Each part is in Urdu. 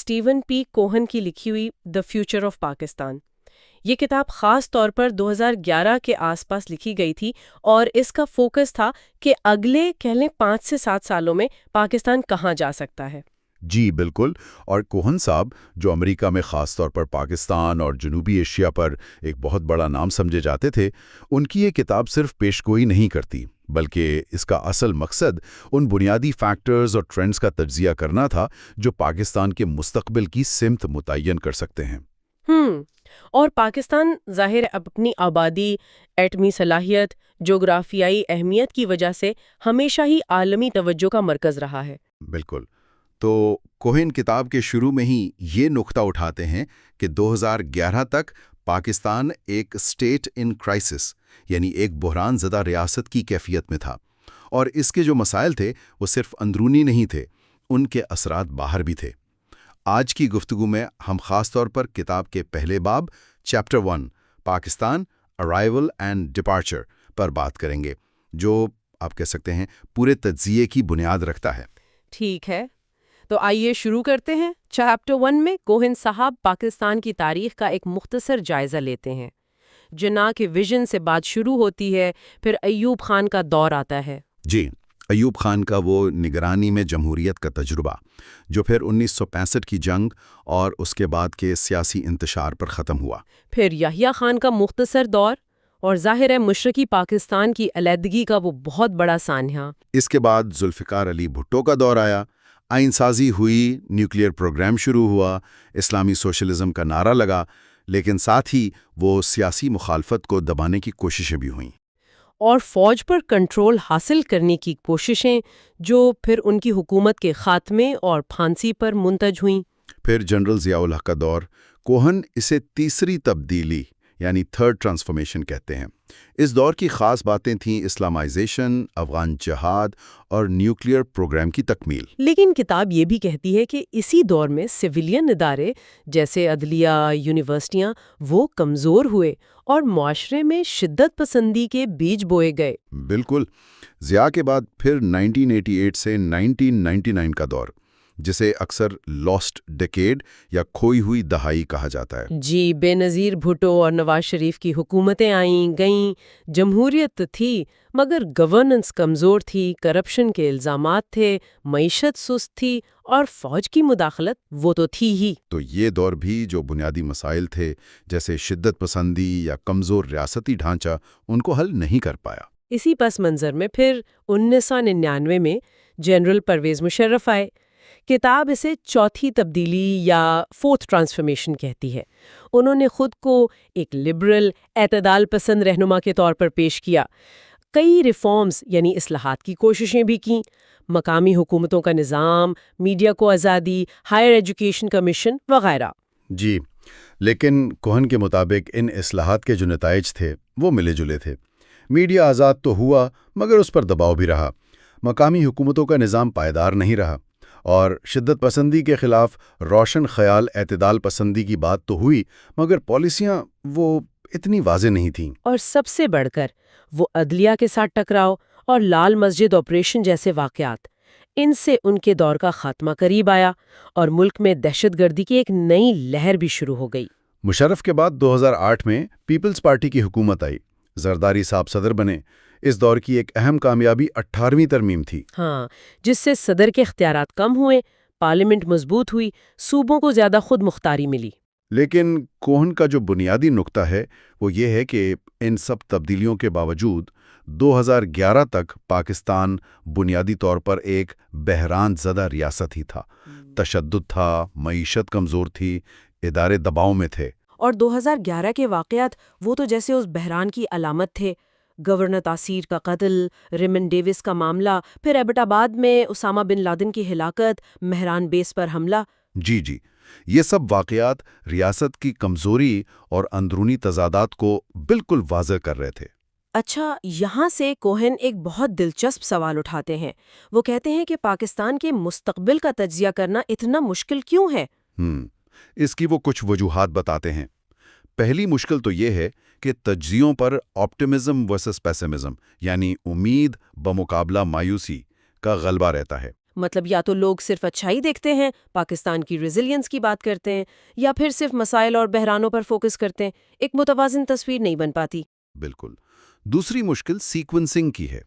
اسٹیون پی کوہن کی لکھی ہوئی دا فیوچر آف پاکستان. یہ کتاب خاص طور پر 2011 کے آس پاس لکھی گئی تھی اور اس کا فوکس تھا کہ اگلے کہہ لیں 5 سے 7 سالوں میں پاکستان کہاں جا سکتا ہے. جی بالکل. اور کوہن صاحب جو امریکہ میں خاص طور پر پاکستان اور جنوبی ایشیا پر ایک بہت بڑا نام سمجھے جاتے تھے، ان کی یہ کتاب صرف پیشگوئی نہیں کرتی بلکہ اس کا اصل مقصد ان بنیادی فیکٹرز اور ٹرینڈز کا تجزیہ کرنا تھا جو پاکستان کے مستقبل کی سمت متعین کر سکتے ہیں. اور پاکستان ظاہر اپنی آبادی، ایٹمی صلاحیت، جغرافیائی اہمیت کی وجہ سے ہمیشہ ہی عالمی توجہ کا مرکز رہا ہے. بالکل. تو کوہن کتاب کے شروع میں ہی یہ نقطہ اٹھاتے ہیں کہ 2011 تک پاکستان ایک اسٹیٹ ان کرائسس یعنی ایک بحران زدہ ریاست کی کیفیت میں تھا، اور اس کے جو مسائل تھے وہ صرف اندرونی نہیں تھے، ان کے اثرات باہر بھی تھے. آج کی گفتگو میں ہم خاص طور پر کتاب کے پہلے باب chapter 1 Pakistan arrival and departure پر بات کریں گے، جو آپ کہہ سکتے ہیں پورے تجزیے کی بنیاد رکھتا ہے. ٹھیک ہے، تو آئیے شروع کرتے ہیں. چیپٹر 1 میں کوہن صاحب پاکستان کی تاریخ کا ایک مختصر جائزہ لیتے ہیں. جناح کے ویژن سے بات شروع ہوتی ہے، پھر ایوب خان کا دور آتا ہے. جی، ایوب خان کا وہ نگرانی میں جمہوریت کا تجربہ جو پھر 1965 کی جنگ اور اس کے بعد کے سیاسی انتشار پر ختم ہوا. پھر یحییٰ خان کا مختصر دور، اور ظاہر ہے مشرقی پاکستان کی علیحدگی کا وہ بہت بڑا سانحہ. اس کے بعد ذوالفقار علی بھٹو کا دور آیا، آئین سازی ہوئی، نیوکلیئر پروگرام شروع ہوا، اسلامی سوشلزم کا نعرہ لگا، لیکن ساتھ ہی وہ سیاسی مخالفت کو دبانے کی کوششیں بھی ہوئیں. اور فوج پر کنٹرول حاصل کرنے کی کوششیں جو پھر ان کی حکومت کے خاتمے اور پھانسی پر منتج ہوئیں. پھر جنرل ضیاء الحق کا دور، کوہن اسے تیسری تبدیلی یعنی تھرڈ ٹرانسفارمیشن کہتے ہیں. اس دور کی خاص باتیں تھیں اسلامائزیشن، افغان جہاد اور نیوکلیئر پروگرام کی تکمیل. لیکن کتاب یہ بھی کہتی ہے کہ اسی دور میں سویلین ادارے جیسے عدلیہ، یونیورسٹیاں وہ کمزور ہوئے اور معاشرے میں شدت پسندی کے بیج بوئے گئے. بالکل. ضیاء کے بعد پھر 1988 سے 1999 کا دور، جسے اکثر لاسٹ ڈیکیڈ یا کھوئی ہوئی دہائی کہا جاتا ہے. جی، بے نظیر بھٹو اور نواز شریف کی حکومتیں آئیں گئیں، جمہوریت تھی مگر گورننس کمزور تھی، کرپشن کے الزامات تھے، معیشت سست تھی اور فوج کی مداخلت وہ تو تھی ہی. تو یہ دور بھی جو بنیادی مسائل تھے جیسے شدت پسندی یا کمزور ریاستی ڈھانچہ ان کو حل نہیں کر پایا. اسی پس منظر میں پھر 1999 میں جنرل پرویز مشرف آئے. کتاب اسے چوتھی تبدیلی یا فورتھ ٹرانسفارمیشن کہتی ہے. انہوں نے خود کو ایک لبرل، اعتدال پسند رہنما کے طور پر پیش کیا. کئی ریفارمز یعنی اصلاحات کی کوششیں بھی کیں، مقامی حکومتوں کا نظام، میڈیا کو آزادی، ہائر ایجوکیشن کمیشن وغیرہ. جی، لیکن کوہن کے مطابق ان اصلاحات کے جو نتائج تھے وہ ملے جلے تھے. میڈیا آزاد تو ہوا مگر اس پر دباؤ بھی رہا، مقامی حکومتوں کا نظام پائیدار نہیں رہا، اور شدت پسندی کے خلاف روشن خیال اعتدال پسندی کی بات تو ہوئی مگر پالیسیاں وہ اتنی واضح نہیں تھیں. اور سب سے بڑھ کر وہ عدلیہ کے ساتھ ٹکراؤ اور لال مسجد آپریشن جیسے واقعات، ان سے ان کے دور کا خاتمہ قریب آیا اور ملک میں دہشت گردی کی ایک نئی لہر بھی شروع ہو گئی. مشرف کے بعد 2008 میں پیپلز پارٹی کی حکومت آئی، زرداری صاحب صدر بنے. اس دور کی ایک اہم کامیابی 18ویں ترمیم تھی. ہاں، جس سے صدر کے اختیارات کم ہوئے، پارلیمنٹ مضبوط ہوئی، صوبوں کو زیادہ خود مختاری ملی. لیکن کوہن کا جو بنیادی نقطہ ہے وہ یہ ہے کہ ان سب تبدیلیوں کے باوجود 2011 تک پاکستان بنیادی طور پر ایک بحران زدہ ریاست ہی تھا. تشدد تھا، معیشت کمزور تھی، ادارے دباؤ میں تھے. اور 2011 کے واقعات وہ تو جیسے اس بحران کی علامت تھے. گورنر تاثیر کا قتل، ریمن ڈیوس کا معاملہ، پھر ایبٹ آباد میں اسامہ بن لادن کی ہلاکت، مہران بیس پر حملہ. جی، یہ سب واقعات ریاست کی کمزوری اور اندرونی تضادات کو بالکل واضح کر رہے تھے. اچھا، یہاں سے کوہن ایک بہت دلچسپ سوال اٹھاتے ہیں. وہ کہتے ہیں کہ پاکستان کے مستقبل کا تجزیہ کرنا اتنا مشکل کیوں ہے؟ اس کی وہ کچھ وجوہات بتاتے ہیں. پہلی مشکل تو یہ ہے کہ تجزیوں پر آپٹمزم ورسس پیسمزم یعنی امید بمقابلہ مایوسی کا غلبہ رہتا ہے. مطلب یا تو لوگ صرف اچھائی دیکھتے ہیں، پاکستان کی ریزیلینس کی بات کرتے ہیں، یا پھر صرف مسائل اور بحرانوں پر فوکس کرتے ہیں. ایک متوازن تصویر نہیں بن پاتی. بالکل. دوسری مشکل سیکوینسنگ کی ہے،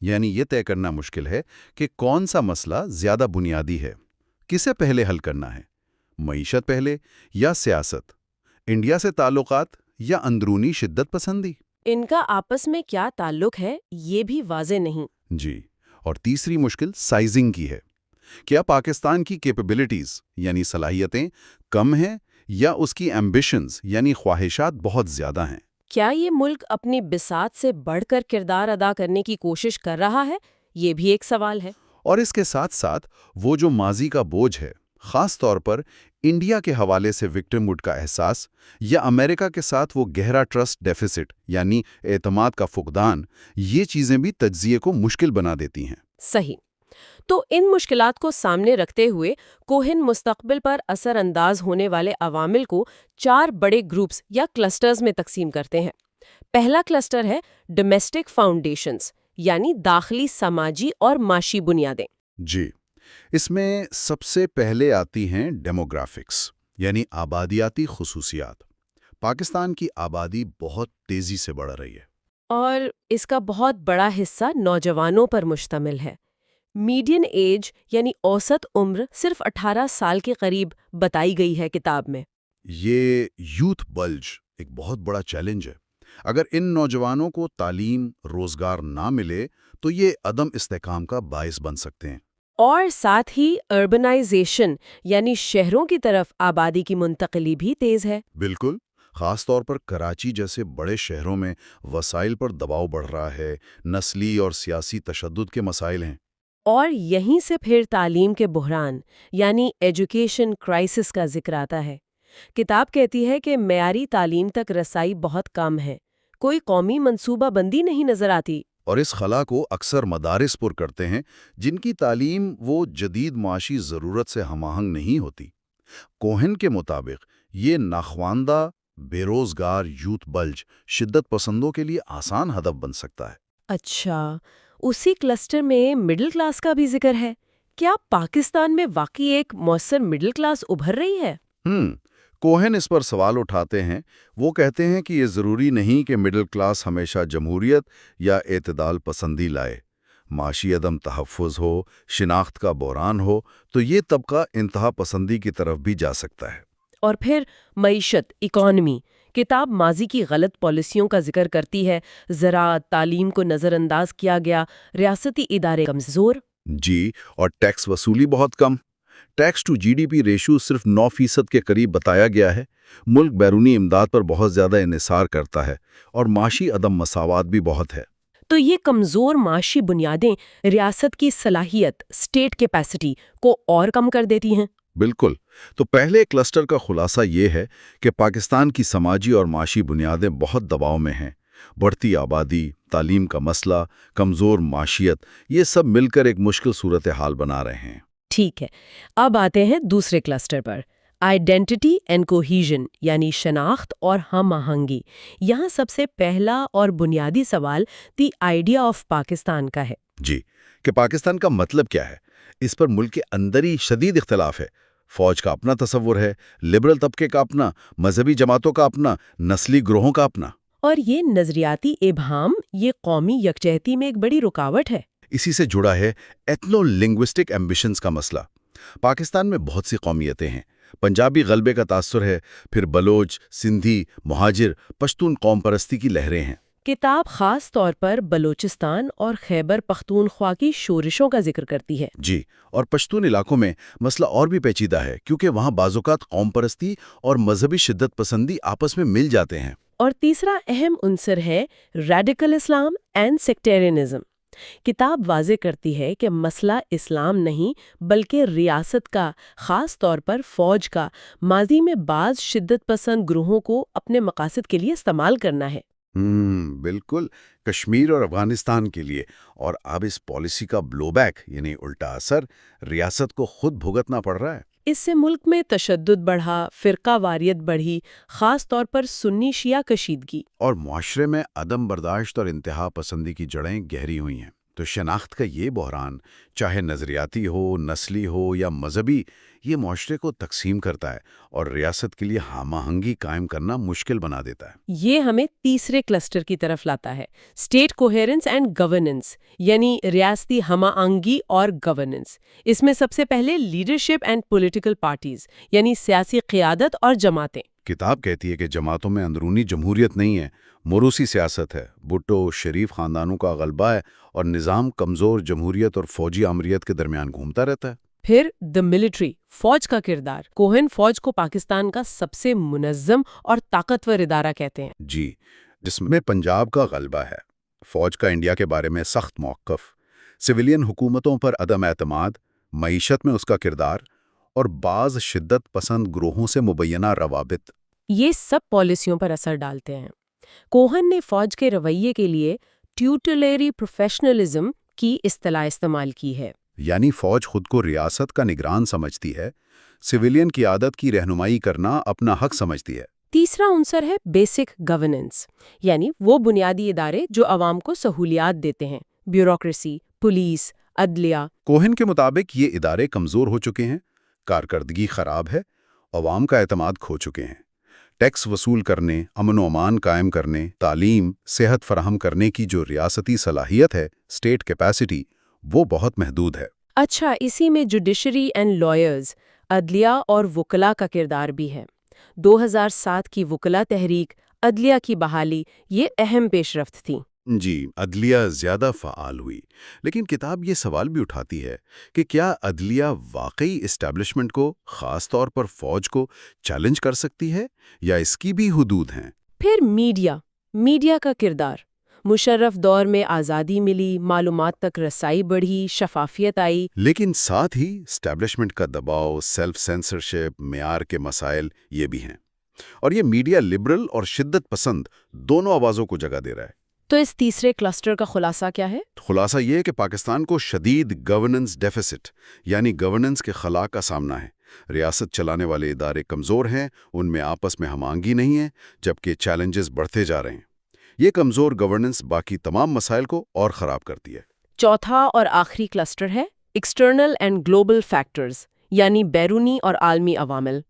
یعنی یہ طے کرنا مشکل ہے کہ کون سا مسئلہ زیادہ بنیادی ہے، کسے پہلے حل کرنا ہے، معیشت پہلے یا سیاست، انڈیا سے تعلقات یا اندرونی شدت پسندی. ان کا آپس میں کیا تعلق ہے یہ بھی واضح نہیں. جی. اور تیسری مشکل سائزنگ کی ہے. کیا پاکستان کی کیپیبلٹیز یعنی صلاحیتیں کم ہیں یا اس کی ایمبیشنز یعنی خواہشات بہت زیادہ ہیں؟ کیا یہ ملک اپنی بساط سے بڑھ کر کردار ادا کرنے کی کوشش کر رہا ہے؟ یہ بھی ایک سوال ہے. اور اس کے ساتھ ساتھ وہ جو ماضی کا بوجھ ہے، خاص طور پر انڈیا کے حوالے سے وکٹم کا احساس یا امریکہ کے ساتھ وہ گہرا ٹرسٹ ڈیفیسٹ یعنی اعتماد کا فقدان، یہ چیزیں بھی تجزیے کو مشکل بنا دیتی ہیں. صحیح. تو ان مشکلات کو سامنے رکھتے ہوئے کوہن مستقبل پر اثر انداز ہونے والے عوامل کو 4 بڑے گروپس یا کلسٹرز میں تقسیم کرتے ہیں. پہلا کلسٹر ہے ڈومیسٹک فاؤنڈیشنز، یعنی داخلی سماجی اور معاشی بنیادیں. جی. اس میں سب سے پہلے آتی ہیں ڈیموگرافکس یعنی آبادیاتی خصوصیات. پاکستان کی آبادی بہت تیزی سے بڑھ رہی ہے، اور اس کا بہت بڑا حصہ نوجوانوں پر مشتمل ہے. میڈین ایج یعنی اوسط عمر صرف 18 سال کے قریب بتائی گئی ہے کتاب میں. یہ یوتھ بلج ایک بہت بڑا چیلنج ہے. اگر ان نوجوانوں کو تعلیم، روزگار نہ ملے تو یہ عدم استحکام کا باعث بن سکتے ہیں. اور ساتھ ہی اربنائزیشن یعنی شہروں کی طرف آبادی کی منتقلی بھی تیز ہے. بالکل. خاص طور پر کراچی جیسے بڑے شہروں میں وسائل پر دباؤ بڑھ رہا ہے، نسلی اور سیاسی تشدد کے مسائل ہیں. اور یہیں سے پھر تعلیم کے بحران یعنی ایجوکیشن کرائسس کا ذکر آتا ہے. کتاب کہتی ہے کہ معیاری تعلیم تک رسائی بہت کم ہے، کوئی قومی منصوبہ بندی نہیں نظر آتی. اور اس خلا کو اکثر مدارس پر کرتے ہیں جن کی تعلیم وہ جدید معاشی ضرورت سے ہم آہنگ نہیں ہوتی. کوہن کے مطابق یہ ناخواندہ بے روزگار یوتھ بلج شدت پسندوں کے لیے آسان ہدف بن سکتا ہے. اچھا، اسی کلسٹر میں مڈل کلاس کا بھی ذکر ہے. کیا پاکستان میں واقعی ایک مؤثر مڈل کلاس ابھر رہی ہے؟ کوہن اس پر سوال اٹھاتے ہیں. وہ کہتے ہیں کہ یہ ضروری نہیں کہ مڈل کلاس ہمیشہ جمہوریت یا اعتدال پسندی لائے. معاشی عدم تحفظ ہو، شناخت کا بحران ہو تو یہ طبقہ انتہا پسندی کی طرف بھی جا سکتا ہے. اور پھر معیشت، اکانومی. کتاب ماضی کی غلط پالیسیوں کا ذکر کرتی ہے. زراعت، تعلیم کو نظر انداز کیا گیا، ریاستی ادارے کمزور. جی. اور ٹیکس وصولی بہت کم. Tax to G D P ratio صرف 9% کے قریب بتایا گیا ہے. ملک بیرونی امداد پر بہت زیادہ انحصار کرتا ہے اور معاشی عدم مساوات بھی بہت ہے. تو یہ کمزور معاشی بنیادیں ریاست کی صلاحیت، اسٹیٹ کیپیسٹی کو اور کم کر دیتی ہیں. بالکل. تو پہلے کلسٹر کا خلاصہ یہ ہے کہ پاکستان کی سماجی اور معاشی بنیادیں بہت دباؤ میں ہیں. بڑھتی آبادی، تعلیم کا مسئلہ، کمزور معیشت، یہ سب مل کر ایک مشکل صورتحال بنا رہے ہیں. ٹھیک ہے، اب آتے ہیں دوسرے cluster per, identity and cohesion یعنی شناخت اور ہم آہنگی. یہاں سب سے پہلا اور بنیادی سوال دی آئیڈیا آف پاکستان کا ہے. جی. کہ پاکستان کا مطلب کیا ہے؟ اس پر ملک کے اندر ہی شدید اختلاف ہے. فوج کا اپنا تصور ہے، لبرل طبقے کا اپنا، مذہبی جماعتوں کا اپنا، نسلی گروہوں کا اپنا. اور یہ نظریاتی ابہام یہ قومی یکجہتی میں ایک بڑی رکاوٹ ہے. اسی سے جڑا ہے ایتھنو لنگوسٹک ایمبیشنز کا مسئلہ. پاکستان میں بہت سی قومیتیں ہیں. پنجابی غلبے کا تاثر ہے، پھر بلوچ، سندھی، مہاجر، پشتون قوم پرستی کی لہریں ہیں. کتاب خاص طور پر بلوچستان اور خیبر پختونخوا کی شورشوں کا ذکر کرتی ہے. جی. اور پشتون علاقوں میں مسئلہ اور بھی پیچیدہ ہے کیونکہ وہاں بعض اوقات قوم پرستی اور مذہبی شدت پسندی آپس میں مل جاتے ہیں. اور تیسرا اہم عنصر ہے ریڈیکل اسلام اینڈ سیکٹیرینزم. کتاب واضح کرتی ہے کہ مسئلہ اسلام نہیں بلکہ ریاست کا، خاص طور پر فوج کا، ماضی میں بعض شدت پسند گروہوں کو اپنے مقاصد کے لیے استعمال کرنا ہے. بالکل. کشمیر اور افغانستان کے لیے. اور اب اس پالیسی کا بلو بیک یعنی الٹا اثر ریاست کو خود بھگتنا پڑ رہا ہے. اس سے ملک میں تشدد بڑھا، فرقہ واریت بڑھی، خاص طور پر سنی شیعہ کشیدگی. اور معاشرے میں عدم برداشت اور انتہا پسندی کی جڑیں گہری ہوئی ہیں. تو شناخت کا یہ بحران چاہے نظریاتی ہو، نسلی ہو یا مذہبی، یہ معاشرے کو تقسیم کرتا ہے اور ریاست کے لیے ہم آہنگی قائم کرنا مشکل بنا دیتا ہے۔ یہ ہمیں تیسرے کلسٹر کی طرف لاتا ہے، اسٹیٹ کوہیرنس اینڈ گورننس، یعنی ریاستی ہم آہنگی اور گورننس۔ اس میں سب سے پہلے لیڈرشپ اینڈ پولیٹیکل پارٹیز، یعنی سیاسی قیادت اور جماعتیں۔ کتاب کہتی ہے کہ جماعتوں میں اندرونی جمہوریت نہیں ہے، موروثی سیاست ہے، بھٹو شریف خاندانوں کا غلبہ ہے اور نظام کمزور جمہوریت اور فوجی آمریت کے درمیان گھومتا رہتا ہے۔ پھر دی ملٹری، فوج کا کردار۔ کوہن فوج کو پاکستان کا سب سے منظم اور طاقتور ادارہ کہتے ہیں۔ جی، جس میں پنجاب کا غلبہ ہے، فوج کا انڈیا کے بارے میں سخت موقف، سویلین حکومتوں پر عدم اعتماد، معیشت میں اس کا کردار اور بعض شدت پسند گروہوں سے مبینہ روابط۔ یہ سب پالیسیوں پر اثر ڈالتے ہیں۔ کوہن نے فوج کے رویے کے لیے ٹیوٹلیری پروفیشنلزم کی اصطلاح استعمال کی ہے۔ یعنی فوج خود کو ریاست کا نگران سمجھتی ہے، سویلین کی عادت کی رہنمائی کرنا اپنا حق سمجھتی ہے۔ تیسرا عنصر ہے بیسک گورننس، یعنی وہ بنیادی ادارے جو عوام کو سہولیات دیتے ہیں، بیوروکریسی، پولیس، عدلیہ۔ کوہن کے مطابق یہ ادارے کمزور ہو چکے ہیں، کارکردگی خراب ہے، عوام کا اعتماد کھو چکے ہیں۔ ٹیکس وصول کرنے، امن و امان قائم کرنے، تعلیم، صحت فراہم کرنے کی جو ریاستی صلاحیت ہے، اسٹیٹ کیپیسٹی، وہ بہت محدود ہے۔ اچھا، اسی میں جوڈیشری اینڈ لائرز، عدلیہ اور وکلاء کا کردار بھی ہے۔ 2007 کی وکلاء تحریک، عدلیہ کی بحالی، یہ اہم پیش رفت تھی۔ جی، عدلیہ زیادہ فعال ہوئی، لیکن کتاب یہ سوال بھی اٹھاتی ہے کہ کیا عدلیہ واقعی اسٹیبلشمنٹ کو، خاص طور پر فوج کو، چیلنج کر سکتی ہے یا اس کی بھی حدود ہیں؟ پھر میڈیا کا کردار۔ مشرف دور میں آزادی ملی، معلومات تک رسائی بڑھی، شفافیت آئی۔ لیکن ساتھ ہی اسٹیبلشمنٹ کا دباؤ، سیلف سینسرشپ، معیار کے مسائل یہ بھی ہیں، اور یہ میڈیا لبرل اور شدت پسند دونوں آوازوں کو جگہ دے رہا ہے۔ تو اس تیسرے کلسٹر کا خلاصہ کیا ہے؟ خلاصہ یہ ہے کہ پاکستان کو شدید گورننس ڈیفیسٹ، یعنی گورننس کے خلا کا سامنا ہے۔ ریاست چلانے والے ادارے کمزور ہیں، ان میں آپس میں ہم آہنگی نہیں ہے، جبکہ چیلنجز بڑھتے جا رہے ہیں۔ یہ کمزور گورننس باقی تمام مسائل کو اور خراب کرتی ہے۔ چوتھا اور آخری کلسٹر ہے ایکسٹرنل اینڈ گلوبل فیکٹرز، یعنی بیرونی اور عالمی عوامل۔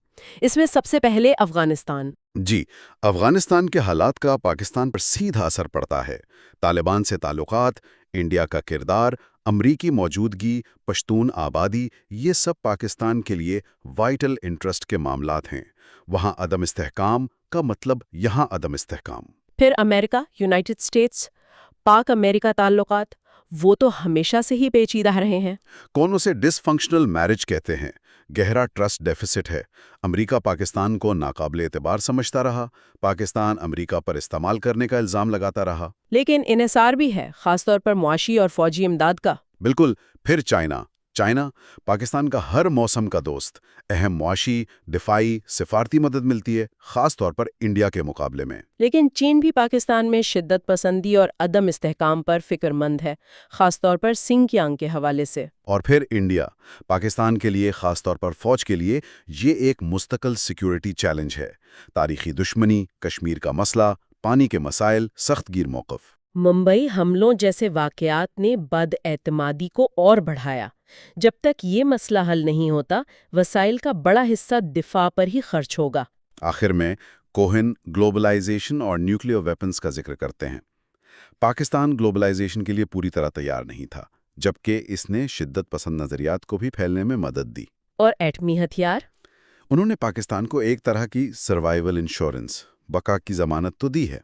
اس میں سب سے پہلے افغانستان۔ جی، افغانستان کے حالات کا پاکستان پر سیدھا اثر پڑتا ہے۔ طالبان سے تعلقات، انڈیا کا کردار، امریکی موجودگی، پشتون آبادی، یہ سب پاکستان کے لیے وائٹل انٹرسٹ کے معاملات ہیں۔ وہاں عدم استحکام کا مطلب یہاں عدم استحکام۔ پھر امریکہ، یونائٹڈ اسٹیٹس، پاک امریکہ تعلقات، وہ تو ہمیشہ سے ہی پیچیدہ رہے ہیں۔ کون اسے ڈس فنکشنل میرج کہتے ہیں۔ گہرا ٹرسٹ ڈیفیسٹ ہے۔ امریکہ پاکستان کو ناقابل اعتبار سمجھتا رہا، پاکستان امریکہ پر استعمال کرنے کا الزام لگاتا رہا۔ لیکن انحصار بھی ہے، خاص طور پر معاشی اور فوجی امداد کا۔ بالکل۔ پھر چائنا پاکستان کا ہر موسم کا دوست، اہم معاشی، دفاعی، سفارتی مدد ملتی ہے، خاص طور پر انڈیا کے مقابلے میں۔ لیکن چین بھی پاکستان میں شدت پسندی اور عدم استحکام پر فکر مند ہے، خاص طور پر سنکیانگ کے حوالے سے۔ اور پھر انڈیا، پاکستان کے لیے، خاص طور پر فوج کے لیے، یہ ایک مستقل سیکیورٹی چیلنج ہے۔ تاریخی دشمنی، کشمیر کا مسئلہ، پانی کے مسائل، سخت گیر موقف۔ ممبئی حملوں جیسے واقعات نے بد اعتمادی کو اور بڑھایا۔ جب تک یہ مسئلہ حل نہیں ہوتا، وسائل کا بڑا حصہ دفاع پر ہی خرچ ہوگا۔ آخر میں کوہن گلوبلائزیشن اور نیوکلیئر ویپنز کا ذکر کرتے ہیں۔ پاکستان گلوبلائزیشن کے لیے پوری طرح تیار نہیں تھا، جبکہ اس نے شدت پسند نظریات کو بھی پھیلنے میں مدد دی۔ اور ایٹمی ہتھیار؟ انہوں نے پاکستان کو ایک طرح کی سروائیول انشورنس، بقا کی ضمانت تو دی ہے۔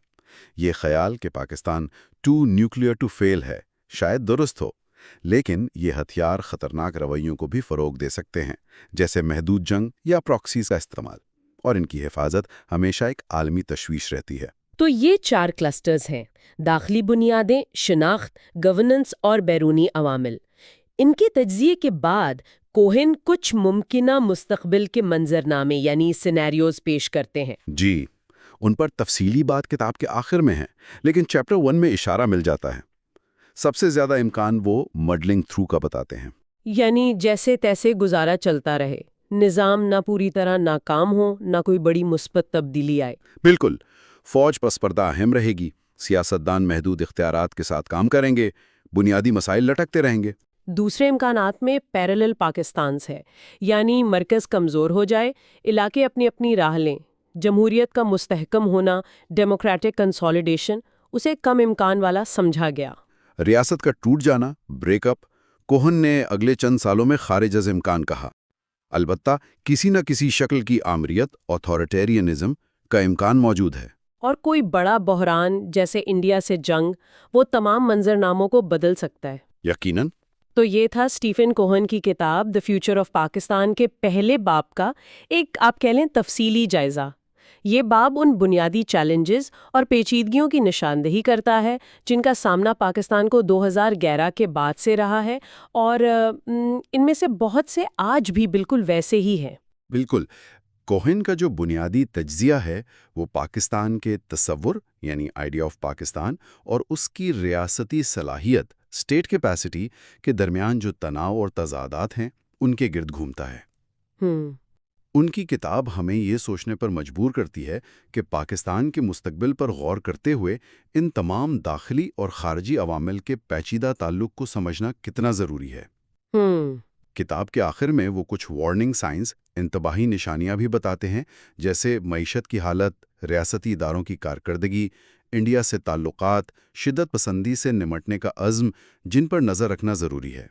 یہ خیال کہ پاکستان ٹو نیوکلیئر ٹو فیل ہے شاید درست ہو، لیکن یہ ہتھیار خطرناک رویوں کو بھی فروغ دے سکتے ہیں، جیسے محدود جنگ یا پراکسیز کا استعمال، اور ان کی حفاظت ہمیشہ ایک عالمی تشویش رہتی ہے۔ تو یہ 4 کلسٹرز ہیں: داخلی بنیادیں، شناخت، گورننس اور بیرونی عوامل۔ ان کے تجزیے کے بعد کوہن کچھ ممکنہ مستقبل کے منظرنامے یعنی سینیریوز پیش کرتے ہیں۔ جی، ان پر تفصیلی بات کتاب کے آخر میں ہے، لیکن چیپٹر 1 میں اشارہ مل جاتا ہے۔ سب سے زیادہ امکان وہ مڈلنگ تھرو کا بتاتے ہیں، یعنی جیسے تیسے گزارا چلتا رہے، نظام نہ پوری طرح ناکام ہو، نہ کوئی بڑی مثبت تبدیلی آئے۔ بالکل۔ فوج پس پردہ اہم رہے گی، سیاستدان محدود اختیارات کے ساتھ کام کریں گے، بنیادی مسائل لٹکتے رہیں گے۔ دوسرے امکانات میں پیرالل پاکستانز ہے، یعنی مرکز کمزور ہو جائے، علاقے اپنی اپنی راہ لیں، جمہوریت کا مستحکم ہونا، ڈیموکریٹک کنسالیڈیشن اسے کم امکان والا سمجھا گیا۔ ریاست کا ٹوٹ جانا، بریک اپ، کوہن نے اگلے چند سالوں میں خارج از امکان کہا۔ البتہ کسی نہ کسی شکل کی آمریت، آتھارٹیرینزم کا امکان موجود ہے۔ اور کوئی بڑا بحران جیسے انڈیا سے جنگ وہ تمام منظرناموں کو بدل سکتا ہے۔ یقیناً۔ تو یہ تھا سٹیفن کوہن کی کتاب دی فیوچر آف پاکستان کے پہلے باب کا ایک آپ کہہ لیں تفصیلی جائزہ۔ یہ باب ان بنیادی چیلنجز اور پیچیدگیوں کی نشاندہی کرتا ہے جن کا سامنا پاکستان کو 2011 کے بعد سے رہا ہے، اور ان میں سے بہت سے آج بھی بالکل ویسے ہی ہیں۔ بالکل۔ کوہن کا جو بنیادی تجزیہ ہے وہ پاکستان کے تصور یعنی آئیڈیا آف پاکستان اور اس کی ریاستی صلاحیت اسٹیٹ کیپیسٹی کے درمیان جو تناؤ اور تضادات ہیں ان کے گرد گھومتا ہے۔ ان کی کتاب ہمیں یہ سوچنے پر مجبور کرتی ہے کہ پاکستان کے مستقبل پر غور کرتے ہوئے ان تمام داخلی اور خارجی عوامل کے پیچیدہ تعلق کو سمجھنا کتنا ضروری ہے۔ کتاب کے آخر میں وہ کچھ وارننگ سائنز، انتباہی نشانیاں بھی بتاتے ہیں، جیسے معیشت کی حالت، ریاستی اداروں کی کارکردگی، انڈیا سے تعلقات، شدت پسندی سے نمٹنے کا عزم، جن پر نظر رکھنا ضروری ہے۔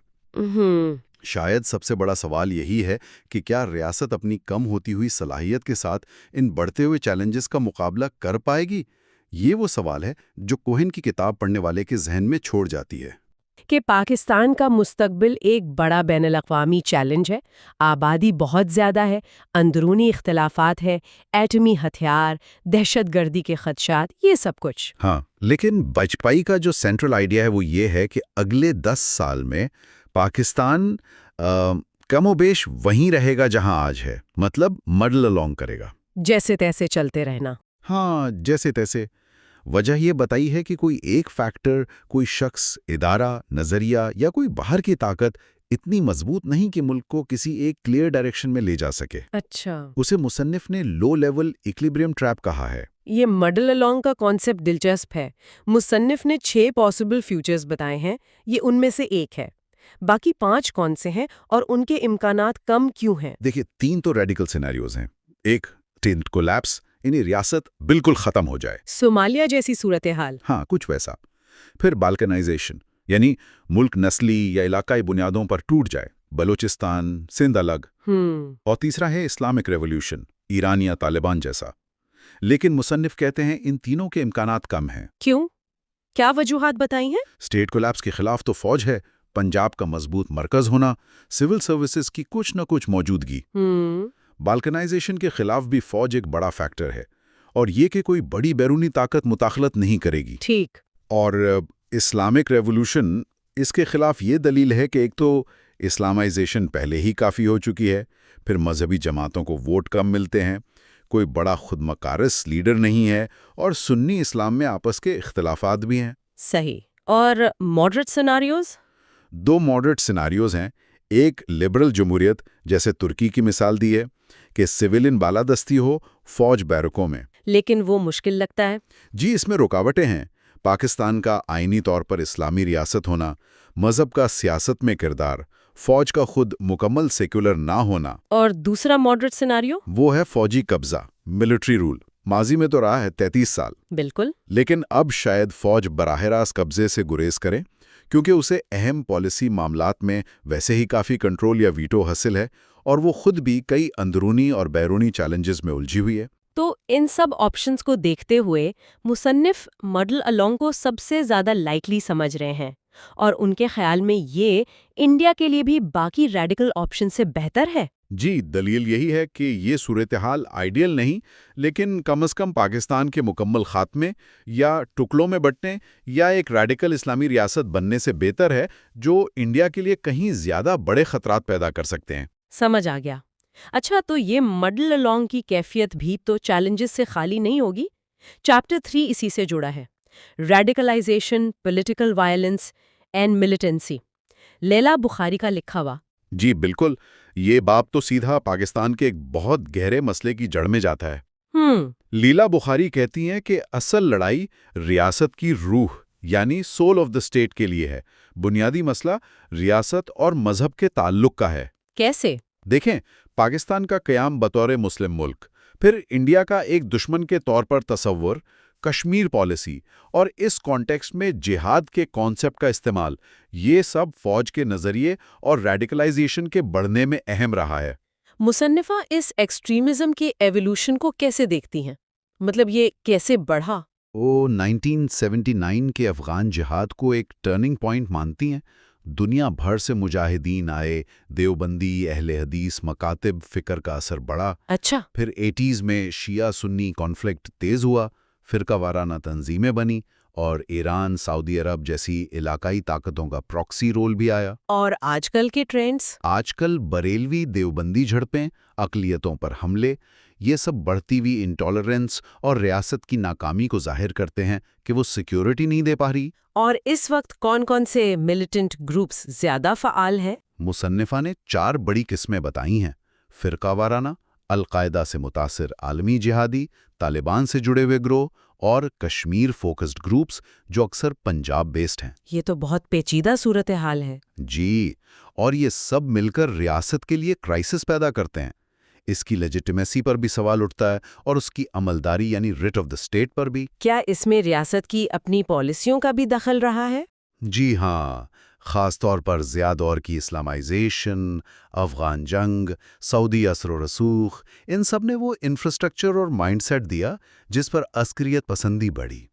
شاید سب سے بڑا سوال یہی ہے کہ کیا ریاست اپنی کم ہوتی ہوئی صلاحیت کے ساتھ ان بڑھتے ہوئے چیلنجز کا مقابلہ کر پائے گی؟ یہ وہ سوال ہے جو کوہن کی کتاب پڑھنے والے کے ذہن میں چھوڑ جاتی ہے۔ کہ پاکستان کا مستقبل ایک بڑا بین الاقوامی چیلنج ہے، آبادی بہت زیادہ ہے، اندرونی اختلافات ہیں، ایٹمی ہتھیار، دہشت گردی کے خدشات، یہ سب کچھ۔ ہاں، لیکن بجپائی کا جو سینٹرل آئیڈیا ہے وہ یہ ہے کہ اگلے 10 سال میں پاکستان کم و بیش وہیں رہے گا جہاں آج ہے، مطلب مڈل الانگ کرے گا، جیسے تیسے چلتے رہنا۔ ہاں، جیسے تیسے۔ وجہ یہ بتائی ہے کہ کوئی ایک فیکٹر، کوئی شخص، ادارہ، نظریہ یا کوئی باہر کی طاقت اتنی مضبوط نہیں کہ ملک کو کسی ایک کلیئر ڈائریکشن میں لے جا سکے۔ اچھا، اسے مصنف نے لو لیول ایکویلبریم ٹریپ کہا ہے۔ یہ مڈل الانگ کا کانسیپٹ دلچسپ ہے۔ مصنف نے 6 پاسبل فیوچرز بتائے ہیں، یہ ان میں سے ایک ہے۔ باقی 5 کون سے ہیں اور ان کے امکانات کم کیوں ہیں؟ دیکھیں، 3 تو ریڈیکل سینیریوز ہیں۔ ایک، اسٹیٹ کولیپس، یعنی ریاست بالکل ختم ہو جائے، صومالیہ جیسی صورتحال۔ ہاں، کچھ ویسا۔ پھر بالکنائزیشن، یعنی ملک نسلی یا علاقائی بنیادوں پر ٹوٹ جائے، بلوچستان، سندھ الگ۔ اور تیسرا ہے اسلامک ریولوشن، ایران یا طالبان جیسا۔ لیکن مصنف کہتے ہیں ان تینوں کے امکانات کم ہیں۔ کیوں؟ کیا وجوہات بتائی ہیں؟ اسٹیٹ کولیپس کے خلاف تو فوج ہے، پنجاب کا مضبوط مرکز ہونا، سول سروسز کی کچھ نہ کچھ موجودگی۔ بالکنائزیشن کے خلاف بھی فوج ایک بڑا فیکٹر ہے، اور یہ کہ کوئی بڑی بیرونی طاقت مداخلت نہیں کرے گی۔ ٹھیک۔ اور اسلامک ریولوشن، اس کے خلاف یہ دلیل ہے کہ ایک تو اسلامائزیشن پہلے ہی کافی ہو چکی ہے، پھر مذہبی جماعتوں کو ووٹ کم ملتے ہیں، کوئی بڑا خود مکارس لیڈر نہیں ہے، اور سنی اسلام میں آپس کے اختلافات بھی ہیں۔ صحیح۔ اور ماڈریٹ سیناریوز؟ 2 ماڈریٹ سیناریوز ہیں۔ ایک لبرل جمہوریت، جیسے ترکی کی مثال دی ہے، کہ سویلین بالادستی ہو، فوج بیرکوں میں۔ لیکن وہ مشکل لگتا ہے۔ جی، اس میں رکاوٹیں ہیں۔ پاکستان کا آئینی طور پر اسلامی ریاست ہونا، مذہب کا سیاست میں کردار، فوج کا خود مکمل سیکولر نہ ہونا۔ اور دوسرا ماڈریٹ سیناریو؟ وہ ہے فوجی قبضہ، ملٹری رول۔ ماضی میں تو رہا ہے 33 سال۔ بالکل۔ لیکن اب شاید فوج براہ راست قبضے سے گریز کرے، کیونکہ اسے اہم پالیسی معاملات میں ویسے ہی کافی کنٹرول یا ویٹو حاصل ہے، اور وہ خود بھی کئی اندرونی اور بیرونی چیلنجز میں الجھی ہوئی ہے۔ تو ان سب آپشنز کو دیکھتے ہوئے مصنف مڈل الانگ کو سب سے زیادہ لائکلی سمجھ رہے ہیں، اور ان کے خیال میں یہ انڈیا کے لیے بھی باقی ریڈیکل آپشن سے بہتر ہے۔ جی، دلیل یہی ہے کہ یہ صورتحال آئیڈیل نہیں، لیکن کم از کم پاکستان کے مکمل خاتمے یا ٹکڑوں میں بٹنے یا ایک ریڈیکل اسلامی ریاست بننے سے بہتر ہے، جو انڈیا کے لیے کہیں زیادہ بڑے خطرات پیدا کر سکتے ہیں۔ سمجھ آ گیا۔ اچھا، تو یہ مڈل الانگ کی کیفیت بھی تو چیلنجز سے خالی نہیں ہوگی۔ چیپٹر 3 اسی سے جڑا ہے، radicalisation, political violence and militancy, Laila Bukhari کا لکھا ہوا۔ جی بالکل، یہ باب تو سیدھا پاکستان کے ایک بہت گہرے مسئلے کی جڑ میں جاتا ہے۔ لیلا بخاری کہتی ہیں کہ اصل لڑائی ریاست کی روح یعنی سول آف دا اسٹیٹ کے لیے ہے، بنیادی مسئلہ ریاست اور مذہب کے تعلق کا ہے۔ کیسے؟ دیکھیں، پاکستان کا قیام بطور مسلم ملک، پھر انڈیا کا ایک دشمن کے طور پر تصور، کشمیر پالیسی اور اس کانٹیکسٹ میں جہاد کے کانسیپٹ کا استعمال، یہ سب فوج کے نظریے اور ریڈیکلائزیشن کے بڑھنے میں اہم رہا ہے۔ مصنفہ اس ایکسٹریمزم کے ایوولوشن کو کیسے دیکھتی ہیں؟ مطلب یہ کیسے بڑھا؟ وہ 1979 کے افغان جہاد کو ایک ٹرننگ پوائنٹ مانتی ہیں۔ دنیا بھر سے مجاہدین آئے، دیوبندی، اہل حدیث، مکاتب، فکر کا اثر بڑھا۔ اچھا۔ پھر 80s میں شیعہ سنی کانفلکٹ تیز ہوا، فرقہ وارانہ تنظیمیں بنی، اور ایران، سعودی عرب جیسی علاقائی طاقتوں کا پراکسی رول بھی آیا۔ اور آج کل کے ٹرینڈز؟ آج کل بریلوی دیوبندی جھڑپیں، اقلیتوں پر حملے، یہ سب بڑھتی ہوئی انٹالرنس اور ریاست کی ناکامی کو ظاہر کرتے ہیں کہ وہ سیکیورٹی نہیں دے پا رہی۔ اور اس وقت کون کون سے ملیٹنٹ گروپس زیادہ فعال ہیں؟ مصنفہ نے 4 بڑی قسمیں بتائی ہیں: فرقہ وارانہ، القاعدہ سے متاثر عالمی جہادی، طالبان سے جڑے ہوئے گروہ، اور کشمیر فوکسڈ گروپس جو اکثر پنجاب بیسڈ ہیں۔ یہ تو بہت پیچیدہ صورتحال ہے۔ جی، اور یہ سب مل کر ریاست کے لیے کرائسس پیدا کرتے ہیں۔ اس کی لیجیٹیمیسی پر بھی سوال اٹھتا ہے اور اس کی عملداری یعنی ریٹ آف دی اسٹیٹ پر بھی۔ کیا اس میں ریاست کی اپنی پالیسیوں کا بھی دخل رہا ہے؟ جی ہاں، خاص طور پر زیادہ دور کی اسلامائزیشن، افغان جنگ، سعودی اثر و رسوخ، ان سب نے وہ انفراسٹرکچر اور مائنڈ سیٹ دیا جس پر عسکریت پسندی بڑھی۔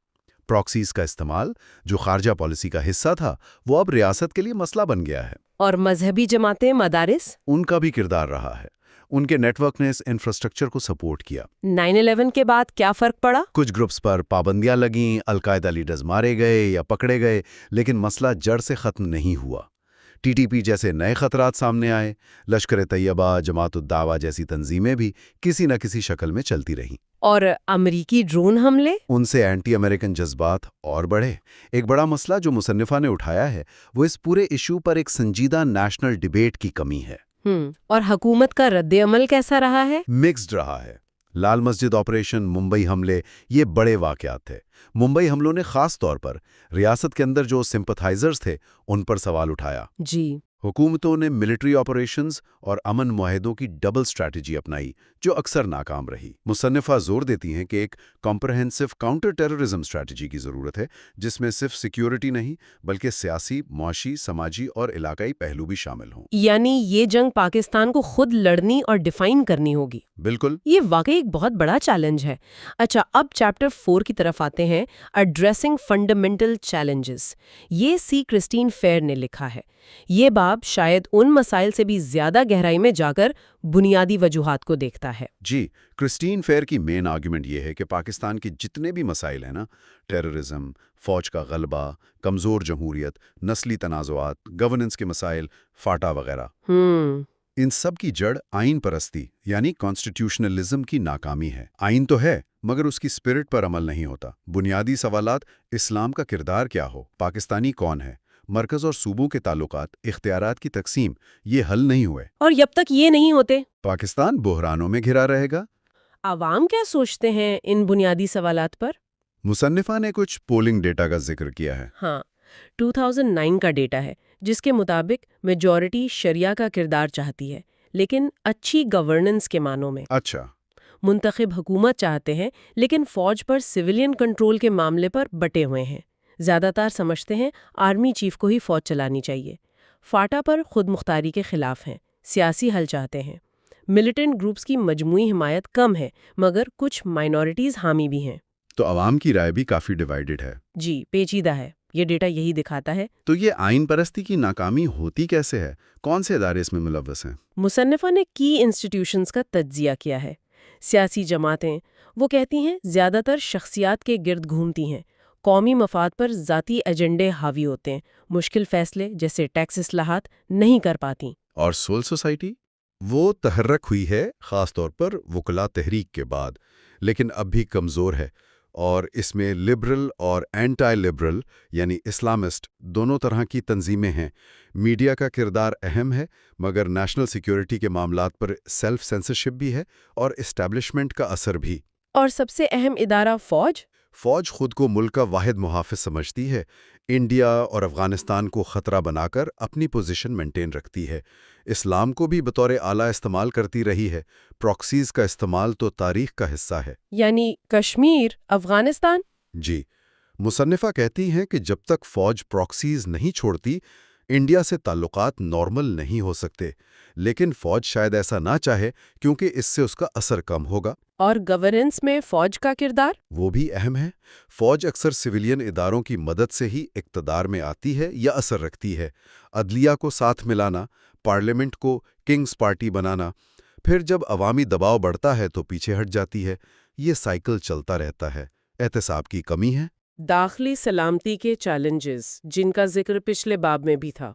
پراکسیز کا استعمال، جو خارجہ پالیسی کا حصہ تھا، وہ اب ریاست کے لیے مسئلہ بن گیا ہے۔ اور مذہبی جماعتیں، مدارس؟ ان کا بھی کردار رہا ہے۔ ان کے نیٹ ورک نے اس انفراسٹرکچر کو سپورٹ کیا۔ 9/11 کے بعد کیا فرق پڑا؟ کچھ گروپس پر پابندیاں لگیں، القاعدہ لیڈرز مارے گئے یا پکڑے گئے، لیکن مسئلہ جڑ سے ختم نہیں ہوا۔ ٹی ٹی پی جیسے نئے خطرات سامنے آئے، لشکر طیبہ، جماعت الدعوہ جیسی تنظیمیں بھی کسی نہ کسی شکل میں چلتی رہیں۔ اور امریکی ڈرون حملے؟ ان سے اینٹی امریکن جذبات اور بڑھے۔ ایک بڑا مسئلہ جو مصنفہ نے اٹھایا ہے وہ اس پورے ایشو پر ایک سنجیدہ نیشنل ڈیبیٹ کی کمی ہے۔ اور حکومت کا رد عمل کیسا رہا ہے؟ مکسڈ رہا ہے۔ لال مسجد آپریشن، ممبئی حملے، یہ بڑے واقعات تھے۔ ممبئی حملوں نے خاص طور پر ریاست کے اندر جو سمپتھائزرز تھے ان پر سوال اٹھایا۔ جی۔ حکومتوں نے ملٹری آپریشنز اور امن معاہدوں کی ڈبل اسٹریٹجی اپنائی جو اکثر ناکام رہی۔ مصنفہ زور دیتی ہیں کہ ایک کمپریہنسو کاؤنٹر ٹیررزم اسٹریٹجی کی ضرورت ہے جس میں صرف سیکیورٹی نہیں بلکہ سیاسی، معاشی، سماجی اور علاقائی پہلو بھی شامل ہوں۔ یعنی یہ جنگ پاکستان کو خود لڑنی اور ڈیفائن کرنی ہوگی۔ بالکل۔ یہ واقعی ایک بہت بڑا چیلنج ہے۔ اچھا، اب چیپٹر 4 کی طرف آتے ہیں، ایڈریسنگ فنڈامنٹل چیلنجز۔ یہ سی کرسٹین فیئر نے لکھا ہے۔ یہ باب شاید ان مسائل سے بھی زیادہ گہرائی میں جا کر بنیادی وجوہات کو دیکھتا ہے۔ جی، کرسٹین فیئر کی مین آرگومنٹ یہ ہے کہ پاکستان کے جتنے بھی مسائل ہیں ٹیررزم، فوج کا غلبہ، کمزور جمہوریت، نسلی تنازعات، گورننس کے مسائل، فاٹا وغیرہ، ان سب کی جڑ آئین پرستی یعنی کانسٹیٹیوشنلزم کی ناکامی ہے۔ آئین تو ہے مگر اس کی اسپرٹ پر عمل نہیں ہوتا۔ بنیادی سوالات، اسلام کا کردار کیا ہو، پاکستانی کون ہے، مرکز اور صوبوں کے تعلقات، اختیارات کی تقسیم، یہ حل نہیں ہوئے۔ اور جب تک یہ نہیں ہوتے پاکستان بحرانوں میں گھرا رہے گا۔ عوام کیا سوچتے ہیں ان بنیادی سوالات پر؟ مصنفہ نے کچھ پولنگ ڈیٹا کا ذکر کیا ہے۔ ہاں، 2009 کا ڈیٹا ہے جس کے مطابق میجورٹی شریعہ کا کردار چاہتی ہے لیکن اچھی گورننس کے معنوں میں۔ اچھا۔ منتخب حکومت چاہتے ہیں لیکن فوج پر سویلین کنٹرول کے معاملے پر بٹے ہوئے ہیں۔ زیادہ تر سمجھتے ہیں آرمی چیف کو ہی فوج چلانی چاہیے۔ فاٹا پر خود مختاری کے خلاف ہیں، سیاسی حل چاہتے ہیں۔ ملیٹنٹ گروپس کی مجموعی حمایت کم ہے مگر کچھ مائنورٹیز حامی بھی ہیں۔ تو عوام کی رائے بھی کافی ڈیوائیڈڈ ہے۔ جی، پیچیدہ ہے۔ یہ ڈیٹا یہی دکھاتا ہے۔ تو یہ آئین پرستی کی ناکامی ہوتی کیسے ہے؟ کون سے ادارے اس میں ملوث ہیں؟ مصنفہ نے کی انسٹیٹیوشنز کا تجزیہ کیا ہے۔ سیاسی جماعتیں، وہ کہتی ہیں، زیادہ تر شخصیات کے گرد گھومتی ہیں، قومی مفاد پر ذاتی ایجنڈے حاوی ہوتے ہیں، مشکل فیصلے جیسے ٹیکس اصلاحات نہیں کر پاتی۔ اور سول سوسائٹی؟ وہ تحرک ہوئی ہے خاص طور پر وکلا تحریک کے بعد، لیکن اب بھی کمزور ہے، اور اس میں لبرل اور اینٹائی لبرل یعنی اسلامسٹ دونوں طرح کی تنظیمیں ہیں۔ میڈیا کا کردار اہم ہے مگر نیشنل سیکیورٹی کے معاملات پر سیلف سینسرشپ بھی ہے اور اسٹیبلشمنٹ کا اثر بھی۔ اور سب سے اہم ادارہ فوج؟ فوج خود کو ملک کا واحد محافظ سمجھتی ہے، انڈیا اور افغانستان کو خطرہ بنا کر اپنی پوزیشن مینٹین رکھتی ہے، اسلام کو بھی بطور آلہ استعمال کرتی رہی ہے، پراکسیز کا استعمال تو تاریخ کا حصہ ہے۔ یعنی کشمیر، افغانستان؟ جی، مصنفہ کہتی ہیں کہ جب تک فوج پراکسیز نہیں چھوڑتی، انڈیا سے تعلقات نارمل نہیں ہو سکتے، لیکن فوج شاید ایسا نہ چاہے کیونکہ اس سے اس کا اثر کم ہوگا۔ اور گورننس میں فوج کا کردار؟ وہ بھی اہم ہے۔ فوج اکثر سویلین اداروں کی مدد سے ہی اقتدار میں آتی ہے یا اثر رکھتی ہے۔ عدلیہ کو ساتھ ملانا، پارلیمنٹ کو کنگز پارٹی بنانا، پھر جب عوامی دباؤ بڑھتا ہے تو پیچھے ہٹ جاتی ہے۔ یہ سائیکل چلتا رہتا ہے۔ احتساب کی کمی ہے۔ داخلی سلامتی کے چیلنجز جن کا ذکر پچھلے باب میں بھی تھا،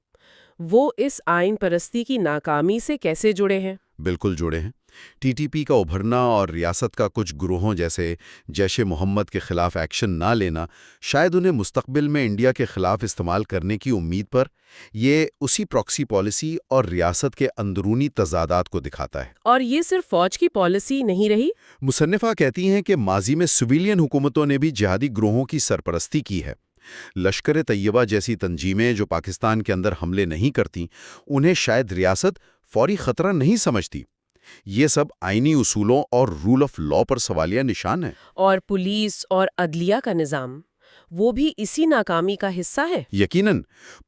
وہ اس آئین پرستی کی ناکامی سے کیسے جڑے ہیں؟ بالکل جڑے ہیں۔ ٹی ٹی پی کا ابھرنا اور ریاست کا کچھ گروہوں جیسے جیش محمد کے خلاف ایکشن نہ لینا شاید انہیں مستقبل میں انڈیا کے خلاف استعمال کرنے کی امید پر، یہ اسی پراکسی پالیسی اور ریاست کے اندرونی تضادات کو دکھاتا ہے۔ اور یہ صرف فوج کی پالیسی نہیں رہی؟ مصنفہ کہتی ہیں کہ ماضی میں سویلین حکومتوں نے بھی جہادی گروہوں کی سرپرستی کی ہے۔ لشکر طیبہ جیسی تنظیمیں جو پاکستان کے اندر حملے نہیں کرتیں، انہیں شاید ریاست فوری خطرہ نہیں سمجھتی۔ یہ سب آئینی اصولوں اور رول آف لا پر سوالیہ نشان ہے۔ اور پولیس اور عدلیہ کا نظام، وہ بھی اسی ناکامی کا حصہ ہے؟ یقیناً،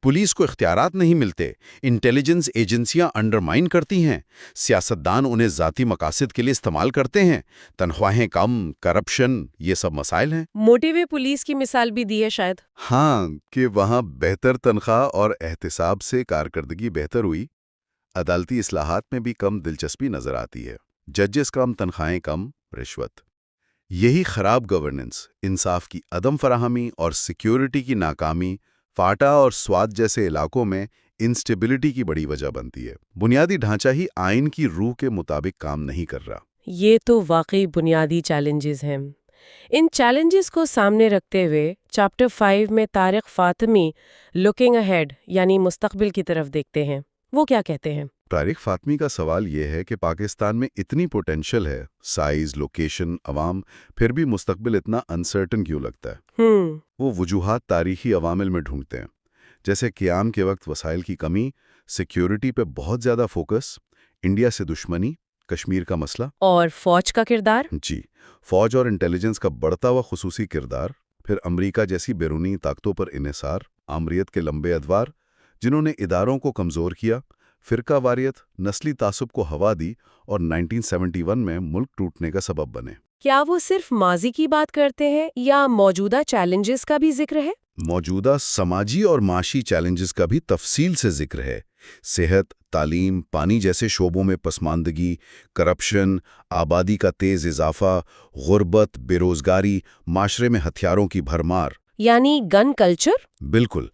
پولیس کو اختیارات نہیں ملتے، انٹیلیجنس ایجنسیاں انڈرمائن کرتی ہیں، سیاستدان انہیں ذاتی مقاصد کے لیے استعمال کرتے ہیں، تنخواہیں کم، کرپشن، یہ سب مسائل ہیں۔ موٹی وے پولیس کی مثال بھی دی ہے شاید۔ ہاں، کہ وہاں بہتر تنخواہ اور احتساب سے کارکردگی بہتر ہوئی۔ عدالتی اصلاحات میں بھی کم دلچسپی نظر آتی ہے، ججز کم، تنخواہیں کم، رشوت۔ یہی خراب گورننس، انصاف کی عدم فراہمی اور سیکیورٹی کی ناکامی فاٹا اور سوات جیسے علاقوں میں انسٹیبلٹی کی بڑی وجہ بنتی ہے۔ بنیادی ڈھانچہ ہی آئین کی روح کے مطابق کام نہیں کر رہا۔ یہ تو واقعی بنیادی چیلنجز ہیں۔ ان چیلنجز کو سامنے رکھتے ہوئے چیپٹر 5 میں طارق فاطمی لوکنگ اہیڈ یعنی مستقبل کی طرف دیکھتے ہیں۔ وہ کیا کہتے ہیں؟ طارق فاطمی کا سوال یہ ہے کہ پاکستان میں اتنی پوٹینشل ہے، سائز، لوکیشن، عوام، پھر بھی مستقبل اتنا انسرٹن کیوں لگتا ہے؟ وہ وجوہات تاریخی عوامل میں ڈھونڈتے ہیں، جیسے قیام کے وقت وسائل کی کمی، سیکیورٹی پہ بہت زیادہ فوکس، انڈیا سے دشمنی، کشمیر کا مسئلہ، اور فوج کا کردار؟ جی، فوج اور انٹیلیجنس کا بڑھتا ہوا خصوصی کردار، پھر امریکہ جیسی بیرونی طاقتوں پر انحصار، آمریت کے لمبے ادوار جنہوں نے اداروں کو کمزور کیا، فرقہ واریت، نسلی تعصب کو ہوا دی اور 1971 میں ملک ٹوٹنے کا سبب بنے۔ کیا وہ صرف ماضی کی بات کرتے ہیں یا موجودہ چیلنجز کا بھی ذکر ہے؟ موجودہ سماجی اور معاشی چیلنجز کا بھی تفصیل سے ذکر ہے۔ صحت، تعلیم، پانی جیسے شعبوں میں پسماندگی، کرپشن، آبادی کا تیز اضافہ، غربت، بے روزگاری، معاشرے میں ہتھیاروں کی بھرمار۔ یعنی گن کلچر؟ بالکل۔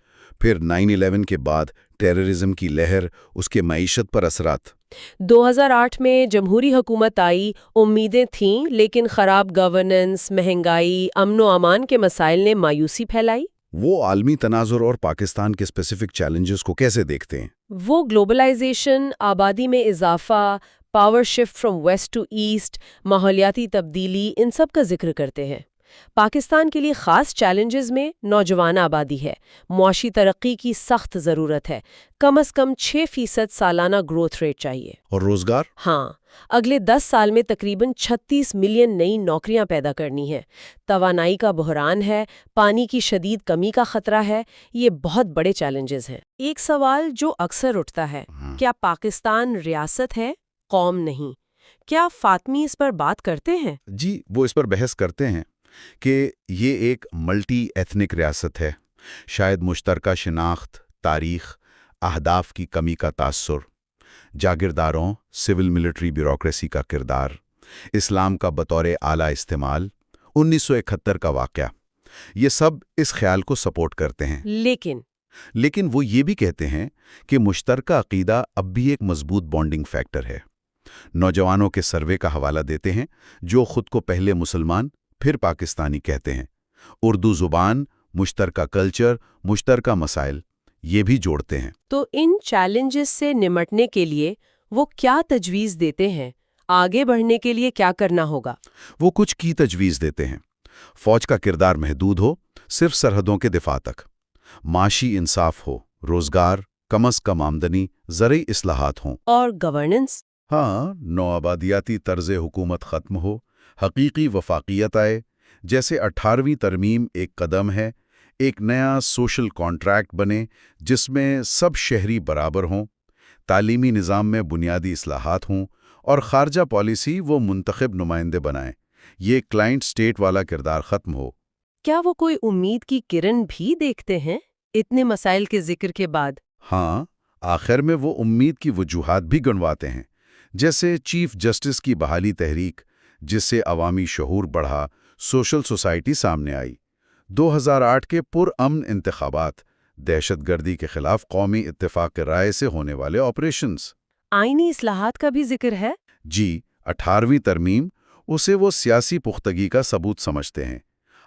پھر 9/11 کے بعد ٹیررزم کی لہر، اس کے معیشت پر اثرات۔ 2008 میں جمہوری حکومت آئی، امیدیں تھیں، لیکن خراب گورننس، مہنگائی، امن و امان کے مسائل نے مایوسی پھیلائی۔ وہ عالمی تناظر اور پاکستان کے اسپیسیفک چیلنجز کو کیسے دیکھتے ہیں؟ وہ گلوبلائزیشن، آبادی میں اضافہ، power shift from west to east, ماحولیاتی تبدیلی، ان سب کا ذکر کرتے ہیں۔ پاکستان کے لیے خاص چیلنجز میں نوجوان آبادی ہے، معاشی ترقی کی سخت ضرورت ہے، کم از کم 6% سالانہ گروتھ ریٹ چاہیے۔ اور روزگار؟ ہاں، اگلے 10 سال میں تقریباً 36 ملین نئی نوکریاں پیدا کرنی ہے۔ توانائی کا بحران ہے، پانی کی شدید کمی کا خطرہ ہے، یہ بہت بڑے چیلنجز ہیں۔ ایک سوال جو اکثر اٹھتا ہے، کیا پاکستان ریاست ہے، قوم نہیں؟ کیا فاطمی اس پر بات کرتے ہیں؟ جی، وہ اس پر بحث کرتے ہیں کہ یہ ایک ملٹی ایتھنک ریاست ہے، شاید مشترکہ شناخت، تاریخ، اہداف کی کمی کا تاثر، جاگیرداروں، سول ملٹری بیوروکریسی کا کردار، اسلام کا بطور اعلیٰ استعمال، 1971 کا واقعہ، یہ سب اس خیال کو سپورٹ کرتے ہیں۔ لیکن وہ یہ بھی کہتے ہیں کہ مشترکہ عقیدہ اب بھی ایک مضبوط بانڈنگ فیکٹر ہے۔ نوجوانوں کے سروے کا حوالہ دیتے ہیں جو خود کو پہلے مسلمان پھر پاکستانی کہتے ہیں۔ اردو زبان، مشترکہ کلچر، مشترکہ مسائل، یہ بھی جوڑتے ہیں۔ تو ان چیلنجز سے نمٹنے کے لیے وہ کیا تجویز دیتے ہیں؟ آگے بڑھنے کے لیے کیا کرنا ہوگا؟ وہ کچھ کی تجویز دیتے ہیں۔ فوج کا کردار محدود ہو، صرف سرحدوں کے دفاع تک، معاشی انصاف ہو، روزگار، کم از کم آمدنی، زرعی اصلاحات ہوں، اور گورننس؟ ہاں، نوآبادیاتی طرز حکومت ختم ہو، حقیقی وفاقیت آئے، جیسے 18ویں ترمیم ایک قدم ہے، ایک نیا سوشل کانٹریکٹ بنے جس میں سب شہری برابر ہوں، تعلیمی نظام میں بنیادی اصلاحات ہوں، اور خارجہ پالیسی وہ منتخب نمائندے بنائیں، یہ کلائنٹ سٹیٹ والا کردار ختم ہو۔ کیا وہ کوئی امید کی کرن بھی دیکھتے ہیں اتنے مسائل کے ذکر کے بعد؟ ہاں، آخر میں وہ امید کی وجوہات بھی گنواتے ہیں، جیسے چیف جسٹس کی بحالی تحریک جس سے عوامی شعور بڑھا، سوشل سوسائٹی سامنے آئی، 2008 کے پرامن انتخابات، دہشت گردی کے خلاف قومی اتفاق رائے سے ہونے والے آپریشنز۔ آئینی اصلاحات کا بھی ذکر ہے؟ جی، 18ویں ترمیم، اسے وہ سیاسی پختگی کا ثبوت سمجھتے ہیں۔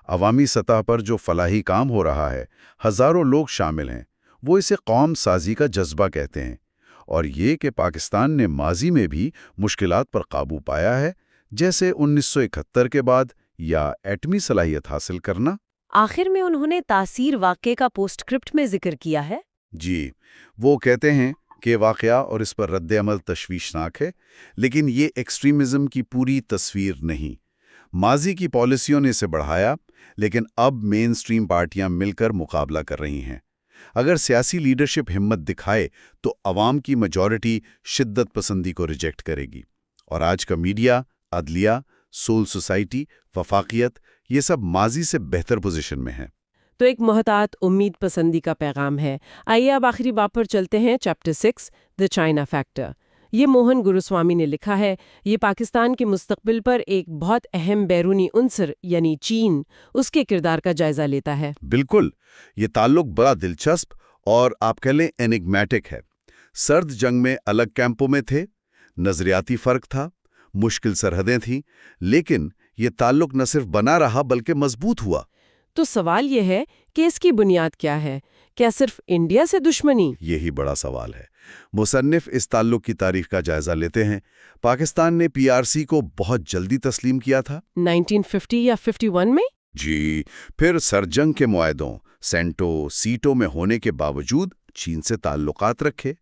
عوامی سطح پر جو فلاحی کام ہو رہا ہے، ہزاروں لوگ شامل ہیں، وہ اسے قوم سازی کا جذبہ کہتے ہیں۔ اور یہ کہ پاکستان نے ماضی میں بھی مشکلات پر قابو پایا ہے، جیسے 1971 کے بعد یا ایٹمی صلاحیت حاصل کرنا۔ آخر میں انہوں نے تاثیر واقعے کا پوسٹ میں ذکر کیا ہے؟ جی، وہ کہتے ہیں کہ واقعہ اور اس پر رد عمل تشویشناک ہے، لیکن یہ ایکسٹریمزم کی پوری تصویر نہیں۔ ماضی کی پالیسیوں نے اسے بڑھایا، لیکن اب مین سٹریم پارٹیاں مل کر مقابلہ کر رہی ہیں۔ اگر سیاسی لیڈرشپ ہمت دکھائے تو عوام کی میجورٹی شدت پسندی کو ریجیکٹ کرے گی، اور آج کا میڈیا، عدلیہ، سول سوسائٹی، وفاقیت، یہ سب ماضی سے بہتر پوزیشن میں ہیں۔ تو ایک محتاط امید پسندی کا پیغام ہے۔ آئیے اب آخری باب پر چلتے ہیں، چیپٹر 6، دی چائنا فیکٹر۔ یہ موہن گروسوامی نے لکھا ہے۔ یہ پاکستان کے مستقبل پر ایک بہت اہم بیرونی عنصر یعنی چین، اس کے کردار کا جائزہ لیتا ہے۔ بالکل، یہ تعلق بڑا دلچسپ اور آپ کہہ لیں انigmatic ہے۔ سرد جنگ میں الگ کیمپوں میں تھے، نظریاتی فرق تھا، مشکل سرحدیں تھیں، لیکن یہ تعلق نہ صرف بنا رہا بلکہ مضبوط ہوا۔ تو سوال یہ ہے کہ اس کی بنیاد کیا ہے؟ کیا صرف انڈیا سے دشمنی؟ یہی بڑا سوال ہے۔ مصنف اس تعلق کی تاریخ کا جائزہ لیتے ہیں۔ پاکستان نے PRC کو بہت جلدی تسلیم کیا تھا، 1950 یا 51 میں؟ جی، پھر سرجنگ کے معاہدوں، سینٹو، سیٹو میں ہونے کے باوجود چین سے تعلقات رکھے۔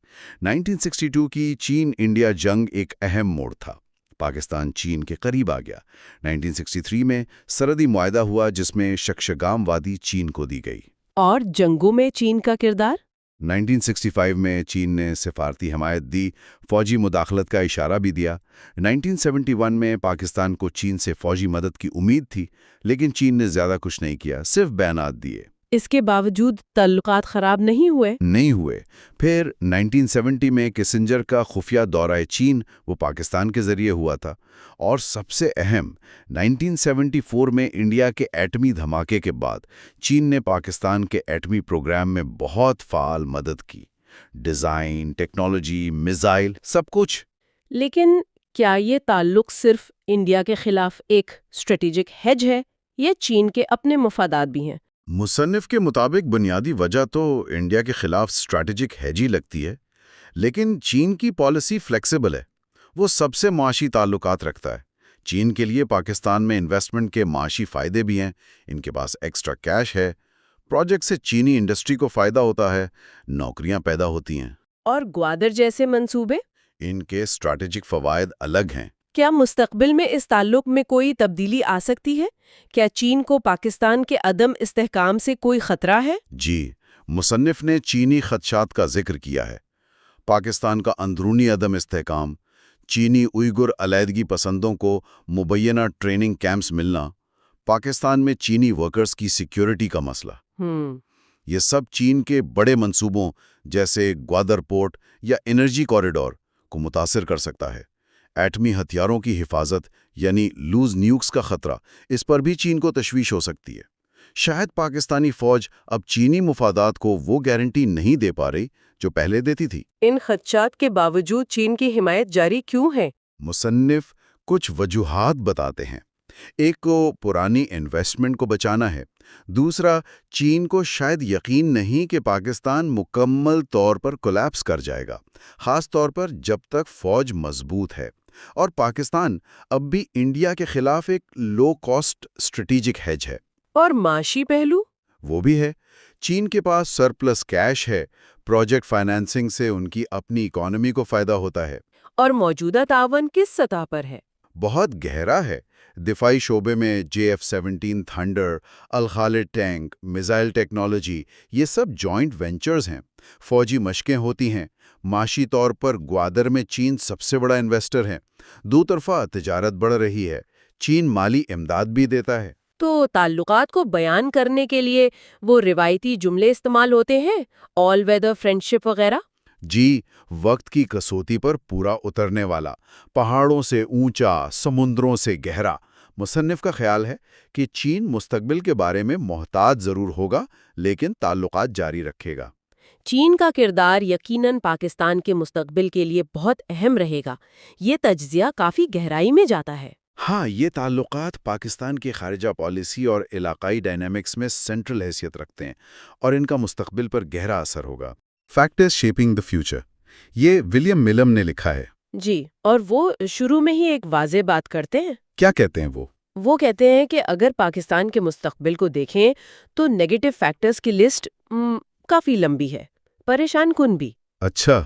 1962 کی چین انڈیا جنگ ایک اہم موڑ تھا۔ پاکستان چین کے قریب آ گیا۔ 1963 میں سرحدی معاہدہ ہوا جس میں شکشگام وادی چین کو دی گئی۔ اور جنگوں میں چین کا کردار؟ 1965 میں چین نے سفارتی حمایت دی، فوجی مداخلت کا اشارہ بھی دیا۔ 1971 میں پاکستان کو چین سے فوجی مدد کی امید تھی، لیکن چین نے زیادہ کچھ نہیں کیا، صرف بیانات دیے۔ اس کے باوجود تعلقات خراب نہیں ہوئے؟ پھر 1970 میں کسنجر کا خفیہ دورہ چین وہ پاکستان کے ذریعے ہوا تھا، اور سب سے اہم 1974 میں انڈیا کے ایٹمی دھماکے کے بعد چین نے پاکستان کے ایٹمی پروگرام میں بہت فعال مدد کی، ڈیزائن، ٹیکنالوجی، میزائل، سب کچھ۔ لیکن کیا یہ تعلق صرف انڈیا کے خلاف ایک اسٹریٹجک ہیج ہے یا چین کے اپنے مفادات بھی ہیں؟ مصنف کے مطابق بنیادی وجہ تو انڈیا کے خلاف اسٹریٹجک ہیج ہی لگتی ہے، لیکن چین کی پالیسی فلیکسیبل ہے، وہ سب سے معاشی تعلقات رکھتا ہے۔ چین کے لیے پاکستان میں انویسٹمنٹ کے معاشی فائدے بھی ہیں، ان کے پاس ایکسٹرا کیش ہے، پروجیکٹ سے چینی انڈسٹری کو فائدہ ہوتا ہے، نوکریاں پیدا ہوتی ہیں۔ اور گوادر جیسے منصوبے؟ ان کے اسٹریٹجک فوائد الگ ہیں۔ کیا مستقبل میں اس تعلق میں کوئی تبدیلی آ سکتی ہے؟ کیا چین کو پاکستان کے عدم استحکام سے کوئی خطرہ ہے؟ جی، مصنف نے چینی خدشات کا ذکر کیا ہے۔ پاکستان کا اندرونی عدم استحکام، چینی اوئیگر علیحدگی پسندوں کو مبینہ ٹریننگ کیمپس ملنا، پاکستان میں چینی ورکرز کی سیکیورٹی کا مسئلہ، یہ سب چین کے بڑے منصوبوں جیسے گوادر پورٹ یا انرجی کوریڈور کو متاثر کر سکتا ہے۔ ایٹمی ہتھیاروں کی حفاظت یعنی لوز نیوکس کا خطرہ، اس پر بھی چین کو تشویش ہو سکتی ہے۔ شاید پاکستانی فوج اب چینی مفادات کو وہ گارنٹی نہیں دے پا رہی جو پہلے دیتی تھی۔ ان خدشات کے باوجود چین کی حمایت جاری کیوں ہے؟ مصنف کچھ وجوہات بتاتے ہیں۔ ایک کو پرانی انویسٹمنٹ کو بچانا ہے، دوسرا چین کو شاید یقین نہیں کہ پاکستان مکمل طور پر کولیپس کر جائے گا، خاص طور پر جب تک فوج مضبوط ہے، اور پاکستان اب بھی انڈیا کے خلاف ایک لو کاسٹ اسٹریٹجک ہیج ہے۔ اور معاشی پہلو؟ وہ بھی ہے۔ چین کے پاس سرپلس کیش ہے، پروجیکٹ فائنانسنگ سے ان کی اپنی اکانومی کو فائدہ ہوتا ہے۔ اور موجودہ تعاون کس سطح پر ہے؟ بہت گہرا ہے۔ دفاعی شعبے میں JF-17 thunder, Al Khalid tank, missile technology, یہ سب جوائنٹ وینچرز ہیں۔ فوجی مشقیں ہوتی ہیں۔ معاشی طور پر گوادر میں چین سب سے بڑا انویسٹر ہے۔ دو طرفہ تجارت بڑھ رہی ہے۔ چین مالی امداد بھی دیتا ہے۔ تو تعلقات کو بیان کرنے کے لیے وہ روایتی جملے استعمال ہوتے ہیں، آل ویدر فرینڈشپ وغیرہ؟ جی، وقت کی کسوٹی پر پورا اترنے والا، پہاڑوں سے اونچا، سمندروں سے گہرا۔ مصنف کا خیال ہے کہ چین مستقبل کے بارے میں محتاط ضرور ہوگا، لیکن تعلقات جاری رکھے گا۔ چین کا کردار یقیناً پاکستان کے مستقبل کے لیے بہت اہم رہے گا۔ یہ تجزیہ کافی گہرائی میں جاتا ہے۔ ہاں، یہ تعلقات پاکستان کی خارجہ پالیسی اور علاقائی ڈائنامکس میں سینٹرل حیثیت رکھتے ہیں، اور ان کا مستقبل پر گہرا اثر ہوگا۔ فیکٹرز شیپنگ دی فیوچر، یہ ولیم ملم نے لکھا ہے۔ جی، اور وہ شروع میں ہی ایک واضح بات کرتے ہیں۔ کیا کہتے ہیں وہ؟ وہ کہتے ہیں کہ اگر پاکستان کے مستقبل کو دیکھیں تو نیگیٹو فیکٹرز کی لسٹ کافی لمبی ہے، پریشان کن بھی۔ اچھا،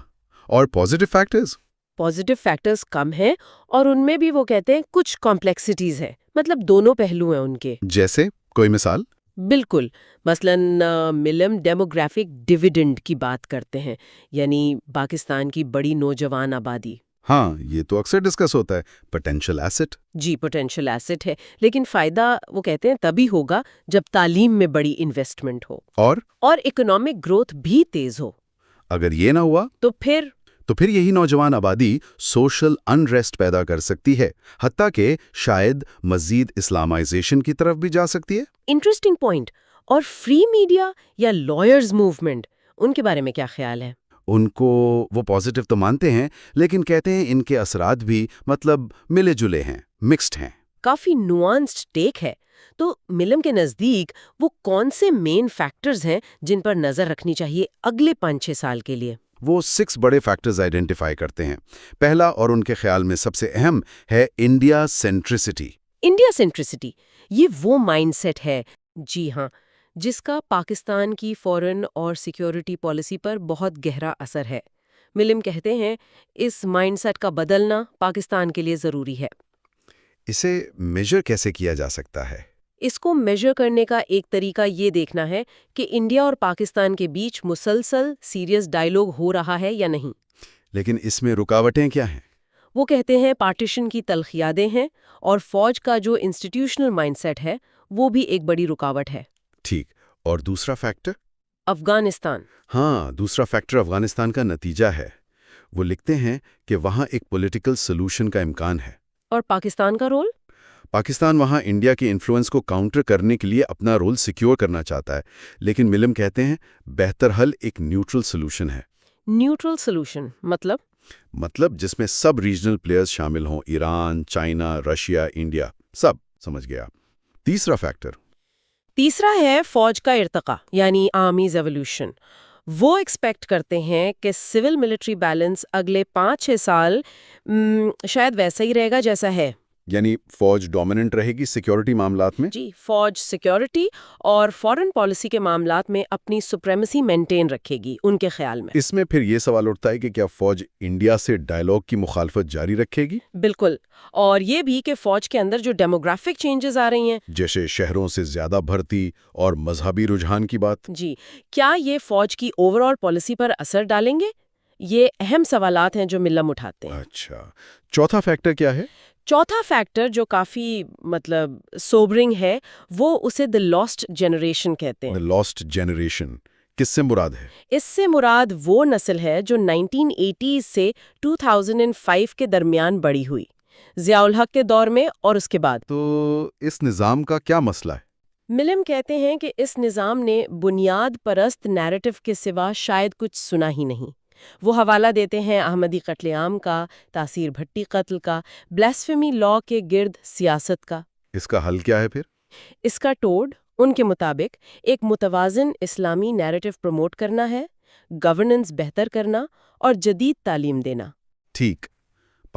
اور پازیٹیو فیکٹرز؟ پازیٹیو فیکٹرز کم ہیں، اور ان میں بھی وہ کہتے ہیں کچھ کمپلیکسٹیز ہے، مطلب دونوں پہلو ہیں ان کے۔ جیسے کوئی مثال؟ بالکل، مثلاً ملم ڈیموگرافک ڈیویڈنڈ کی بات کرتے ہیں، یعنی پاکستان کی بڑی نوجوان آبادی۔ ہاں، یہ تو اکثر ڈسکس ہوتا ہے، پوٹینشیل ایسٹ۔ جی، پوٹینشیل ایسٹ ہے، لیکن فائدہ وہ کہتے ہیں تبھی ہوگا جب تعلیم میں بڑی انویسٹمنٹ ہو اور اکنامک گروتھ بھی تیز ہو۔ اگر یہ نہ ہوا تو پھر یہی نوجوان آبادی سوشل انریسٹ پیدا کر سکتی ہے، حتیٰ کہ شاید مزید اسلامائزیشن کی طرف بھی جا سکتی ہے۔ Interesting point. اور فری میڈیا یا لائرز موومنٹ، ان کے بارے میں کیا خیال ہے؟ ان کو وہ پازیٹیو تو مانتے ہیں، لیکن کہتے ہیں ان کے اثرات بھی ملے جلے ہیں، مکسڈ ہیں۔ کافی نوانسڈ ٹیک ہے۔ تو ملم کے نزدیک وہ کون سے مین فیکٹرز ہیں جن پر نظر رکھنی چاہیے اگلے 5-6 سال کے لیے؟ وہ 6 بڑے فیکٹرز آئیڈینٹیفائی کرتے ہیں۔ پہلا، اور ان کے خیال میں سب سے اہم، ہے انڈیا سینٹریسٹی۔ انڈیا سینٹریسٹی، یہ وہ مائنڈ سیٹ ہے، جی ہاں، جس کا پاکستان کی فورن اور سیکیورٹی پالیسی پر بہت گہرا اثر ہے۔ ملم کہتے ہیں اس مائنڈ سیٹ کا بدلنا پاکستان کے لیے ضروری ہے۔ اسے میجر کیسے کیا جا سکتا ہے؟ اس کو میجر کرنے کا ایک طریقہ یہ دیکھنا ہے کہ انڈیا اور پاکستان کے بیچ مسلسل سیریس ڈائیلاگ ہو رہا ہے یا نہیں۔ لیکن اس میں رکاوٹیں کیا ہیں؟ وہ کہتے ہیں پارٹیشن کی تلخیادیں ہیں، اور فوج کا جو انسٹیٹیوشنل مائنڈ سیٹ ہے وہ بھی ایک بڑی رکاوٹ ہے۔ ٹھیک، اور دوسرا فیکٹر؟ افغانستان۔ ہاں، دوسرا فیکٹر افغانستان کا نتیجہ ہے۔ وہ لکھتے ہیں کہ وہاں ایک پولیٹیکل سولوشن کا امکان ہے۔ اور پاکستان کا رول؟ پاکستان وہاں انڈیا کے انفلوئنس کو کاؤنٹر کرنے کے لیے اپنا رول سیکیور کرنا چاہتا ہے، لیکن ملم کہتے ہیں بہتر حل ایک نیوٹرل سولوشن ہے۔ نیوٹرل سولوشن مطلب جس میں سب ریجنل پلیئرز شامل ہوں، ایران، چائنا، رشیا، انڈیا، سب۔ سمجھ گیا۔ تیسرا فیکٹر؟ تیسرا ہے فوج کا ارتقا، یعنی آرمیز ایولیوشن۔ وہ ایکسپیکٹ کرتے ہیں کہ سول ملٹری بیلنس اگلے 5-6 سال شاید ویسا ہی رہے گا جیسا ہے۔ یعنی فوج ڈومیننٹ رہے گی سیکیورٹی معاملات میں؟ جی، فوج سیکیورٹی اور فورن پالیسی کے معاملات میں اپنی سپریمیسی مینٹین رکھے گی ان کے خیال میں۔ اس میں پھر یہ سوال اٹھتا ہے کہ کیا فوج انڈیا سے ڈائیلاگ کی مخالفت جاری رکھے گی؟ بالکل، اور یہ بھی کہ فوج کے اندر جو ڈیموگرافک چینجز آ رہی ہیں، جیسے شہروں سے زیادہ بھرتی اور مذہبی رجحان کی بات، جی، کیا یہ فوج کی اوور آل پالیسی پر اثر ڈالیں گے؟ یہ اہم سوالات ہیں جو ملم اٹھاتے ہیں۔ اچھا، چوتھا فیکٹر کیا ہے؟ چوتھا فیکٹر جو کافی سوبرنگ ہے، وہ اسے دی لاسٹ جنریشن کہتے ہیں۔ لاسٹ جنریشن کس سے مراد ہے؟ اس سے مراد وہ نسل ہے جو 1980 سے 2005 کے درمیان بڑی ہوئی، ضیاء الحق کے دور میں اور اس کے بعد۔ تو اس نظام کا کیا مسئلہ ہے؟ ملم کہتے ہیں کہ اس نظام نے بنیاد پرست نیریٹو کے سوا شاید کچھ سنا ہی نہیں۔ وہ حوالہ دیتے ہیں احمدی قتل عام کا، تاثیر بھٹی قتل کا، بلیسفیمی لا کے گرد سیاست کا۔ اس کا حل کیا ہے پھر؟ اس کا ٹوڈ ان کے مطابق ایک متوازن اسلامی نیریٹو پروموٹ کرنا ہے، گورننس بہتر کرنا اور جدید تعلیم دینا۔ ٹھیک،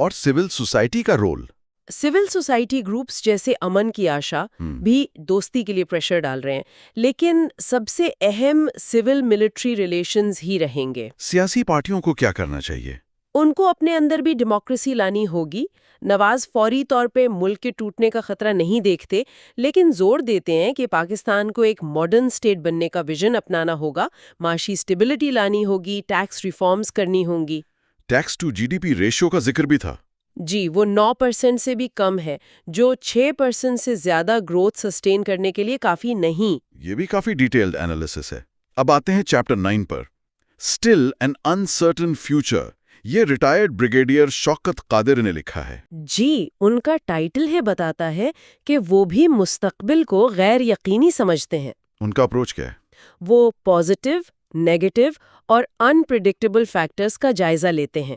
اور سول سوسائٹی کا رول؟ سول سوسائٹی گروپس جیسے امن کی آشا بھی دوستی کے لیے پریشر ڈال رہے ہیں، لیکن سب سے اہم سول ملٹری ریلیشنز ہی رہیں گے۔ سیاسی پارٹیوں کو کیا کرنا چاہیے؟ ان کو اپنے اندر بھی ڈیموکریسی لانی ہوگی۔ نواز فوری طور پہ ملک کے ٹوٹنے کا خطرہ نہیں دیکھتے، لیکن زور دیتے ہیں کہ پاکستان کو ایک ماڈرن اسٹیٹ بننے کا ویژن اپنانا ہوگا، معاشی اسٹیبلٹی لانی ہوگی، ٹیکس ریفارمز کرنی ہوں گی۔ Tax to G D P ratio کا ذکر بھی تھا۔ جی، وہ 9% سے بھی کم ہے، جو 6% سے زیادہ گروتھ سسٹین کرنے کے لیے کافی نہیں۔ یہ بھی کافی ڈیٹیلڈ انالیسس ہے۔ اب آتے ہیں چیپٹر 9 پر، اسٹل این انسرٹن فیوچر۔ یہ ریٹائرڈ بریگیڈیئر شوکت قادر نے لکھا ہے۔ جی، ان کا ٹائٹل ہے بتاتا ہے کہ وہ بھی مستقبل کو غیر یقینی سمجھتے ہیں۔ ان کا اپروچ کیا ہے؟ وہ پازیٹیو، نیگیٹو اور انپریڈکٹیبل فیکٹرز کا جائزہ لیتے ہیں۔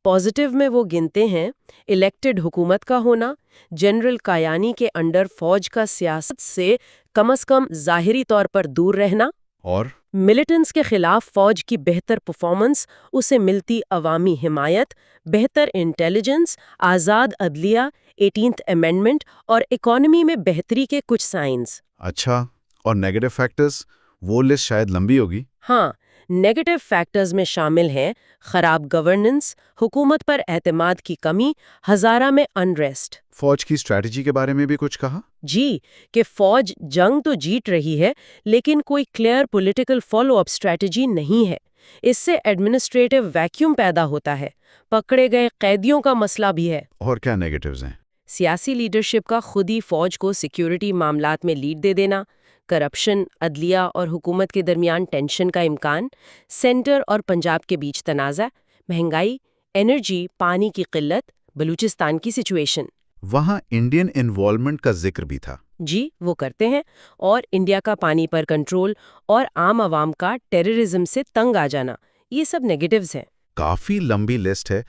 پازیٹیو میں وہ گنتے ہیں الیکٹڈ حکومت کا ہونا، جنرل کایانی کے انڈر فوج کا سیاست سے کم از کم ظاہری طور پر دور رہنا، اور ملیٹنٹس کے خلاف فوج کی بہتر پرفارمنس، اسے ملتی عوامی حمایت، بہتر انٹیلیجنس، آزاد عدلیہ، 18th امینڈمنٹ اور اکانومی میں بہتری کے کچھ سائنز۔ اچھا، اور نیگیٹو فیکٹرز؟ وہ لسٹ شاید لمبی ہوگی۔ ہاں، نیگیٹو فیکٹرز میں شامل ہیں خراب گورننس، حکومت پر اعتماد کی کمی، ہزارہ میں انریسٹ۔ فوج کی اسٹریٹجی کے بارے میں بھی کچھ کہا؟ جی، کہ فوج جنگ تو جیت رہی ہے، لیکن کوئی clear political follow up strategy نہیں ہے۔ اس سے ایڈمنسٹریٹو ویکیوم پیدا ہوتا ہے، پکڑے گئے قیدیوں کا مسئلہ بھی ہے۔ اور کیا نیگیٹوز ہیں؟ سیاسی لیڈرشپ کا خود ہی فوج کو سیکیورٹی معاملات میں لیڈ دے دینا، کرپشن، عدلیہ اور حکومت کے درمیان ٹینشن کا امکان، سینٹر اور پنجاب کے بیچ تنازع، مہنگائی، انرجی، پانی کی قلت، بلوچستان کی سچویشن۔ وہاں انڈین انوالومنٹ کا ذکر بھی تھا۔ جی، وہ کرتے ہیں، اور انڈیا کا پانی پر کنٹرول اور عام عوام کا ٹیررزم سے تنگ آ جانا، یہ سب نیگیٹوز ہیں۔ کافی لمبی لسٹ ہے۔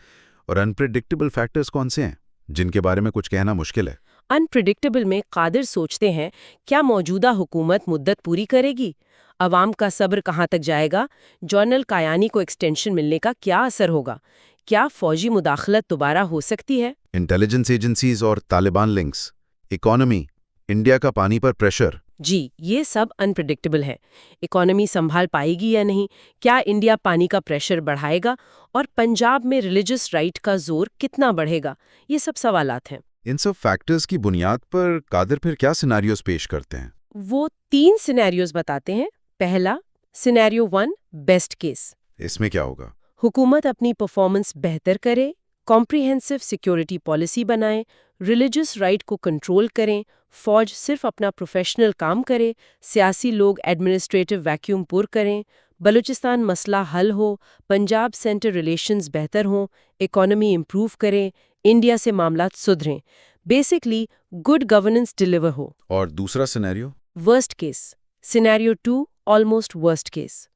اور انپریڈکٹیبل فیکٹرز کون سے ہیں جن کے بارے میں کچھ کہنا مشکل ہے؟ انپریڈکٹیبل میں قادر سوچتے ہیں کیا موجودہ حکومت مدت پوری کرے گی؟ عوام کا صبر کہاں تک جائے گا؟ جنرل کایانی کو ایکسٹینشن ملنے کا کیا اثر ہوگا؟ کیا فوجی مداخلت دوبارہ ہو سکتی ہے؟ انٹیلیجنس ایجنسیز اور طالبان لنکس، اکانومی، انڈیا کا پانی پر پریشر۔ جی، یہ سب انپریڈکٹیبل ہے۔ اکانومی سنبھال پائے گی یا نہیں؟ کیا انڈیا پانی کا پریشر بڑھائے گا؟ اور پنجاب میں ریلیجس رائٹ کا زور کتنا بڑھے گا؟ یہ سب سوالات ہیں۔ ان سب فیکٹرز کی بنیاد پر قادر پھر کیا سیناریوز پیش کرتے ہیں؟ وہ 3 سینیریوز بتاتے ہیں۔ پہلا، سینیریو 1، بیسٹ کیس۔ اس میں کیا ہوگا؟ حکومت اپنی پرفارمنس بہتر کرے، کمپریہنسو سیکیورٹی پالیسی بنائے، ریلیجس رائٹ کو کنٹرول کریں، فوج صرف اپنا پروفیشنل کام کرے، سیاسی لوگ ایڈمنسٹریٹو ویکیوم پور کریں، بلوچستان مسئلہ حل ہو، پنجاب سینٹر ریلیشنز بہتر ہوں، اکانومی امپروو کریں، انڈیا سے معاملات سدھریں، بیسکلی گڈ گورننس ڈیلیور ہو۔ اور دوسرا scenario? Worst case, scenario 2، almost worst case.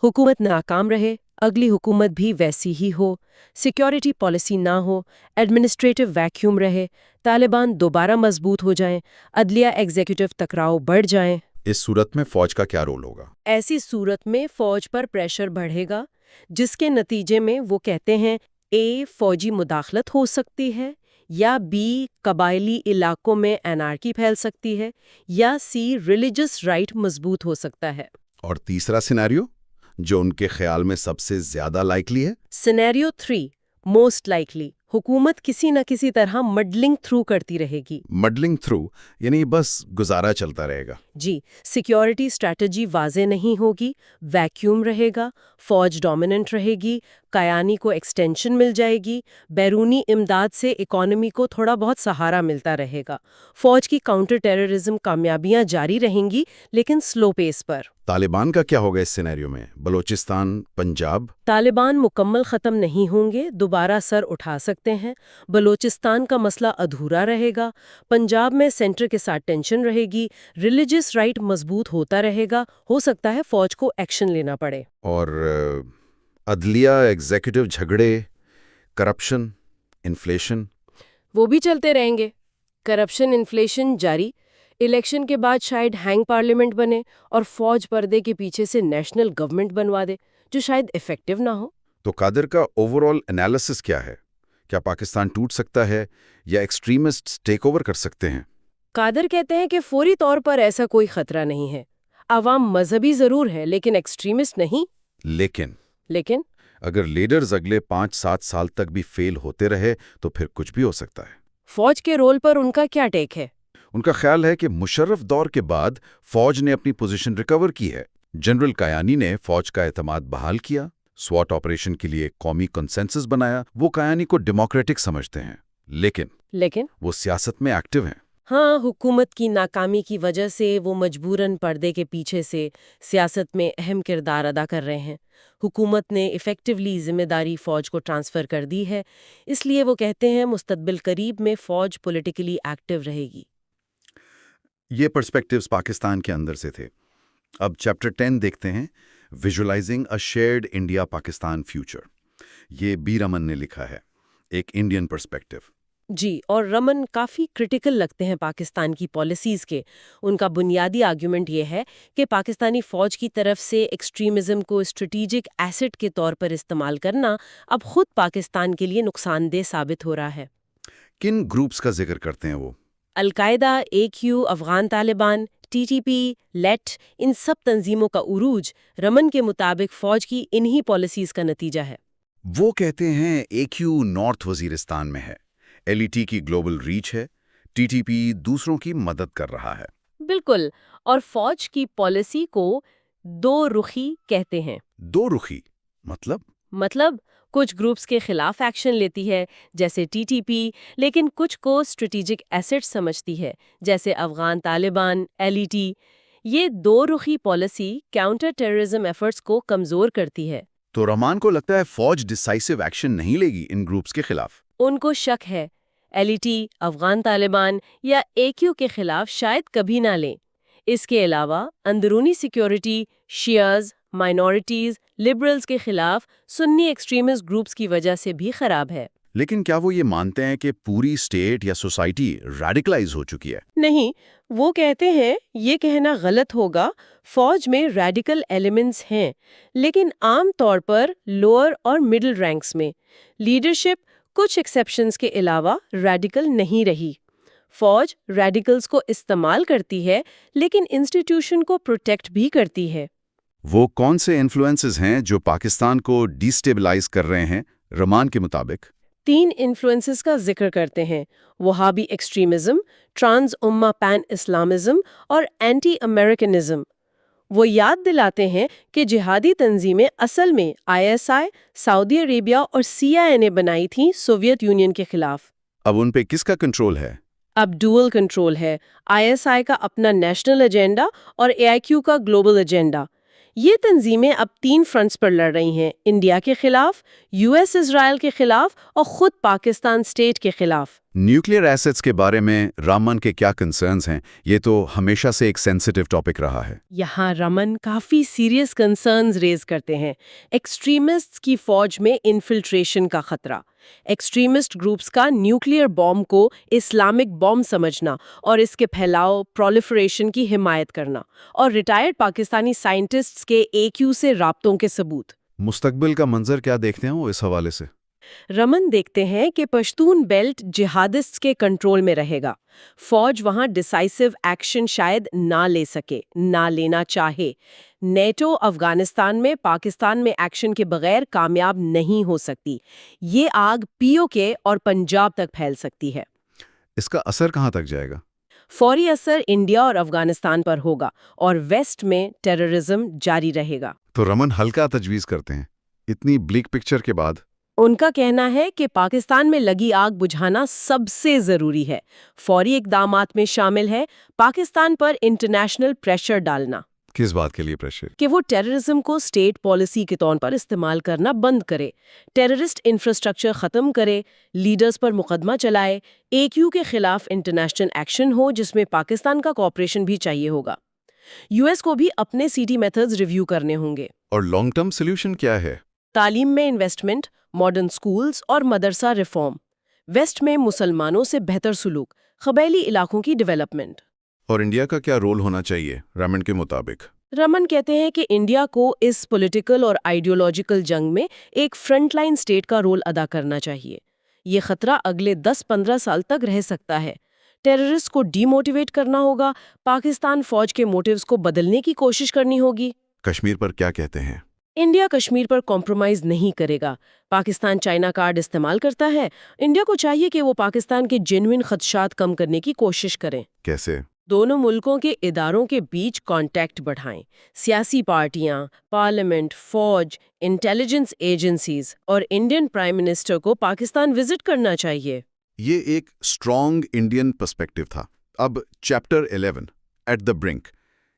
حکومت ناکام رہے، اگلی حکومت بھی ویسی ہی ہو، سیکیورٹی پالیسی نہ ہو، ایڈمنسٹریٹو ویکیوم رہے، طالبان دوبارہ مضبوط ہو جائیں، عدلیہ ایگزیکٹو ٹکراؤ بڑھ جائیں۔ اس صورت میں فوج کا کیا رول ہوگا؟ ایسی صورت میں فوج پر پریشر بڑھے گا، جس کے نتیجے میں وہ کہتے ہیں اے، فوجی مداخلت ہو سکتی ہے، یا بی، قبائلی علاقوں میں انارکی پھیل سکتی ہے، یا سی، ریلیجس رائٹ مضبوط ہو سکتا ہے۔ اور تیسرا سینیریو جو ان کے خیال میں سب سے زیادہ لائکلی ہے؟ سینیریو 3، موسٹ لائکلی، حکومت کسی نہ کسی طرح مڈلنگ تھرو کرتی رہے گی۔ مڈلنگ تھرو یعنی بس گزارا چلتا رہے گا۔ جی، سیکیورٹی اسٹریٹجی واضح نہیں ہوگی، ویکیوم رہے گا، فوج ڈومیننٹ رہے گی، کایانی کو ایکسٹینشن مل جائے گی، بیرونی امداد سے اکانومی کو تھوڑا بہت سہارا ملتا رہے گا، فوج کی کاؤنٹر ٹیررزم کامیابیاں جاری رہیں گی لیکن سلو پیس پر۔ طالبان کا کیا ہوگا اس سینیریو میں؟ بلوچستان، پنجاب؟ طالبان مکمل ختم نہیں ہوں گے، دوبارہ سر اٹھا سکتے ہیں، بلوچستان کا مسئلہ ادھورا رہے گا، پنجاب میں سینٹر کے ساتھ ٹینشن رہے گی، ریلیجس رائٹ مضبوط ہوتا رہے گا، ہو سکتا ہے فوج کو ایکشن لینا پڑے۔ اور عدلیہ ایگزیکٹو جھگڑے، کرپشن، انفلیشن؟ وہ بھی چلتے رہیں گے، کرپشن، انفلیشن جاری، الیکشن کے بعد شاید ہینگ پارلیمنٹ بنے اور فوج پردے کے پیچھے سے نیشنل گورنمنٹ بنوا دے جو شاید افیکٹو نہ ہو۔ تو قادر کا اوور آل انالیسس کیا ہے؟ کیا پاکستان ٹوٹ سکتا ہے یا ایکسٹریمسٹ ٹیک اوور کر سکتے ہیں؟ قادر کہتے ہیں کہ فوری طور پر ایسا کوئی خطرہ نہیں ہے. عوام مذہبی ضرور ہے لیکن ایکسٹریمسٹ نہیں. لیکن اگر لیڈرز اگلے 5-7 سال تک بھی فیل ہوتے رہے تو پھر کچھ بھی ہو سکتا ہے. فوج کے رول پر ان کا کیا ٹیک ہے؟ ان کا خیال ہے کہ مشرف دور کے بعد فوج نے اپنی پوزیشن ریکور کی ہے. جنرل کایانی نے فوج کا اعتماد بحال کیا، سواٹ آپریشن کے لیے قومی کنسنسس بنایا. وہ کایانی کو ڈیموکریٹک سمجھتے ہیں لیکن وہ سیاست میں ایکٹیو ہیں. ہاں، حکومت کی ناکامی کی وجہ سے وہ مجبوراً پردے کے پیچھے سے سیاست میں اہم کردار ادا کر رہے ہیں. حکومت نے ایفیکٹولی ذمہ داری فوج کو ٹرانسفر کر دی ہے، اس لیے وہ کہتے ہیں مستقبل قریب میں فوج پولیٹیکلی ایکٹیو رہے گی. یہ پرسپیکٹیوز پاکستان کے اندر سے تھے. اب چیپٹر 10 دیکھتے ہیں، visualising a shared India Pakistan future. یہ بی رمن نے لکھا ہے، ایک انڈین پرسپیکٹیو. جی، اور رمن کافی کرٹیکل لگتے ہیں پاکستان کی پالیسیز کے. ان کا بنیادی آرگیومنٹ یہ ہے کہ پاکستانی فوج کی طرف سے ایکسٹریمزم کو اسٹریٹجک ایسٹ کے طور پر استعمال کرنا اب خود پاکستان کے لیے نقصان دہ ثابت ہو رہا ہے. کن گروپس کا ذکر کرتے ہیں وہ؟ القاعدہ، AQ، افغان طالبان، TTP، لیٹ، ان سب تنظیموں کا عروج رمن کے مطابق فوج کی انہی پالیسیز کا نتیجہ ہے. وہ کہتے ہیں AQ نارتھ وزیرستان میں ہے، LET کی گلوبل ریچ ہے، TTP دوسروں کی مدد کر رہا ہے. بالکل، اور فوج کی پالیسی کو دو رخی کہتے ہیں. دو رخی مطلب کچھ گروپس کے خلاف ایکشن لیتی ہے جیسے TTP، لیکن کچھ کو اسٹریٹجک ایسٹ سمجھتی ہے جیسے افغان طالبان، LET. یہ دو رخی پالیسی کاؤنٹر ٹیررزم ایفرٹس کو کمزور کرتی ہے. تو رحمان کو لگتا ہے فوج ڈیسائسو ایکشن نہیں لے گی ان گروپس کے خلاف. ان کو شک ہے LET، افغان طالبان یا AQ کے خلاف شاید کبھی نہ لیں. اس کے علاوہ اندرونی سیکیورٹی شیعز، مائنورٹیز، لبرلز کے خلاف سنی ایکسٹریمسٹ گروپس کی وجہ سے بھی خراب ہے. لیکن کیا وہ یہ مانتے ہیں کہ پوری اسٹیٹ یا سوسائٹی ریڈیکلائز ہو چکی ہے؟ نہیں، وہ کہتے ہیں یہ کہنا غلط ہوگا. فوج میں ریڈیکل ایلیمنٹس ہیں، لیکن عام طور پر لوئر اور مڈل رینکس میں. لیڈرشپ کچھ ایکسیپشنز کے علاوہ ریڈیکل نہیں رہی. فوج ریڈیکلز کو استعمال کرتی ہے لیکن انسٹیٹیوشن کو پروٹیکٹ بھی کرتی ہے. وہ کون سے انفلوئنسز ہیں جو پاکستان کو ڈیسٹیبلائز کر رہے ہیں رحمان کے مطابق؟ 3 انفلوئنسز کا ذکر کرتے ہیں: وہابی ایکسٹریمزم، ٹرانس امہ پین اسلامزم اور اینٹی امریکنزم. وہ یاد دلاتے ہیں کہ جہادی تنظیمیں اصل میں ISI، سعودی عربیہ اور CIA نے بنائی تھیں سوویت یونین کے خلاف. اب ان پہ کس کا کنٹرول ہے؟ اب ڈوئل کنٹرول ہے، ISI کا اپنا نیشنل ایجنڈا اور AIQ کا گلوبل ایجنڈا. یہ تنظیمیں اب 3 فرنٹس پر لڑ رہی ہیں: انڈیا کے خلاف، US اسرائیل کے خلاف اور خود پاکستان اسٹیٹ کے خلاف. نیوکلیئر ایسٹس کے بارے میں رامن کے کیا کنسرنز ہیں؟ یہ تو ہمیشہ سے ایک سینسٹیو ٹاپک رہا ہے. یہاں رمن کافی سیریس کنسرنز ریز کرتے ہیں. ایکسٹریمسٹ کی فوج میں انفلٹریشن کا خطرہ، ایکسٹریمسٹ گروپس کا نیوکلیئر بام کو اسلامک بام سمجھنا اور اس کے پھیلاؤ پرولیفریشن کی حمایت کرنا، اور ریٹائرڈ پاکستانی سائنٹسٹس کے AQ سے رابطوں کے ثبوت. مستقبل کا منظر کیا دیکھتے ہیں وہ اس حوالے سے؟ رمن دیکھتے ہیں کہ پشتون بیلٹ جہادسٹ کے کنٹرول میں رہے گا. فوج وہاں ڈیسائسو ایکشن شاید نہ لے سکے، نہ لینا چاہے. نیٹو افغانستان میں پاکستان میں ایکشن کے بغیر کامیاب نہیں ہو سکتی. یہ آگ POK اور پنجاب تک پھیل سکتی ہے. اس کا اثر کہاں تک جائے گا؟ فوری اثر انڈیا اور افغانستان پر ہوگا اور ویسٹ میں ٹیررزم جاری رہے گا. تو رمن ہلکا تجویز کرتے ہیں اتنی بلیک پکچر کے بعد. ان کا کہنا ہے کہ پاکستان میں لگی آگ بجھانا سب سے ضروری ہے. فوری اقدامات میں شامل ہے پاکستان پر انٹرنیشنل پریشر ڈالنا. کس بات کے لیے پریشر؟ کہ وہ ٹیررزم کو اسٹیٹ پالیسی کے طور پر استعمال کرنا بند کرے، ٹیررسٹ انفراسٹرکچر ختم کرے، لیڈرز پر مقدمہ چلائے. AQ کے خلاف انٹرنیشنل ایکشن ہو جس میں پاکستان کا کوآپریشن بھی چاہیے ہوگا. US کو بھی اپنے CT میتھڈز ریویو کرنے ہوں گے. اور لانگ ٹرم سولوشن کیا ہے؟ تعلیم میں انویسٹمنٹ، ماڈرن سکولز اور مدرسہ ریفارم. ویسٹ میں مسلمانوں سے بہتر سلوک، قبائلی علاقوں کی ڈیولپمنٹ. اور انڈیا کا کیا رول ہونا چاہیے رمن کے مطابق؟ رمن کہتے ہیں کہ انڈیا کو اس پولیٹیکل اور آئیڈیولوجیکل جنگ میں ایک فرنٹ لائن اسٹیٹ کا رول ادا کرنا چاہیے. یہ خطرہ اگلے 10-15 سال تک رہ سکتا ہے۔ ٹیررسٹ کو ڈی موٹیویٹ کرنا ہوگا، پاکستان فوج کے موٹیوز کو بدلنے کی کوشش کرنی ہوگی۔ کشمیر پر کیا کہتے ہیں؟ انڈیا کشمیر پر کمپرومائز نہیں کرے گا۔ پاکستان چائنا کارڈ استعمال کرتا ہے، انڈیا کو چاہیے کہ وہ پاکستان کے جینوئن خدشات کم کرنے کی کوشش کریں۔ کیسے؟ دونوں ملکوں کے اداروں کے بیچ کانٹیکٹ بڑھائیں۔ سیاسی پارٹیاں، پارلیمنٹ، فوج، انٹیلیجنس ایجنسیز اور انڈین پرائم منسٹر کو پاکستان وزٹ کرنا چاہیے۔ یہ ایک اسٹرانگ انڈین پرسپیکٹو تھا۔ اب چیپٹر 11 ایٹ دا برنک،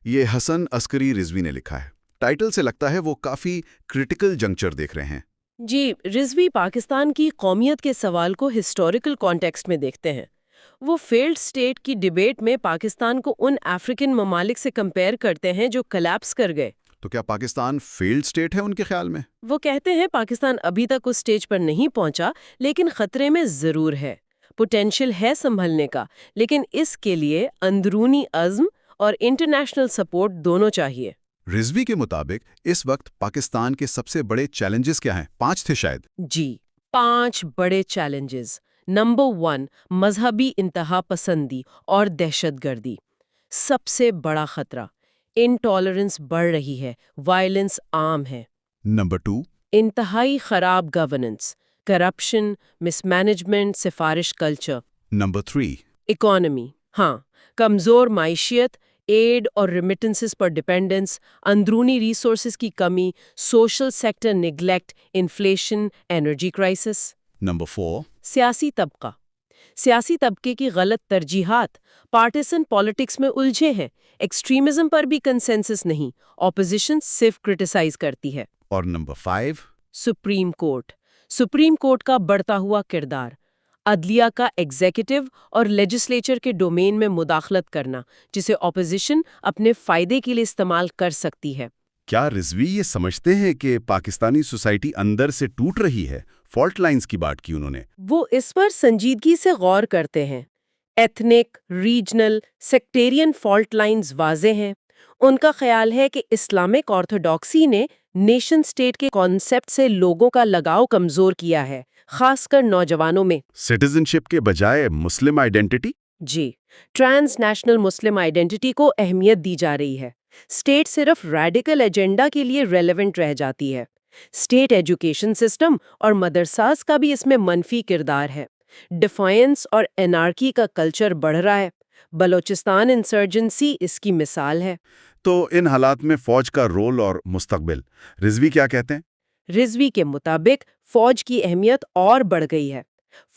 یہ حسن عسکری رضوی نے لکھا ہے۔ ٹائٹل سے لگتا ہے وہ کافی کرٹیکل جنکچر دیکھ رہے ہیں۔ جی، رضوی پاکستان کی قومیت کے سوال کو ہسٹوریکل کانٹیکسٹ میں دیکھتے ہیں۔ وہ فیلڈ اسٹیٹ کی ڈیبیٹ میں پاکستان کو ان افریقن ممالک سے کمپیئر کرتے ہیں جو کلیپس کر گئے۔ تو کیا پاکستان فیلڈ اسٹیٹ ہے ان کے خیال میں؟ وہ کہتے ہیں پاکستان ابھی تک اس سٹیج پر نہیں پہنچا، لیکن خطرے میں ضرور ہے۔ پوٹینشل ہے سنبھلنے کا، لیکن اس کے لیے اندرونی عزم اور انٹرنیشنل سپورٹ دونوں چاہیے۔ رضوی کے مطابق اس وقت پاکستان کے سب سے بڑے چیلنجز کیا ہیں؟ 5 تھے شاید۔ جی، 5 بڑے چیلنجز۔ نمبر 1، مذہبی انتہا پسندی اور دہشت گردی۔ سب سے بڑا خطرہ، انٹالرنس بڑھ رہی ہے، وائلنس عام ہے۔ نمبر 2، انتہائی خراب گورننس، کرپشن، مس مینجمنٹ، سفارش کلچر۔ نمبر 3، اکانومی، ہاں، کمزور معیشت، ایڈ اور ریمیٹنسز پر ڈیپینڈنس، اندرونی ریسورسز کی کمی، social sector neglect, inflation, energy crisis. Number 4، سیاسی طبقہ، سیاسی طبقے کی غلط ترجیحات، پارٹیسن پالیٹکس میں الجھے ہیں، ایکسٹریمزم پر بھی کنسنسس نہیں، اپوزیشن صرف کرٹیسائز کرتی ہے۔ اور number 5، supreme court, supreme court کا بڑھتا ہوا کردار، عدلیہ کا ایگزیکٹو اور لیجسلیچر کے ڈومین میں مداخلت کرنا، جسے اپوزیشن اپنے فائدے کے لیے استعمال کر سکتی ہے۔ کیا رضوی یہ سمجھتے ہیں کہ پاکستانی سوسائٹی اندر سے ٹوٹ رہی ہے؟ فالٹ لائنز کی بات کی انہوں نے۔ وہ اس پر سنجیدگی سے غور کرتے ہیں۔ Ethnic, regional, sectarian fault lines واضح ہیں۔ ان کا خیال ہے کہ اسلامک آرتھوڈاکسی نے نیشن سٹیٹ کے کانسیپٹ سے لوگوں کا لگاؤ کمزور کیا ہے، خاص کر نوجوانوں میں۔ سٹیزن شپ کے بجائے مسلم آئیڈینٹی؟ جی، ٹرانس نیشنل مسلم آئیڈینٹی کو اہمیت دی جا رہی ہے۔ اسٹیٹ صرف ریڈیکل ایجنڈا کے لیے ریلیونٹ رہ جاتی ہے۔ اسٹیٹ ایجوکیشن سسٹم اور مدرساز کا بھی اس میں منفی کردار ہے۔ ڈیفائنس اور انارکی کا کلچر بڑھ رہا ہے۔ بلوچستان انسرجنسی اس کی مثال ہے۔ تو ان حالات میں فوج کا رول اور مستقبل، رضوی کیا کہتے ہیں؟ رضوی کے مطابق فوج کی اہمیت اور بڑھ گئی ہے۔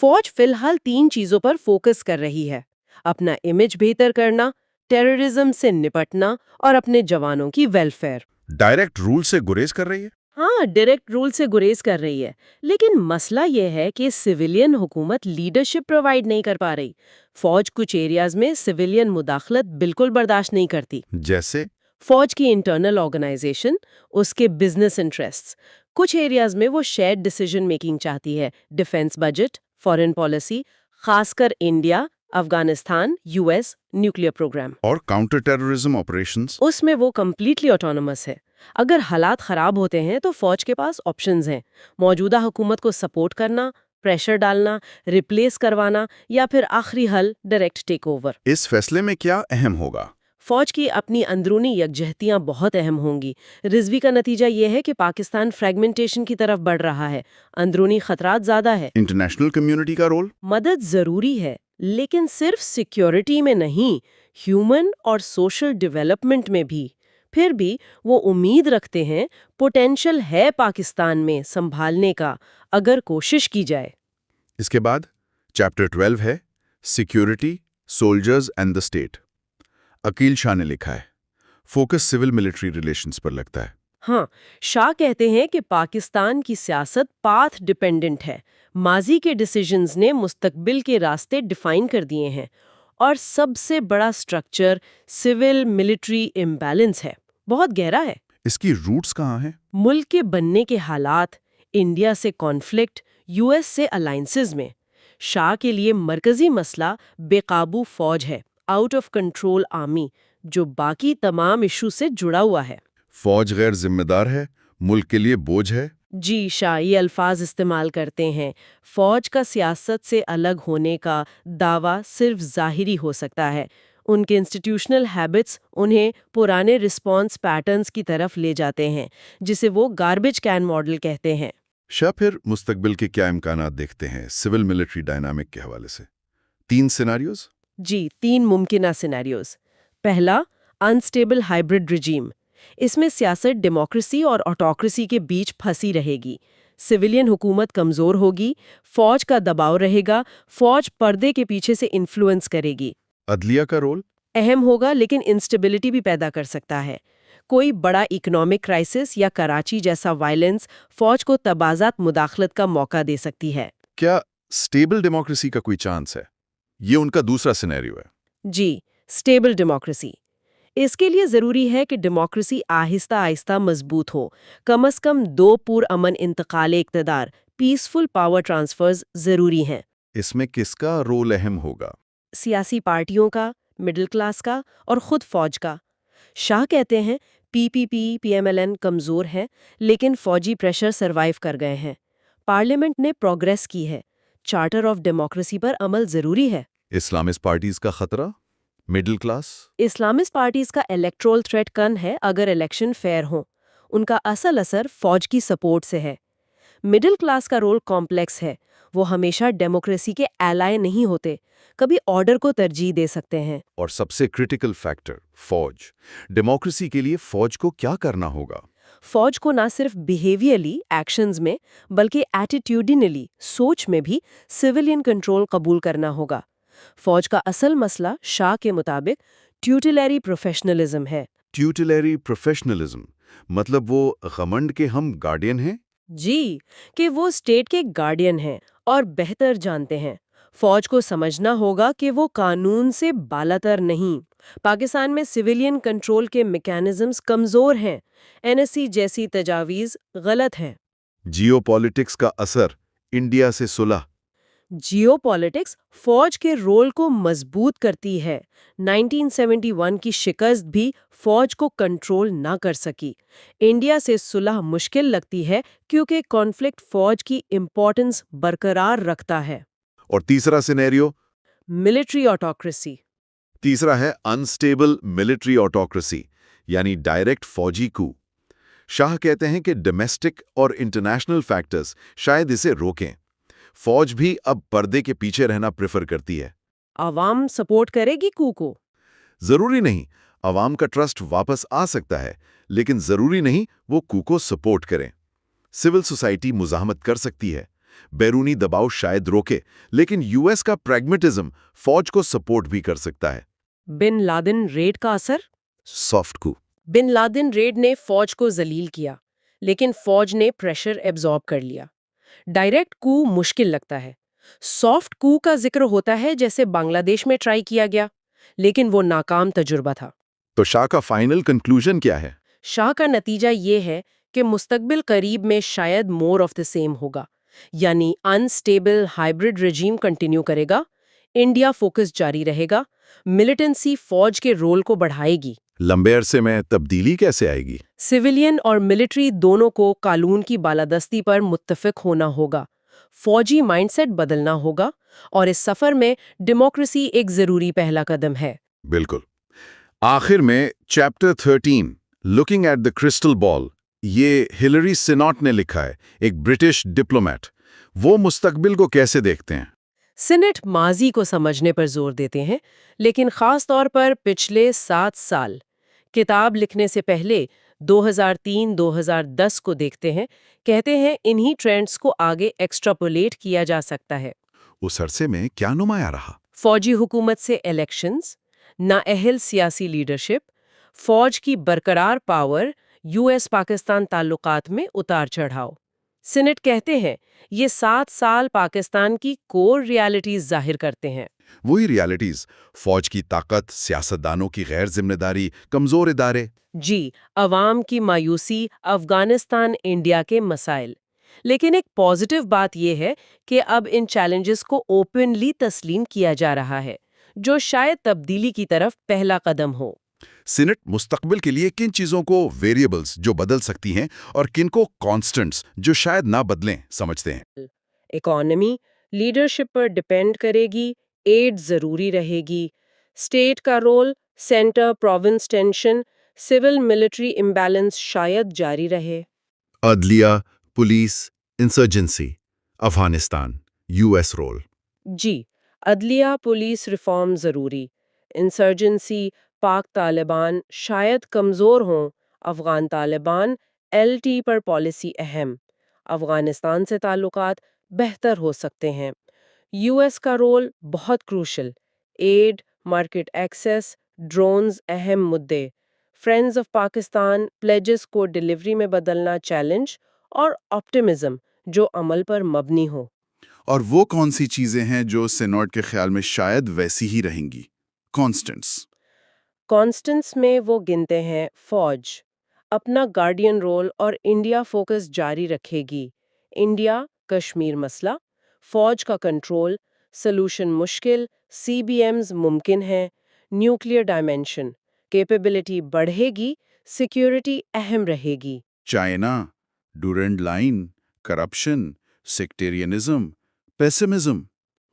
فوج فی الحال 3 چیزوں پر فوکس کر رہی ہے: اپنا امیج بہتر کرنا، ٹیررزم سے نپٹنا اور اپنے جوانوں کی ویلفیئر۔ ڈائریکٹ رول سے گریز کر رہی ہے؟ ہاں، ڈائریکٹ رول سے گریز کر رہی ہے، لیکن مسئلہ یہ ہے کہ سویلین حکومت لیڈرشپ پرووائیڈ نہیں کر پا رہی۔ فوج کچھ ایریاز میں سویلین مداخلت بالکل برداشت نہیں کرتی، جیسے فوج کی انٹرنل آرگنائزیشن، اس کے بزنس انٹرسٹس۔ کچھ ایریاز میں وہ شیئرڈ ڈیسیژن میکنگ چاہتی ہے، ڈیفنس بجٹ، فارن پالیسی، خاص کر India, Afghanistan, U S, nuclear programme اور کاؤنٹر ٹیررزم آپریشنز۔ اس میں وہ کمپلیٹلی آٹونومس ہے۔ اگر حالات خراب ہوتے ہیں تو فوج کے پاس آپشنز ہیں: موجودہ حکومت کو سپورٹ کرنا، پریشر ڈالنا، ریپلیس کروانا، یا پھر آخری حل ڈائریکٹ ٹیک اوور۔ اس فیصلے میں کیا اہم ہوگا؟ فوج کی اپنی اندرونی یکجہتیاں بہت اہم ہوں گی۔ رضوی کا نتیجہ یہ ہے کہ پاکستان فریگمنٹیشن کی طرف بڑھ رہا ہے، اندرونی خطرات زیادہ ہے۔ انٹرنیشنل کمیونٹی کا رول؟ مدد ضروری ہے، لیکن صرف سیکیورٹی میں نہیں، ہیومن اور سوشل ڈیولپمنٹ میں بھی۔ پھر بھی وہ امید رکھتے ہیں پوٹینشل ہے پاکستان میں سنبھالنے کا، اگر کوشش کی جائے۔ اس کے بعد چیپٹر 12 ہے security, soldiers and the state. Aqil Shah نے لکھا ہے، فوکس سول ملٹری ریلیشنز پر لگتا ہے۔ ہاں، شاہ کہتے ہیں کہ پاکستان کی سیاست پاتھ ڈیپینڈنٹ ہے۔ ماضی کے ڈیسیژنز نے مستقبل کے راستے ڈیفائن کر دیے ہیں، اور سب سے بڑا سٹرکچر سول ملٹری امبیلنس ہے، بہت گہرا ہے۔ اس کی روٹس کہاں ہیں؟ ملک کے بننے کے حالات، انڈیا سے کانفلکٹ، یو ایس سے الائنسز میں۔ شاہ کے لیے مرکزی مسئلہ بے قابو فوج ہے، آؤٹ آف کنٹرول آرمی، جو باقی تمام ایشو سے جڑا ہوا ہے۔ فوج غیر ذمہ دار ہے، ملک کے لیے بوجھ ہے۔ جی شاہ یہ الفاظ استعمال کرتے ہیں، فوج کا سیاست سے الگ ہونے کا دعویٰ صرف ظاہری ہو سکتا ہے۔ ان کے انسٹیٹیوشنل ہیبٹس انہیں پرانے رسپانس پیٹرنز کی طرف لے جاتے ہیں، جسے وہ گاربیج کین ماڈل کہتے ہیں۔ شاہ پھر مستقبل کے کیا امکانات دیکھتے ہیں سول ملٹری ڈائنامک کے حوالے سے؟ 3 سیناریوز؟ جی 3 ممکنہ سیناریوز۔ پہلا، انسٹیبل ہائبرڈ رجیم۔ اس میں سیاست ڈیموکریسی اور آٹوکریسی کے بیچ پھنسی رہے گی۔ سویلین حکومت کمزور ہوگی، فوج کا دباؤ رہے گا، فوج پردے کے پیچھے سے انفلوئنس کرے گی۔ عدلیہ کا رول؟ اہم ہوگا لیکن انسٹیبلٹی بھی پیدا کر سکتا ہے۔ کوئی بڑا اکنامک کرائسس یا کراچی جیسا وائلنس فوج کو تبازات مداخلت کا موقع دے سکتی ہے۔ کیا سٹیبل ڈیموکریسی کا کوئی چانس ہے؟ یہ ان کا دوسرا سینیریو ہے۔ جی سٹیبل ڈیموکریسی۔ اس کے لیے ضروری ہے کہ ڈیموکریسی آہستہ آہستہ مضبوط ہو۔ کم از کم 2 پرامن انتقال اقتدار پیسفل پاور ٹرانسفرز ضروری ہیں۔ اس میں کس کا رول اہم ہوگا؟ سیاسی پارٹیوں کا، مڈل کلاس کا اور خود فوج کا۔ شاہ کہتے ہیں پی پی ایم ایل این کمزور ہیں لیکن فوجی پریشر سروائیو کر گئے ہیں۔ پارلیمنٹ نے پروگریس کی ہے۔ چارٹر آف ڈیموکریسی پر عمل ضروری ہے۔ اسلامسٹ پارٹیز کا خطرہ؟ Middle class? اسلامسٹ پارٹیز کا الیکٹرول تھریٹ کم ہے اگر الیکشن فیئر ہوں۔ ان کا اصل اثر فوج کی سپورٹ سے ہے۔ مڈل کلاس کا رول کمپلیکس ہے۔ وہ ہمیشہ ڈیموکریسی کے ایلائے نہیں ہوتے، کبھی آرڈر کو ترجیح دے سکتے ہیں۔ اور سب سے کرٹیکل فیکٹر فوج۔ ڈیموکریسی کے لیے فوج کو کیا کرنا ہوگا؟ فوج کو نہ صرف بیہیویئرلی ایکشنز میں بلکہ ایٹیٹیوڈنلی سوچ میں بھی سویلین کنٹرول قبول کرنا ہوگا۔ فوج کا اصل مسئلہ شاہ کے مطابق ٹیوٹیلری پروفیشنلزم ہے۔ ٹیوٹیلری پروفیشنلزم مطلب وہ غمنڈ کے ہم گارڈین ہیں؟ جی کہ وہ اسٹیٹ کے گارڈین ہیں اور بہتر جانتے ہیں۔ فوج کو سمجھنا ہوگا کہ وہ قانون سے بالاتر نہیں۔ پاکستان میں سویلین کنٹرول کے میکانزمز کمزور ہیں۔ این ایس سی جیسی تجاویز غلط ہیں۔ جیو پالیٹکس کا اثر انڈیا سے صلح؟ جیو پالیٹکس فوج کے رول کو مضبوط کرتی ہے۔ 1971 کی شکست بھی فوج کو کنٹرول نہ کر سکی۔ انڈیا سے صلح مشکل لگتی ہے کیونکہ کانفلکٹ فوج کی امپورٹنس برقرار رکھتا ہے۔ اور تیسرا سینیریو؟ Military autocracy. تیسرا ہے انسٹیبل ملٹری آٹوکریسی یعنی ڈائریکٹ فوجی کو۔ شاہ کہتے ہیں کہ ڈومیسٹک اور انٹرنیشنل فیکٹرز شاید اسے روکیں۔ فوج بھی اب پردے کے پیچھے رہنا پریفر کرتی ہے۔ عوام سپورٹ کرے گی کو؟ ضروری نہیں۔ عوام کا ٹرسٹ واپس آ سکتا ہے لیکن ضروری نہیں وہ کو سپورٹ کریں۔ سول سوسائٹی مزاحمت کر سکتی ہے، بیرونی دباؤ شاید روکے، لیکن یو ایس کا پریگمیٹزم فوج کو سپورٹ بھی کر سکتا ہے۔ بن لادن ریڈ کا اثر؟ سافٹ کو۔ بن لادن ریڈ نے فوج کو ذلیل کیا لیکن فوج نے پریشر ایبزارب کر لیا۔ ڈائریکٹ کو مشکل لگتا ہے۔ سافٹ کو کا ذکر ہوتا ہے جیسے بنگلہ دیش میں ٹرائی کیا گیا لیکن وہ ناکام تجربہ تھا۔ تو شاہ کا فائنل کنکلوژن کیا ہے؟ شاہ کا نتیجہ یہ ہے کہ مستقبل قریب میں شاید مور آف دا سیم ہوگا، یعنی انسٹیبل ہائبرڈ رجیم کنٹینیو کرے گا، انڈیا فوکس جاری رہے گا، ملیٹنسی فوج کے رول کو بڑھائے گی۔ لمبے عرصے میں تبدیلی کیسے آئے گی؟ سویلین اور ملٹری دونوں کو قانون کی بالادستی پر متفق ہونا ہوگا، فوجی مائنڈ سیٹ بدلنا ہوگا، اور اس سفر میں ڈیموکریسی ایک ضروری پہلا قدم ہے۔ بالکل۔ آخر میں chapter 13 looking at the crystal ball, یہ ہلری سیناٹ نے لکھا ہے، ایک برٹش ڈپلومیٹ۔ وہ مستقبل کو کیسے دیکھتے ہیں؟ سینٹ ماضی کو سمجھنے پر زور دیتے ہیں لیکن خاص طور پر پچھلے 7 سال کتاب لکھنے سے پہلے 2003-2010 کو دیکھتے ہیں۔ کہتے ہیں انہی ٹرینڈز کو آگے ایکسٹراپولیٹ کیا جا سکتا ہے۔ اس عرصے میں کیا نمایاں رہا؟ فوجی حکومت سے الیکشنز، نااہل سیاسی لیڈرشپ، فوج کی برقرار پاور، یو ایس پاکستان تعلقات میں اتار چڑھاؤ۔ سینٹ کہتے ہیں یہ 7 سال پاکستان کی کور ریالٹیز ظاہر کرتے ہیں۔ وہی ریالٹیز، فوج کی طاقت، سیاستدانوں کی غیر ذمہ داری، کمزور ادارے۔ جی، عوام کی مایوسی، افغانستان انڈیا کے مسائل۔ لیکن ایک پازیٹیو بات یہ ہے کہ اب ان چیلنجز کو اوپنلی تسلیم کیا جا رہا ہے، جو شاید تبدیلی کی طرف پہلا قدم ہو۔ سینٹ مستقبل کے لیے کن چیزوں کو ویریبلز جو بدل سکتی ہیں اور کن کو کانسٹنٹس جو شاید نہ بدلیں سمجھتے ہیں؟ اکانومی لیڈرشپ پر ڈپینڈ کرے گی، ایڈ ضروری رہے گی، اسٹیٹ کا role, centre province tension, civil military ambivalence شاید جاری رہے۔ عدلیہ، police, insurgency, Afghanistan, US role. جی، عدلیہ پولیس ریفارم ضروری، انسرجنسی پاک طالبان شاید کمزور ہوں، افغان طالبان LT پر پالیسی اہم، افغانستان سے تعلقات بہتر ہو سکتے ہیں، US کا رول بہت crucial, aid, market access, drones اہم مدعے، فرینڈز آف پاکستان پلیجز کو ڈیلیوری میں بدلنا چیلنج، اور آپٹمزم جو عمل پر مبنی ہو۔ اور وہ کون سی چیزیں ہیں جو سینوٹ کے خیال میں شاید ویسی ہی رہیں گی؟ کانسٹنٹس۔ کانسٹنٹس میں وہ گنتے ہیں فوج اپنا گارڈین رول اور انڈیا فوکس جاری رکھے گی، انڈیا کشمیر مسئلہ، فوج کا کنٹرول، سلوشن مشکل، CBMs ممکن ہے، نیوکلیئر ڈائمینشن، کیپیبلٹی بڑھے گی، سیکیورٹی اہم رہے گی۔ China, Durand line, corruption, sectarianism, pessimism.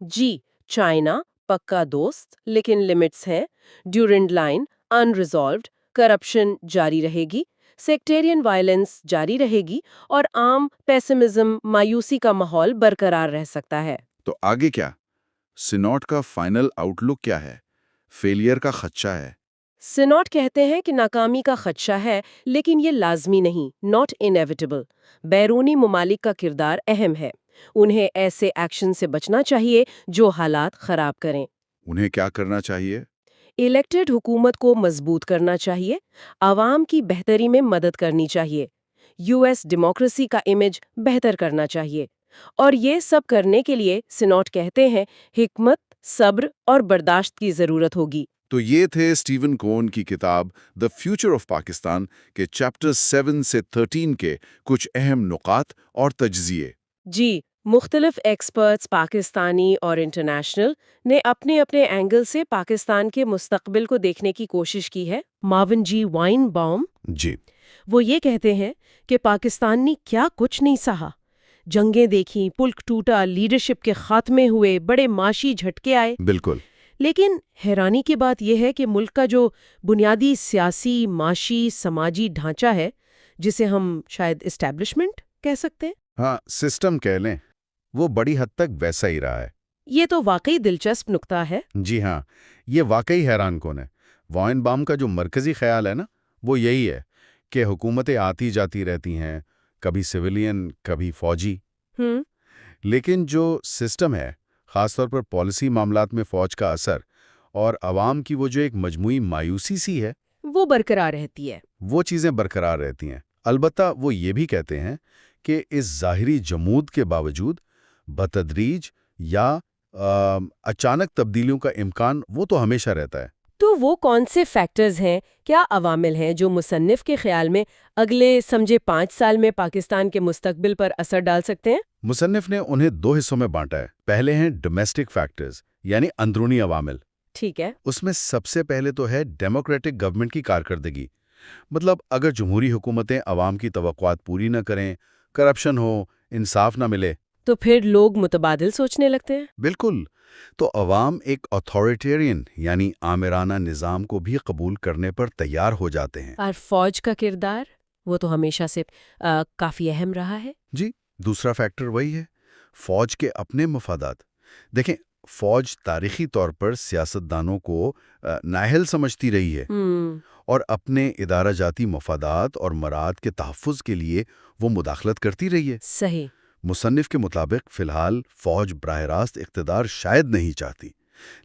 جی، چائنا پکا دوست لیکن لمٹس ہیں، ڈیورنڈ لائن انریزالوڈ، کرپشن جاری رہے گی، سیکٹیرین وائلنس جاری رہے گی، اور عام پیسمزم مایوسی کا ماحول برقرار رہ سکتا ہے۔ تو آگے کیا؟ سینوٹ کا فائنل آؤٹ لک کیا ہے؟ فیلئر کا خدشہ ہے؟ سینوٹ کہتے ہیں کہ ناکامی کا خدشہ ہے لیکن یہ لازمی نہیں، ناٹ انیویٹیبل۔ بیرونی ممالک کا کردار اہم ہے، انہیں ایسے ایکشن سے بچنا چاہیے جو حالات خراب کریں۔ انہیں کیا کرنا چاہیے؟ الیکٹڈ حکومت کو مضبوط کرنا چاہیے، عوام کی بہتری میں مدد کرنی چاہیے، US ڈیموکریسی کا امیج بہتر کرنا چاہیے، اور یہ سب کرنے کے لیے سینوٹ کہتے ہیں حکمت، صبر اور برداشت کی ضرورت ہوگی۔ تو یہ تھے اسٹیون کون کی کتاب دی فیوچر آف پاکستان کے چیپٹر 7 سے 13 کے کچھ اہم نکات اور تجزیے۔ جی، مختلف ایکسپرٹس پاکستانی اور انٹرنیشنل نے اپنے اپنے اینگل سے پاکستان کے مستقبل کو دیکھنے کی کوشش کی ہے۔ مارون جی وائن باؤم جی، وہ یہ کہتے ہیں کہ پاکستان نے کیا کچھ نہیں سہا، جنگیں دیکھیں، ملک ٹوٹا، لیڈرشپ کے خاتمے ہوئے، بڑے معاشی جھٹکے آئے، بالکل۔ لیکن حیرانی کی بات یہ ہے کہ ملک کا جو بنیادی سیاسی، معاشی، سماجی ڈھانچہ ہے، جسے ہم شاید اسٹیبلشمنٹ کہہ سکتے ہیں، ہاں، سسٹم کہہ لیں، وہ بڑی حد تک ویسا ہی رہا ہے۔ یہ تو واقعی دلچسپ نکتہ ہے۔ جی ہاں، یہ واقعی حیران کن ہے۔ وائن بام کا جو مرکزی خیال ہے نا، وہ یہی ہے کہ حکومتیں آتی جاتی رہتی ہیں، کبھی سویلین، کبھی فوجی، لیکن جو سسٹم ہے، خاص طور پر پالیسی معاملات میں فوج کا اثر اور عوام کی وہ جو ایک مجموعی مایوسی سی ہے، وہ برقرار رہتی ہے۔ وہ چیزیں برقرار رہتی ہیں۔ البتہ وہ یہ بھی کہتے ہیں کہ اس ظاہری جمود کے باوجود بتدریج یا اچانک تبدیلیوں کا امکان وہ تو ہمیشہ رہتا ہے۔ تو وہ کون سے فیکٹرز ہیں، کیا عوامل ہیں جو مصنف کے خیال میں اگلے سمجھے 5 سال میں پاکستان کے مستقبل پر اثر ڈال سکتے ہیں؟ مصنف نے انہیں 2 حصوں میں بانٹا ہے۔ پہلے ہیں ڈومیسٹک فیکٹرز، یعنی اندرونی عوامل۔ ٹھیک ہے۔ اس میں سب سے پہلے تو ہے ڈیموکریٹک گورنمنٹ کی کارکردگی، مطلب اگر جمہوری حکومتیں عوام کی توقعات پوری نہ کریں، کرپشن ہو، انصاف نہ ملے، تو پھر لوگ متبادل سوچنے لگتے ہیں۔ بالکل، تو عوام ایک اتھارٹیرین یعنی آمرانہ نظام کو بھی قبول کرنے پر تیار ہو جاتے ہیں۔ اور فوج کا کردار وہ تو ہمیشہ سے کافی اہم رہا ہے۔ جی، دوسرا فیکٹر وہی ہے، فوج کے اپنے مفادات۔ دیکھیں، فوج تاریخی طور پر سیاستدانوں کو نااہل سمجھتی رہی ہے، اور اپنے ادارہ جاتی مفادات اور مراد کے تحفظ کے لیے وہ مداخلت کرتی رہی ہے۔ صحیح۔ مصنف کے مطابق فی الحال فوج براہ راست اقتدار شاید نہیں چاہتی،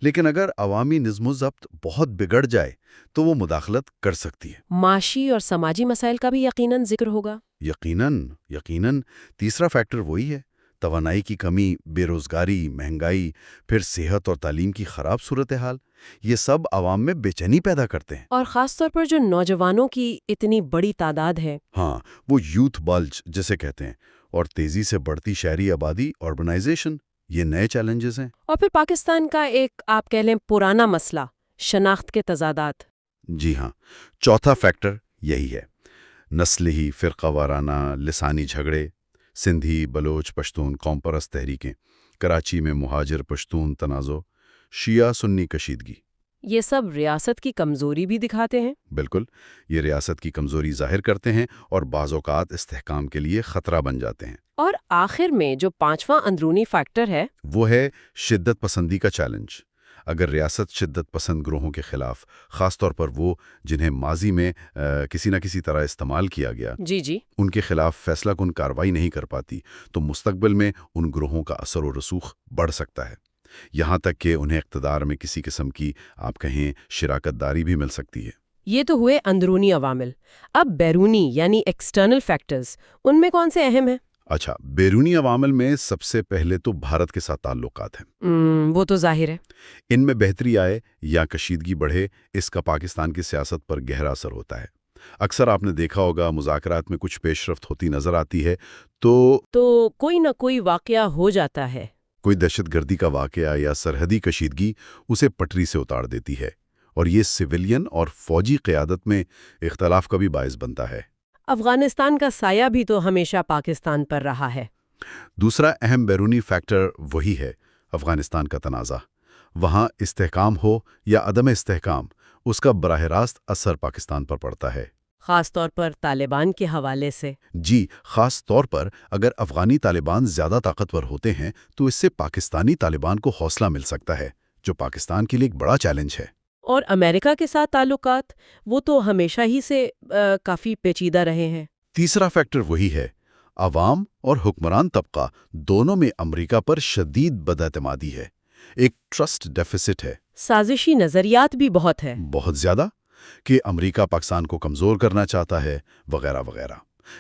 لیکن اگر عوامی نظم و ضبط بہت بگڑ جائے تو وہ مداخلت کر سکتی ہے۔ معاشی اور سماجی مسائل کا بھی یقیناً ذکر ہوگا۔ یقیناً تیسرا فیکٹر وہی ہے، توانائی کی کمی، بے روزگاری، مہنگائی، پھر صحت اور تعلیم کی خراب صورتحال، یہ سب عوام میں بے چینی پیدا کرتے ہیں۔ اور خاص طور پر جو نوجوانوں کی اتنی بڑی تعداد ہے۔ ہاں، وہ یوتھ بلج جسے کہتے ہیں، اور تیزی سے بڑھتی شہری آبادی، اربنائزیشن، یہ نئے چیلنجز ہیں۔ اور پھر پاکستان کا ایک آپ کہہ لیں پرانا مسئلہ، شناخت کے تضادات۔ جی ہاں، چوتھا فیکٹر یہی ہے، نسلی فرقہ وارانہ لسانی جھگڑے، سندھی بلوچ پشتون قوم پرست تحریکیں، کراچی میں مہاجر پشتون تنازع، شیعہ سنی کشیدگی۔ یہ سب ریاست کی کمزوری بھی دکھاتے ہیں۔ بالکل، یہ ریاست کی کمزوری ظاہر کرتے ہیں اور بعض اوقات استحکام کے لیے خطرہ بن جاتے ہیں۔ اور آخر میں جو پانچواں اندرونی فیکٹر ہے وہ ہے شدت پسندی کا چیلنج۔ اگر ریاست شدت پسند گروہوں کے خلاف، خاص طور پر وہ جنہیں ماضی میں کسی نہ کسی طرح استعمال کیا گیا، جی ان کے خلاف فیصلہ کن کارروائی نہیں کر پاتی، تو مستقبل میں ان گروہوں کا اثر و رسوخ بڑھ سکتا ہے، یہاں تک کہ انہیں اقتدار میں کسی قسم کی آپ کہیں شراکت داری بھی مل سکتی ہے۔ یہ تو ہوئے اندرونی عوامل۔ اب بیرونی یعنی ایکسٹرنل فیکٹرز، ان میں کون سے اہم ہیں؟ اچھا، بیرونی عوامل میں سب سے پہلے تو بھارت کے ساتھ تعلقات ہیں۔ وہ تو ظاہر ہے۔ ان میں بہتری آئے یا کشیدگی بڑھے، اس کا پاکستان کی سیاست پر گہرا اثر ہوتا ہے۔ اکثر آپ نے دیکھا ہوگا مذاکرات میں کچھ پیش رفت ہوتی نظر آتی ہے تو کوئی نہ کوئی واقعہ ہو جاتا ہے۔ کوئی دہشت گردی کا واقعہ یا سرحدی کشیدگی اسے پٹری سے اتار دیتی ہے، اور یہ سویلین اور فوجی قیادت میں اختلاف کا بھی باعث بنتا ہے۔ افغانستان کا سایہ بھی تو ہمیشہ پاکستان پر رہا ہے۔ دوسرا اہم بیرونی فیکٹر وہی ہے افغانستان کا تنازع۔ وہاں استحکام ہو یا عدم استحکام، اس کا براہ راست اثر پاکستان پر پڑتا ہے۔ خاص طور پر طالبان کے حوالے سے۔ جی، خاص طور پر اگر افغانی طالبان زیادہ طاقتور ہوتے ہیں تو اس سے پاکستانی طالبان کو حوصلہ مل سکتا ہے، جو پاکستان کے لیے ایک بڑا چیلنج ہے۔ اور امریکہ کے ساتھ تعلقات، وہ تو ہمیشہ ہی سے کافی پیچیدہ رہے ہیں۔ تیسرا فیکٹر وہی ہے، عوام اور حکمران طبقہ دونوں میں امریکہ پر شدید بداعتمادی ہے، ایک ٹرسٹ ڈیفیسٹ ہے۔ سازشی نظریات بھی بہت ہے۔ بہت زیادہ، کہ امریکہ پاکستان کو کمزور کرنا چاہتا ہے وغیرہ وغیرہ۔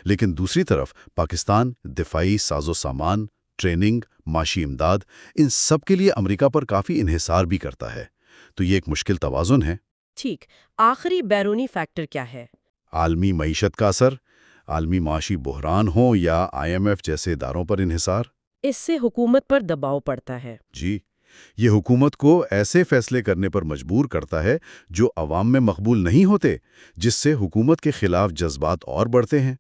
لیکن دوسری طرف پاکستان دفاعی ساز و سامان، ٹریننگ، معاشی امداد، ان سب کے لیے امریکہ پر کافی انحصار بھی کرتا ہے، تو یہ ایک مشکل توازن ہے۔ ٹھیک، آخری بیرونی فیکٹر کیا ہے؟ عالمی معیشت کا اثر، عالمی معاشی بحران ہو یا IMF جیسے اداروں پر انحصار۔ اس سے حکومت پر دباؤ پڑتا ہے۔ جی، یہ حکومت کو ایسے فیصلے کرنے پر مجبور کرتا ہے جو عوام میں مقبول نہیں ہوتے، جس سے حکومت کے خلاف جذبات اور بڑھتے ہیں۔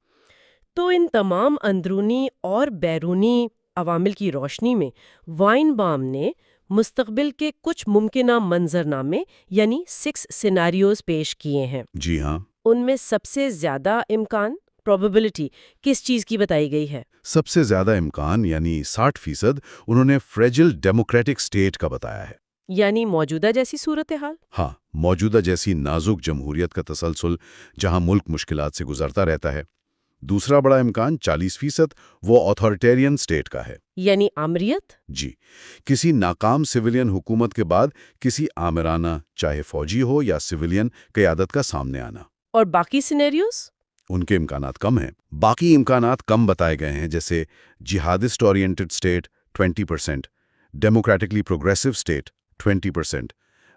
تو ان تمام اندرونی اور بیرونی عوامل کی روشنی میں وائن بام نے مستقبل کے کچھ ممکنہ منظرنامے یعنی 6 سیناریوز پیش کیے ہیں۔ جی ہاں، ان میں سب سے زیادہ امکان پروبیبلٹی کس چیز کی بتائی گئی ہے؟ سب سے زیادہ امکان یعنی 60% انہوں نے فریجل ڈیموکریٹک سٹیٹ کا بتایا ہے۔ یعنی موجودہ جیسی صورتحال؟ ہاں، موجودہ جیسی نازک جمہوریت کا تسلسل جہاں ملک مشکلات سے گزرتا رہتا ہے۔ دوسرا بڑا امکان 40% وہ آتھارٹیرین سٹیٹ کا ہے۔ یعنی آمریت؟ جی، کسی ناکام سویلین حکومت کے بعد کسی آمرانہ، چاہے فوجی ہو یا سویلین قیادت کا سامنے آنا۔ اور باقی سینیریوز؟ ان کے امکانات کم ہیں۔ باقی امکانات کم بتائے گئے ہیں، جیسے jihadist oriented state 20%، democratically progressive state 20%،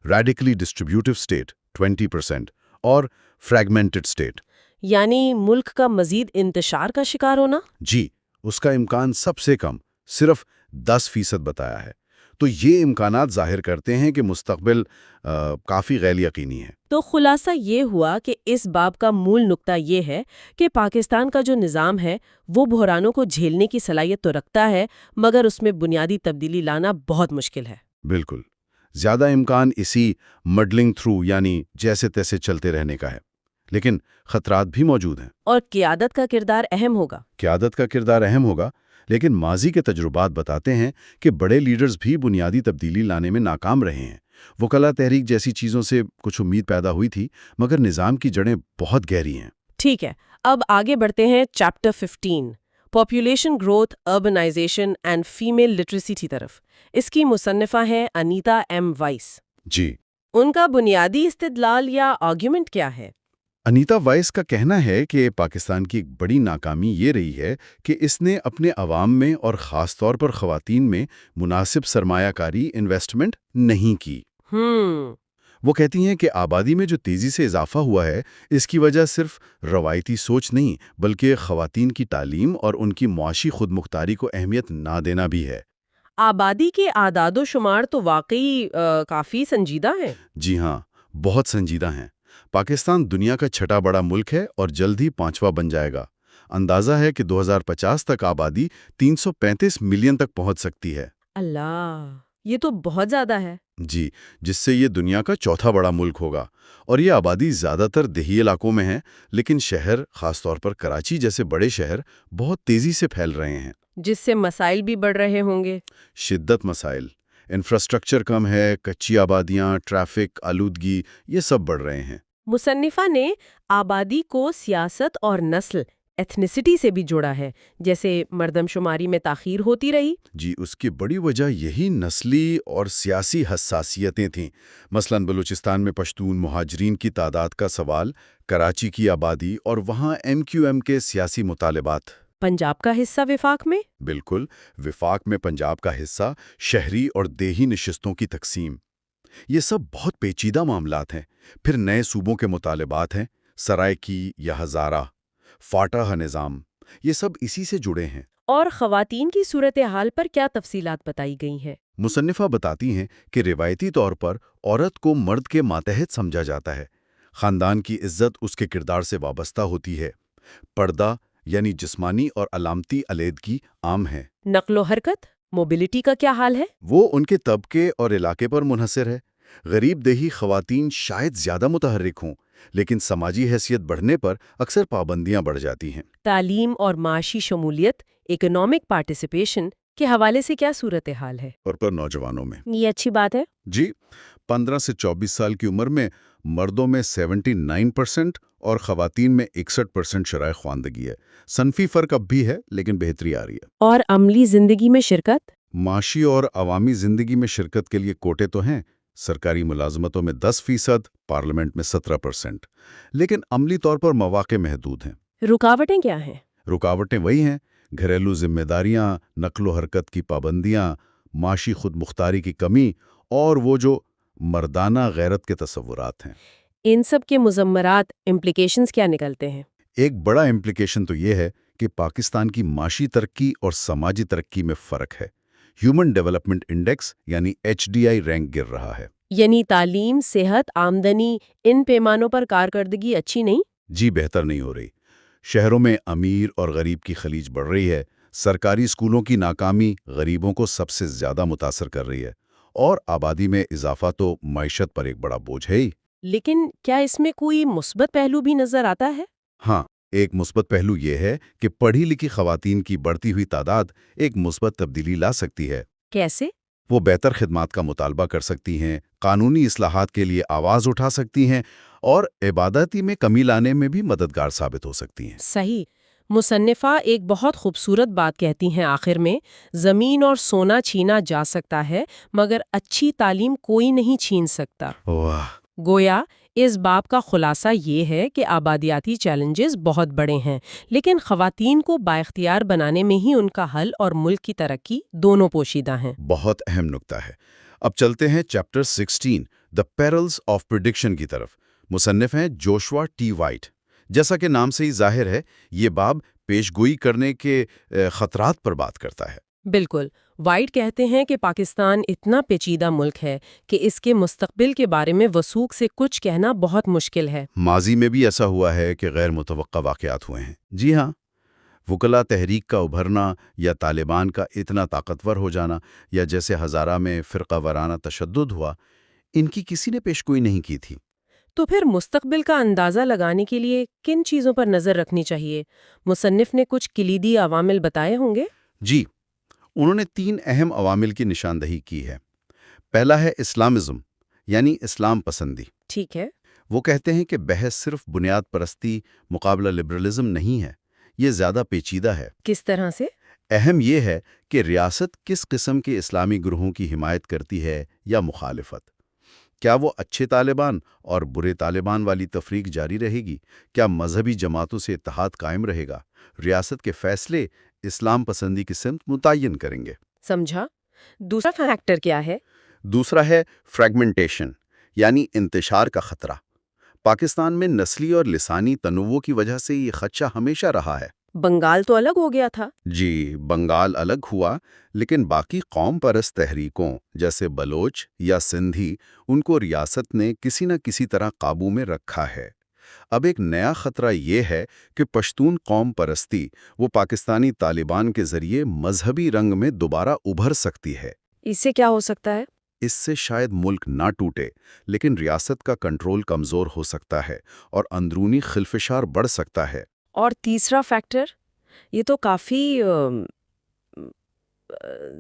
radically distributive state 20% اور فریگمنٹڈ سٹیٹ۔ یعنی ملک کا مزید انتشار کا شکار ہونا؟ جی، اس کا امکان سب سے کم صرف 10% بتایا ہے۔ تو یہ امکانات ظاہر کرتے ہیں کہ مستقبل کافی غیر یقینی ہے۔ تو خلاصہ یہ ہوا کہ اس باب کا مول نقطہ یہ ہے کہ پاکستان کا جو نظام ہے وہ بحرانوں کو جھیلنے کی صلاحیت تو رکھتا ہے، مگر اس میں بنیادی تبدیلی لانا بہت مشکل ہے۔ بالکل، زیادہ امکان اسی مڈلنگ تھرو یعنی جیسے تیسے چلتے رہنے کا ہے، لیکن خطرات بھی موجود ہیں۔ اور قیادت کا کردار اہم ہوگا۔ قیادت کا کردار اہم ہوگا، لیکن ماضی کے تجربات بتاتے ہیں کہ بڑے لیڈرز بھی بنیادی تبدیلی لانے میں ناکام رہے ہیں۔ وکلا تحریک جیسی چیزوں سے کچھ امید پیدا ہوئی تھی، مگر نظام کی جڑیں بہت گہری ہیں۔ ٹھیک ہے، اب آگے بڑھتے ہیں chapter 15 population growth, urbanization and female literacy کی طرف۔ اس کی مصنفہ ہیں انیتا ایم وائس۔ جی، ان کا بنیادی استدلال یا آرگیومنٹ کیا ہے؟ انیتا وائس کا کہنا ہے کہ پاکستان کی ایک بڑی ناکامی یہ رہی ہے کہ اس نے اپنے عوام میں اور خاص طور پر خواتین میں مناسب سرمایہ کاری انویسٹمنٹ نہیں کی۔ وہ کہتی ہیں کہ آبادی میں جو تیزی سے اضافہ ہوا ہے، اس کی وجہ صرف روایتی سوچ نہیں بلکہ خواتین کی تعلیم اور ان کی معاشی خود مختاری کو اہمیت نہ دینا بھی ہے۔ آبادی کے اعداد و شمار تو واقعی کافی سنجیدہ ہیں۔ جی ہاں، بہت سنجیدہ ہیں۔ پاکستان دنیا کا چھٹا بڑا ملک ہے اور جلد ہی 5واں بن جائے گا۔ اندازہ ہے کہ 2050 تک آبادی 335 ملین تک پہنچ سکتی ہے۔ اللہ، یہ تو بہت زیادہ ہے۔ جی، جس سے یہ دنیا کا چوتھا بڑا ملک ہوگا، اور یہ آبادی زیادہ تر دیہی علاقوں میں ہے، لیکن شہر، خاص طور پر کراچی جیسے بڑے شہر، بہت تیزی سے پھیل رہے ہیں۔ جس سے مسائل بھی بڑھ رہے ہوں گے۔ شدت مسائل، انفراسٹرکچر کم ہے، کچی آبادیاں، ٹریفک، آلودگی، یہ سب بڑھ رہے ہیں۔ مصنفہ نے آبادی کو سیاست اور نسل ایتھنیسٹی سے بھی جوڑا ہے، جیسے مردم شماری میں تاخیر ہوتی رہی۔ جی، اس کی بڑی وجہ یہی نسلی اور سیاسی حساسیتیں تھیں۔ مثلا بلوچستان میں پشتون مہاجرین کی تعداد کا سوال، کراچی کی آبادی اور وہاں MQM کے سیاسی مطالبات۔ پنجاب کا حصہ وفاق میں؟ بالکل، وفاق میں پنجاب کا حصہ، شہری اور دیہی نشستوں کی تقسیم، یہ سب بہت پیچیدہ معاملات ہیں۔ پھر نئے صوبوں کے مطالبات ہیں، سرائکی یا ہزارہ، فاٹا نظام، یہ سب اسی سے جڑے ہیں۔ اور خواتین کی صورتحال پر کیا تفصیلات بتائی گئی ہیں؟ مصنفہ بتاتی ہیں کہ روایتی طور پر عورت کو مرد کے ماتحت سمجھا جاتا ہے، خاندان کی عزت اس کے کردار سے وابستہ ہوتی ہے، پردہ یعنی جسمانی اور علامتی علیحدگی عام ہے۔ نقل و حرکت، موبلٹی کا کیا حال ہے؟ وہ ان کے طبقے اور علاقے پر منحصر ہے۔ غریب دیہی خواتین شاید زیادہ متحرک ہوں، لیکن سماجی حیثیت بڑھنے پر اکثر پابندیاں بڑھ جاتی ہیں۔ تعلیم اور معاشی شمولیت، اکنامک پارٹیسپیشن کے حوالے سے کیا صورتحال ہے؟ اور پر نوجوانوں میں یہ اچھی بات ہے۔ جی، 15 سے 24 سال کی عمر میں مردوں میں 79% اور خواتین میں 61% شرح خواندگی ہے۔ صنفی فرق اب بھی ہے، لیکن بہتری آ رہی ہے۔ اور عملی زندگی میں شرکت؟ معاشی اور عوامی زندگی میں شرکت کے لیے کوٹے تو ہیں، سرکاری ملازمتوں میں 10%، پارلیمنٹ میں 17%، لیکن عملی طور پر مواقع محدود ہیں۔ رکاوٹیں کیا ہیں؟ رکاوٹیں وہی ہیں، گھریلو ذمہ داریاں، نقل و حرکت کی پابندیاں، معاشی خود مختاری کی کمی، اور وہ جو مردانہ غیرت کے تصورات ہیں۔ ان سب کے مضمرات، امپلیکیشنز کیا نکلتے ہیں؟ ایک بڑا امپلیکیشن تو یہ ہے کہ پاکستان کی معاشی ترقی اور سماجی ترقی میں فرق ہے۔ ہیومن ڈیولپمنٹ انڈیکس یعنی HDI رینک گر رہا ہے۔ یعنی تعلیم، صحت، آمدنی، ان پیمانوں پر کارکردگی اچھی نہیں؟ جی، بہتر نہیں ہو رہی۔ شہروں میں امیر اور غریب کی خلیج بڑھ رہی ہے، سرکاری اسکولوں کی ناکامی غریبوں کو سب سے زیادہ متاثر کر رہی ہے، اور آبادی میں اضافہ تو معیشت پر ایک بڑا بوجھ ہے ہی۔ لیکن کیا اس میں کوئی مثبت پہلو بھی نظر آتا ہے؟ ہاں، ایک مثبت پہلو یہ ہے کہ پڑھی لکھی خواتین کی بڑھتی ہوئی تعداد ایک مثبت تبدیلی لا سکتی ہے۔ کیسے؟ وہ بہتر خدمات کا مطالبہ کر سکتی ہیں، قانونی اصلاحات کے لیے آواز اٹھا سکتی ہیں، اور عبادتی میں کمی لانے میں بھی مددگار ثابت ہو سکتی ہیں۔ صحیح۔ مصنفہ ایک بہت خوبصورت بات کہتی ہیں آخر میں، زمین اور سونا چھینا جا سکتا ہے مگر اچھی تعلیم کوئی نہیں چھین سکتا۔ واہ! گویا اس باب کا خلاصہ یہ ہے کہ آبادیاتی چیلنجز بہت بڑے ہیں، لیکن خواتین کو بااختیار بنانے میں ہی ان کا حل اور ملک کی ترقی دونوں پوشیدہ ہیں۔ بہت اہم نکتہ ہے۔ اب چلتے ہیں chapter 16 the parallels of prediction کی طرف۔ مصنف ہیں جوشوا ٹی وائٹ۔ جیسا کہ نام سے ہی ظاہر ہے، یہ باب پیش گوئی کرنے کے خطرات پر بات کرتا ہے۔ بالکل۔ وائٹ کہتے ہیں کہ پاکستان اتنا پیچیدہ ملک ہے کہ اس کے مستقبل کے بارے میں وثوق سے کچھ کہنا بہت مشکل ہے۔ ماضی میں بھی ایسا ہوا ہے کہ غیر متوقع واقعات ہوئے ہیں۔ جی ہاں، وکلا تحریک کا ابھرنا، یا طالبان کا اتنا طاقتور ہو جانا، یا جیسے ہزارہ میں فرقہ وارانہ تشدد ہوا، ان کی کسی نے پیشگوئی نہیں کی تھی۔ تو پھر مستقبل کا اندازہ لگانے کے لیے کن چیزوں پر نظر رکھنی چاہیے؟ مصنف نے کچھ کلیدی عوامل بتائے ہوں گے؟ جی، انہوں نے 3 اہم عوامل کی نشاندہی کی ہے۔ پہلا ہے اسلامزم، یعنی اسلام پسندی۔ ٹھیک ہے۔ وہ کہتے ہیں کہ بحث صرف بنیاد پرستی مقابلہ لبرلزم نہیں ہے، یہ زیادہ پیچیدہ ہے۔ کس طرح سے؟ اہم یہ ہے کہ ریاست کس قسم کے اسلامی گروہوں کی حمایت کرتی ہے یا مخالفت۔ کیا وہ اچھے طالبان اور برے طالبان والی تفریق جاری رہے گی؟ کیا مذہبی جماعتوں سے اتحاد قائم رہے گا؟ ریاست کے فیصلے اسلام پسندی کی سمت متعین کریں گے۔ سمجھا۔ دوسرا فیکٹر کیا ہے؟ دوسرا ہے فریگمنٹیشن، یعنی انتشار کا خطرہ۔ پاکستان میں نسلی اور لسانی تنوع کی وجہ سے یہ خدشہ ہمیشہ رہا ہے۔ بنگال تو الگ ہو گیا تھا۔ جی، بنگال الگ ہوا، لیکن باقی قوم پرست تحریکوں جیسے بلوچ یا سندھی ان کو ریاست نے کسی نہ کسی طرح قابو میں رکھا ہے۔ اب ایک نیا خطرہ یہ ہے کہ پشتون قوم پرستی وہ پاکستانی طالبان کے ذریعے مذہبی رنگ میں دوبارہ ابھر سکتی ہے۔ اس سے کیا ہو سکتا ہے؟ اس سے شاید ملک نہ ٹوٹے، لیکن ریاست کا کنٹرول کمزور ہو سکتا ہے اور اندرونی خلفشار بڑھ سکتا ہے۔ اور تیسرا فیکٹر، یہ تو کافی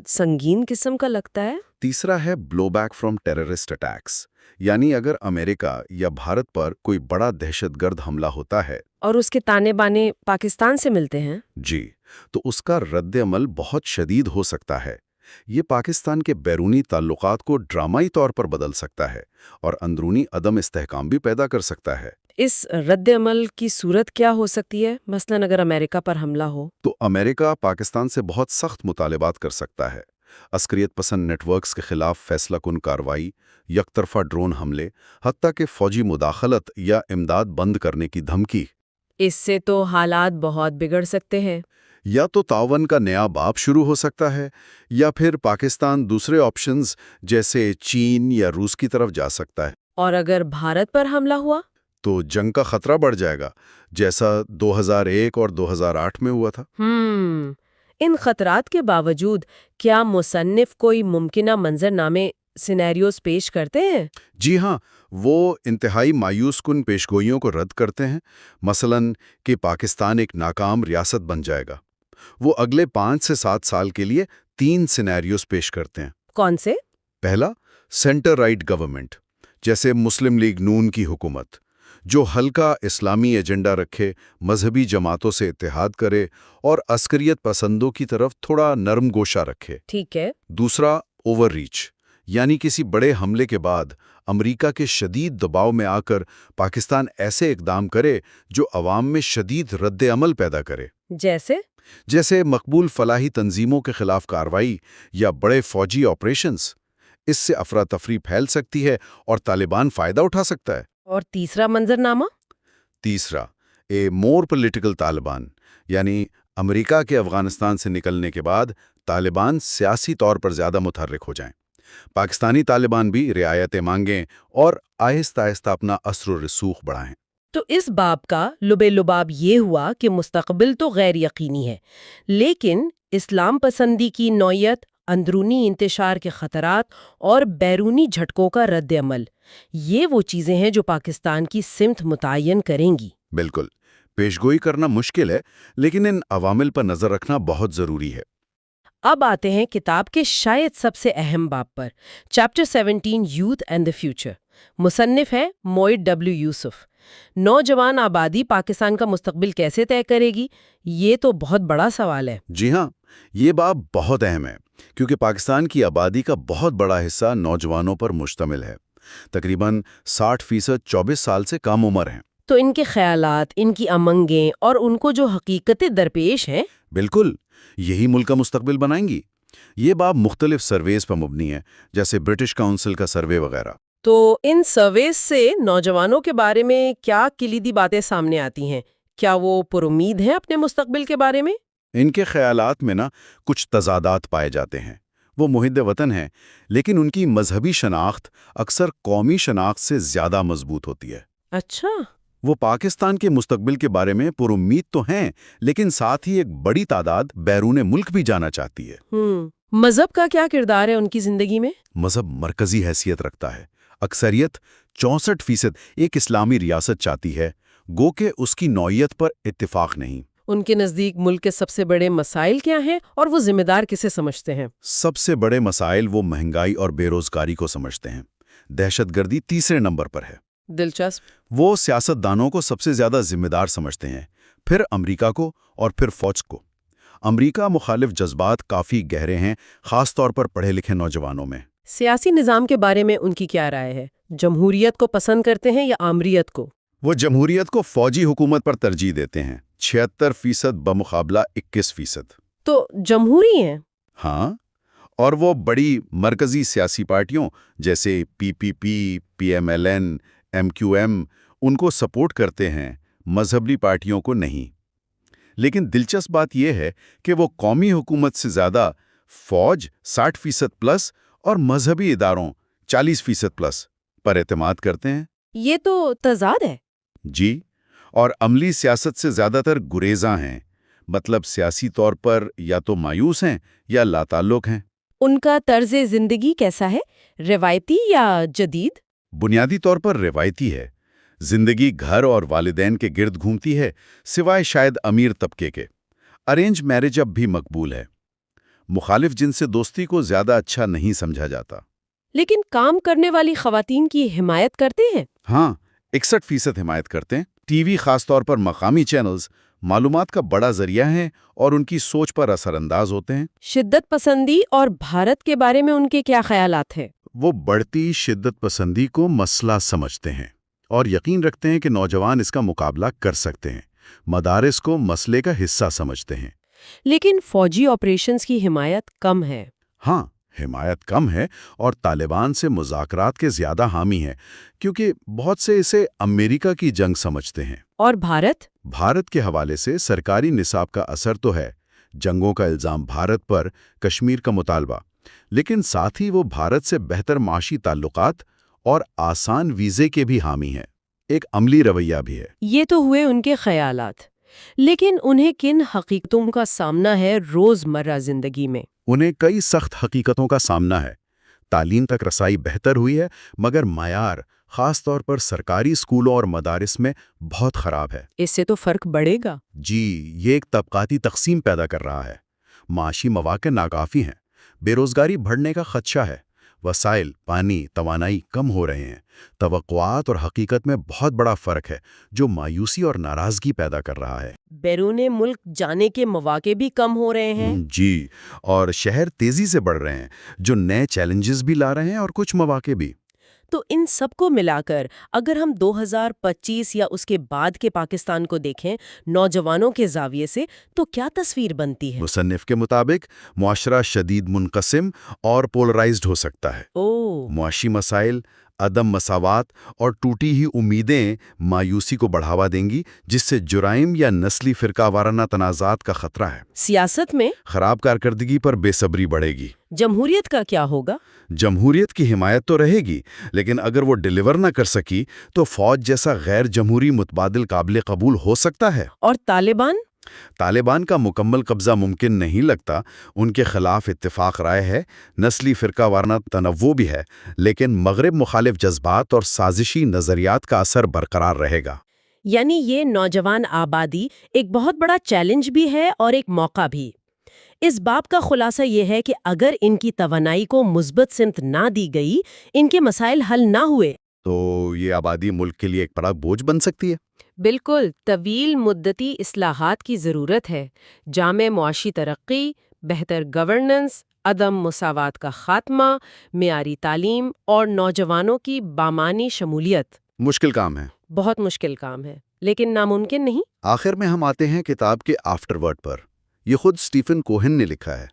سنگین قسم کا لگتا ہے۔ تیسرا ہے بلو بیک فرام ٹیررسٹ اٹیکس، یعنی اگر امریکہ یا بھارت پر کوئی بڑا دہشت گرد حملہ ہوتا ہے اور اس کے تانے بانے پاکستان سے ملتے ہیں، جی، تو اس کا رد عمل بہت شدید ہو سکتا ہے۔ یہ پاکستان کے بیرونی تعلقات کو ڈرامائی طور پر بدل سکتا ہے اور اندرونی عدم استحکام بھی پیدا کر سکتا ہے۔ اس رد عمل کی صورت کیا ہو سکتی ہے؟ مثلاً اگر امریکہ پر حملہ ہو تو امریکہ پاکستان سے بہت سخت مطالبات کر سکتا ہے۔ عسکریت پسند نیٹ ورکس کے خلاف فیصلہ کن کارروائی، یک طرفہ ڈرون حملے، حتیٰ کہ فوجی مداخلت یا امداد بند کرنے کی دھمکی۔ اس سے تو حالات بہت بگڑ سکتے ہیں۔ یا تو تعاون کا نیا باب شروع ہو سکتا ہے، یا پھر پاکستان دوسرے آپشنز جیسے چین یا روس کی طرف جا سکتا ہے۔ اور اگر بھارت پر حملہ ہوا تو جنگ کا خطرہ بڑھ جائے گا، جیسا 2001 اور 2008 میں ہوا تھا۔ ان خطرات کے باوجود کیا مصنف کوئی ممکنہ منظرنامے سینیریوز پیش کرتے ہیں؟ جی ہاں، وہ انتہائی مایوس کن پیشگوئیوں کو رد کرتے ہیں، مثلاً کہ پاکستان ایک ناکام ریاست بن جائے گا۔ وہ اگلے 5 سے 7 سال کے لیے 3 سینیریوز پیش کرتے ہیں۔ کون سے؟ پہلا، سینٹر رائٹ گورنمنٹ، جیسے مسلم لیگ نون کی حکومت، جو ہلکا اسلامی ایجنڈا رکھے، مذہبی جماعتوں سے اتحاد کرے اور عسکریت پسندوں کی طرف تھوڑا نرم گوشہ رکھے۔ ٹھیک ہے۔ دوسرا، اوور ریچ، یعنی کسی بڑے حملے کے بعد امریکہ کے شدید دباؤ میں آ کر پاکستان ایسے اقدام کرے جو عوام میں شدید رد عمل پیدا کرے، جیسے مقبول فلاحی تنظیموں کے خلاف کارروائی یا بڑے فوجی آپریشنز۔ اس سے افراتفری پھیل سکتی ہے اور طالبان فائدہ اٹھا سکتا ہے۔ اور تیسرا منظرنامہ؟ تیسرا، اے مور پولیٹیکل طالبان، یعنی امریکہ کے افغانستان سے نکلنے کے بعد طالبان سیاسی طور پر زیادہ متحرک ہو جائیں، پاکستانی طالبان بھی رعایتیں مانگیں اور آہستہ آہستہ اپنا اثر و رسوخ بڑھائیں۔ تو اس باب کا لباب یہ ہوا کہ مستقبل تو غیر یقینی ہے، لیکن اسلام پسندی کی نوعیت، اندرونی انتشار کے خطرات اور بیرونی جھٹکوں کا رد عمل، یہ وہ چیزیں ہیں جو پاکستان کی سمت متعین کریں گی۔ بالکل، پیشگوئی کرنا مشکل ہے، لیکن ان عوامل پر نظر رکھنا بہت ضروری ہے۔ اب آتے ہیں کتاب کے شاید سب سے اہم باب پر، chapter 17 youth and the future. مصنف ہے موئد ڈبلیو یوسف۔ نوجوان آبادی پاکستان کا مستقبل کیسے طے کرے گی؟ یہ تو بہت بڑا سوال ہے۔ جی ہاں، یہ باب بہت اہم ہے، کیونکہ پاکستان کی آبادی کا بہت بڑا حصہ نوجوانوں پر مشتمل ہے۔ تقریباً 60% 24 سال سے کم عمر ہیں۔ تو ان کے خیالات، ان کی امنگیں اور ان کو جو حقیقتیں درپیش ہیں، بالکل یہی ملک کا مستقبل بنائیں گی۔ یہ باب مختلف سرویز پر مبنی ہے، جیسے برٹش کاؤنسل کا سروے وغیرہ۔ تو ان سرویز سے نوجوانوں کے بارے میں کیا کلیدی باتیں سامنے آتی ہیں؟ کیا وہ پر امید ہیں اپنے مستقبل کے بارے میں؟ ان کے خیالات میں کچھ تضادات پائے جاتے ہیں۔ وہ محب وطن ہیں، لیکن ان کی مذہبی شناخت اکثر قومی شناخت سے زیادہ مضبوط ہوتی ہے۔ اچھا۔ وہ پاکستان کے مستقبل کے بارے میں پر امید تو ہیں، لیکن ساتھ ہی ایک بڑی تعداد بیرون ملک بھی جانا چاہتی ہے۔ مذہب کا کیا کردار ہے ان کی زندگی میں؟ مذہب مرکزی حیثیت رکھتا ہے۔ اکثریت 64% ایک اسلامی ریاست چاہتی ہے، گو کہ اس کی نوعیت پر اتفاق نہیں۔ ان کے نزدیک ملک کے سب سے بڑے مسائل کیا ہیں اور وہ ذمہ دار کسے سمجھتے ہیں؟ سب سے بڑے مسائل وہ مہنگائی اور بے روزگاری کو سمجھتے ہیں۔ دہشت گردی تیسرے نمبر پر ہے۔ دلچسپ۔ وہ سیاستدانوں کو سب سے زیادہ ذمہ دار سمجھتے ہیں، پھر امریکہ کو اور پھر فوج کو۔ امریکہ مخالف جذبات کافی گہرے ہیں، خاص طور پر پڑھے لکھے نوجوانوں میں۔ سیاسی نظام کے بارے میں ان کی کیا رائے ہے؟ جمہوریت کو پسند کرتے ہیں یا آمریت کو؟ وہ جمہوریت کو فوجی حکومت پر ترجیح دیتے ہیں، 76% بمقابلہ 21%۔ تو جمہوری ہیں؟ ہاں، اور وہ بڑی مرکزی سیاسی پارٹیوں جیسے PPP، PMLN، MQM ان کو سپورٹ کرتے ہیں، مذہبی پارٹیوں کو نہیں۔ لیکن دلچسپ بات یہ ہے کہ وہ قومی حکومت سے زیادہ فوج 60% پلس اور مذہبی اداروں 40% پلس پر اعتماد کرتے ہیں۔ یہ تو تضاد ہے۔ جی، اور عملی سیاست سے زیادہ تر گریزاں ہیں، مطلب سیاسی طور پر یا تو مایوس ہیں یا لاتعلق ہیں۔ ان کا طرز زندگی کیسا ہے؟ روایتی یا جدید؟ بنیادی طور پر روایتی ہے۔ زندگی گھر اور والدین کے گرد گھومتی ہے، سوائے شاید امیر طبقے کے۔ ارینج میرج اب بھی مقبول ہے۔ مخالف جن سے دوستی کو زیادہ اچھا نہیں سمجھا جاتا۔ لیکن کام کرنے والی خواتین کی حمایت کرتے ہیں؟ ہاں، 61% حمایت کرتے ہیں۔ ٹی وی، خاص طور پر مقامی چینلز، معلومات کا بڑا ذریعہ ہیں اور ان کی سوچ پر اثر انداز ہوتے ہیں۔ شدت پسندی اور بھارت کے بارے میں ان کے کیا خیالات ہیں؟ وہ بڑھتی شدت پسندی کو مسئلہ سمجھتے ہیں اور یقین رکھتے ہیں کہ نوجوان اس کا مقابلہ کر سکتے ہیں۔ مدارس کو مسئلے کا حصہ سمجھتے ہیں۔ لیکن فوجی آپریشنز کی حمایت کم ہے۔ ہاں، حمایت کم ہے اور طالبان سے مذاکرات کے زیادہ حامی ہیں کیونکہ بہت سے اسے امریکہ کی جنگ سمجھتے ہیں۔ اور بھارت کے حوالے سے سرکاری نصاب کا اثر تو ہے، جنگوں کا الزام بھارت پر، کشمیر کا مطالبہ، لیکن ساتھ ہی وہ بھارت سے بہتر معاشی تعلقات اور آسان ویزے کے بھی حامی ہیں۔ ایک عملی رویہ بھی ہے۔ یہ تو ہوئے ان کے خیالات، لیکن انہیں کن حقیقتوں کا سامنا ہے روزمرہ زندگی میں؟ انہیں کئی سخت حقیقتوں کا سامنا ہے۔ تعلیم تک رسائی بہتر ہوئی ہے، مگر معیار خاص طور پر سرکاری اسکولوں اور مدارس میں بہت خراب ہے۔ اس سے تو فرق بڑھے گا۔ جی، یہ ایک طبقاتی تقسیم پیدا کر رہا ہے۔ معاشی مواقع ناکافی ہیں، بے روزگاری بڑھنے کا خدشہ ہے، وسائل، پانی، توانائی کم ہو رہے ہیں۔ توقعات اور حقیقت میں بہت بڑا فرق ہے جو مایوسی اور ناراضگی پیدا کر رہا ہے۔ بیرون ملک جانے کے مواقع بھی کم ہو رہے ہیں۔ جی، اور شہر تیزی سے بڑھ رہے ہیں جو نئے چیلنجز بھی لا رہے ہیں اور کچھ مواقع بھی۔ تو ان سب کو ملا کر اگر ہم 2025 یا اس کے بعد کے پاکستان کو دیکھیں نوجوانوں کے زاویے سے، تو کیا تصویر بنتی ہے؟ مصنف کے مطابق معاشرہ شدید منقسم اور پولرائزڈ ہو سکتا ہے۔ معاشی مسائل، عدم مساوات اور ٹوٹی ہی امیدیں مایوسی کو بڑھاوا دیں گی، جس سے جرائم یا نسلی فرقہ وارانہ تنازعات کا خطرہ ہے۔ سیاست میں خراب کارکردگی پر بے صبری بڑھے گی۔ جمہوریت کا کیا ہوگا؟ جمہوریت کی حمایت تو رہے گی، لیکن اگر وہ ڈیلیور نہ کر سکی تو فوج جیسا غیر جمہوری متبادل قابل قبول ہو سکتا ہے۔ اور طالبان کا مکمل قبضہ ممکن نہیں لگتا۔ ان کے خلاف اتفاق رائے ہے، نسلی فرقہ وارانہ تنوع بھی ہے، لیکن مغرب مخالف جذبات اور سازشی نظریات کا اثر برقرار رہے گا۔ یعنی یہ نوجوان آبادی ایک بہت بڑا چیلنج بھی ہے اور ایک موقع بھی۔ اس باب کا خلاصہ یہ ہے کہ اگر ان کی توانائی کو مثبت سمت نہ دی گئی، ان کے مسائل حل نہ ہوئے، تو یہ آبادی ملک کے لیے ایک بڑا بوجھ بن سکتی ہے۔ بالکل، طویل مدتی اصلاحات کی ضرورت ہے۔ جامع معاشی ترقی، بہتر گورننس، عدم مساوات کا خاتمہ، معیاری تعلیم اور نوجوانوں کی بامعنی شمولیت۔ مشکل کام ہے، بہت مشکل کام ہے، لیکن ناممکن نہیں۔ آخر میں ہم آتے ہیں کتاب کے آفٹر ورڈ پر۔ یہ خود اسٹیفن کوہن نے لکھا ہے۔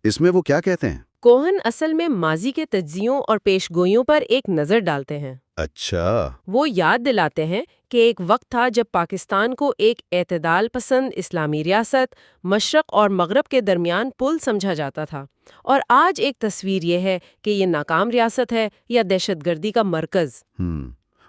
اس میں وہ کیا کہتے ہیں؟ کوہن اصل میں ماضی کے تجزیوں اور پیشگوئیوں پر ایک نظر ڈالتے ہیں۔ اچھا۔ وہ یاد دلاتے ہیں کہ ایک وقت تھا جب پاکستان کو ایک اعتدال پسند اسلامی ریاست، مشرق اور مغرب کے درمیان پل سمجھا جاتا تھا، اور آج ایک تصویر یہ ہے کہ یہ ناکام ریاست ہے یا دہشت گردی کا مرکز۔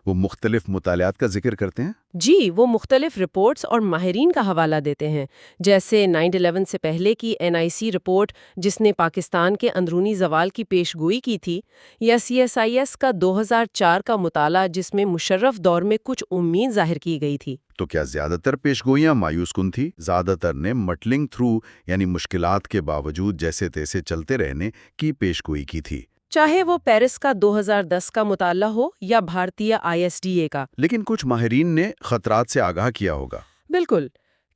وہ مختلف مطالعات کا ذکر کرتے ہیں؟ جی، وہ مختلف رپورٹس اور ماہرین کا حوالہ دیتے ہیں، جیسے 9/11 سے پہلے کی NIC رپورٹ جس نے پاکستان کے اندرونی زوال کی پیش گوئی کی تھی، یا CSIS کا 2004 کا مطالعہ جس میں مشرف دور میں کچھ امید ظاہر کی گئی تھی۔ تو کیا زیادہ تر پیش گوئیاں مایوس کن تھی؟ زیادہ تر نے مٹلنگ تھرو، یعنی مشکلات کے باوجود جیسے تیسے چلتے رہنے کی پیش گوئی کی تھی، چاہے وہ پیرس کا 2010 کا مطالعہ ہو یا بھارتیہ ISDA کا۔ لیکن کچھ ماہرین نے خطرات سے آگاہ کیا ہوگا۔ بالکل،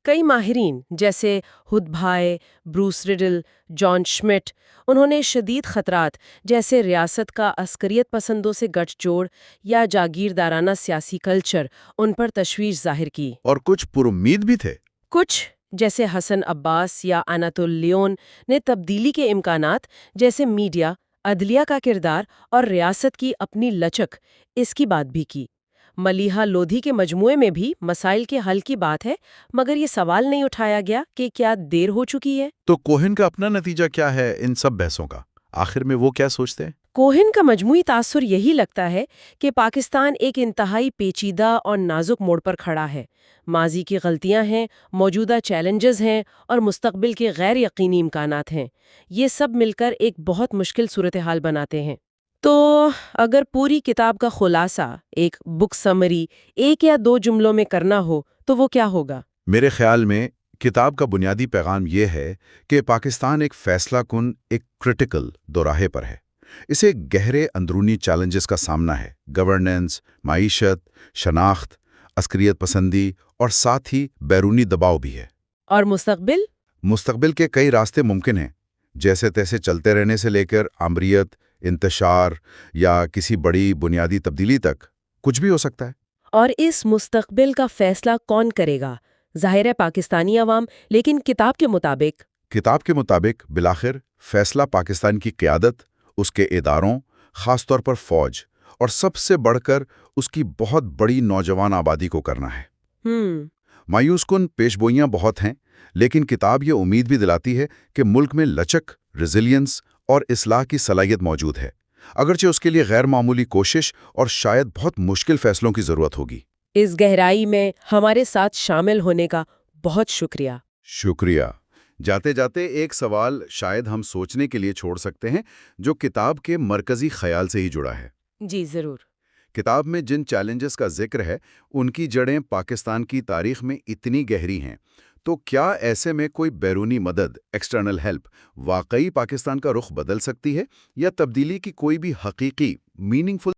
کئی ماہرین جیسے ہڈ بھائے، بروس ریڈل، جان شمٹ، انہوں نے شدید خطرات جیسے ریاست کا عسکریت پسندوں سے گٹھ جوڑ یا جاگیردارانہ سیاسی کلچر، ان پر تشویش ظاہر کی۔ اور کچھ پر امید بھی تھے۔ کچھ جیسے حسن عباس یا اناتول لیون نے تبدیلی کے امکانات جیسے میڈیا، عدلیہ کا کردار اور ریاست کی اپنی لچک، اس کی بات بھی کی۔ ملیحہ لودھی کے مجموعے میں بھی مسائل کے حل کی بات ہے، مگر یہ سوال نہیں اٹھایا گیا کہ کیا دیر ہو چکی ہے؟ تو کوہن کا اپنا نتیجہ کیا ہے ان سب بحثوں کا؟ آخر میں وہ کیا سوچتے ہیں؟ کوہن کا مجموعی تاثر یہی لگتا ہے کہ پاکستان ایک انتہائی پیچیدہ اور نازک موڑ پر کھڑا ہے۔ ماضی کی غلطیاں ہیں، موجودہ چیلنجز ہیں اور مستقبل کے غیر یقینی امکانات ہیں۔ یہ سب مل کر ایک بہت مشکل صورتحال بناتے ہیں۔ تو اگر پوری کتاب کا خلاصہ، ایک بک سمری، ایک یا دو جملوں میں کرنا ہو تو وہ کیا ہوگا؟ میرے خیال میں کتاب کا بنیادی پیغام یہ ہے کہ پاکستان ایک فیصلہ کن، ایک کرٹیکل دوراہے پر ہے۔ اسے گہرے اندرونی چیلنجز کا سامنا ہے: گورننس، معیشت، شناخت، عسکریت پسندی اور ساتھ ہی بیرونی دباؤ بھی ہے۔ اور مستقبل؟ مستقبل کے کئی راستے ممکن ہیں، جیسے تیسے چلتے رہنے سے لے کر آمریت، انتشار یا کسی بڑی بنیادی تبدیلی تک کچھ بھی ہو سکتا ہے۔ اور اس مستقبل کا فیصلہ کون کرے گا؟ ظاہر ہے پاکستانی عوام، لیکن کتاب کے مطابق بالآخر فیصلہ پاکستان کی قیادت، اس کے اداروں، خاص طور پر فوج، اور سب سے بڑھ کر اس کی بہت بڑی نوجوان آبادی کو کرنا ہے۔ مایوس کن پیشگوئیاں بہت ہیں، لیکن کتاب یہ امید بھی دلاتی ہے کہ ملک میں لچک، ریزیلینس اور اصلاح کی صلاحیت موجود ہے، اگرچہ اس کے لیے غیر معمولی کوشش اور شاید بہت مشکل فیصلوں کی ضرورت ہوگی۔ اس گہرائی میں ہمارے ساتھ شامل ہونے کا بہت شکریہ۔ شکریہ۔ جاتے جاتے ایک سوال شاید ہم سوچنے کے لیے چھوڑ سکتے ہیں، جو کتاب کے مرکزی خیال سے ہی جڑا ہے۔ جی ضرور۔ کتاب میں جن چیلنجز کا ذکر ہے، ان کی جڑیں پاکستان کی تاریخ میں اتنی گہری ہیں، تو کیا ایسے میں کوئی بیرونی مدد، ایکسٹرنل ہیلپ، واقعی پاکستان کا رخ بدل سکتی ہے، یا تبدیلی کی کوئی بھی حقیقی، میننگ فل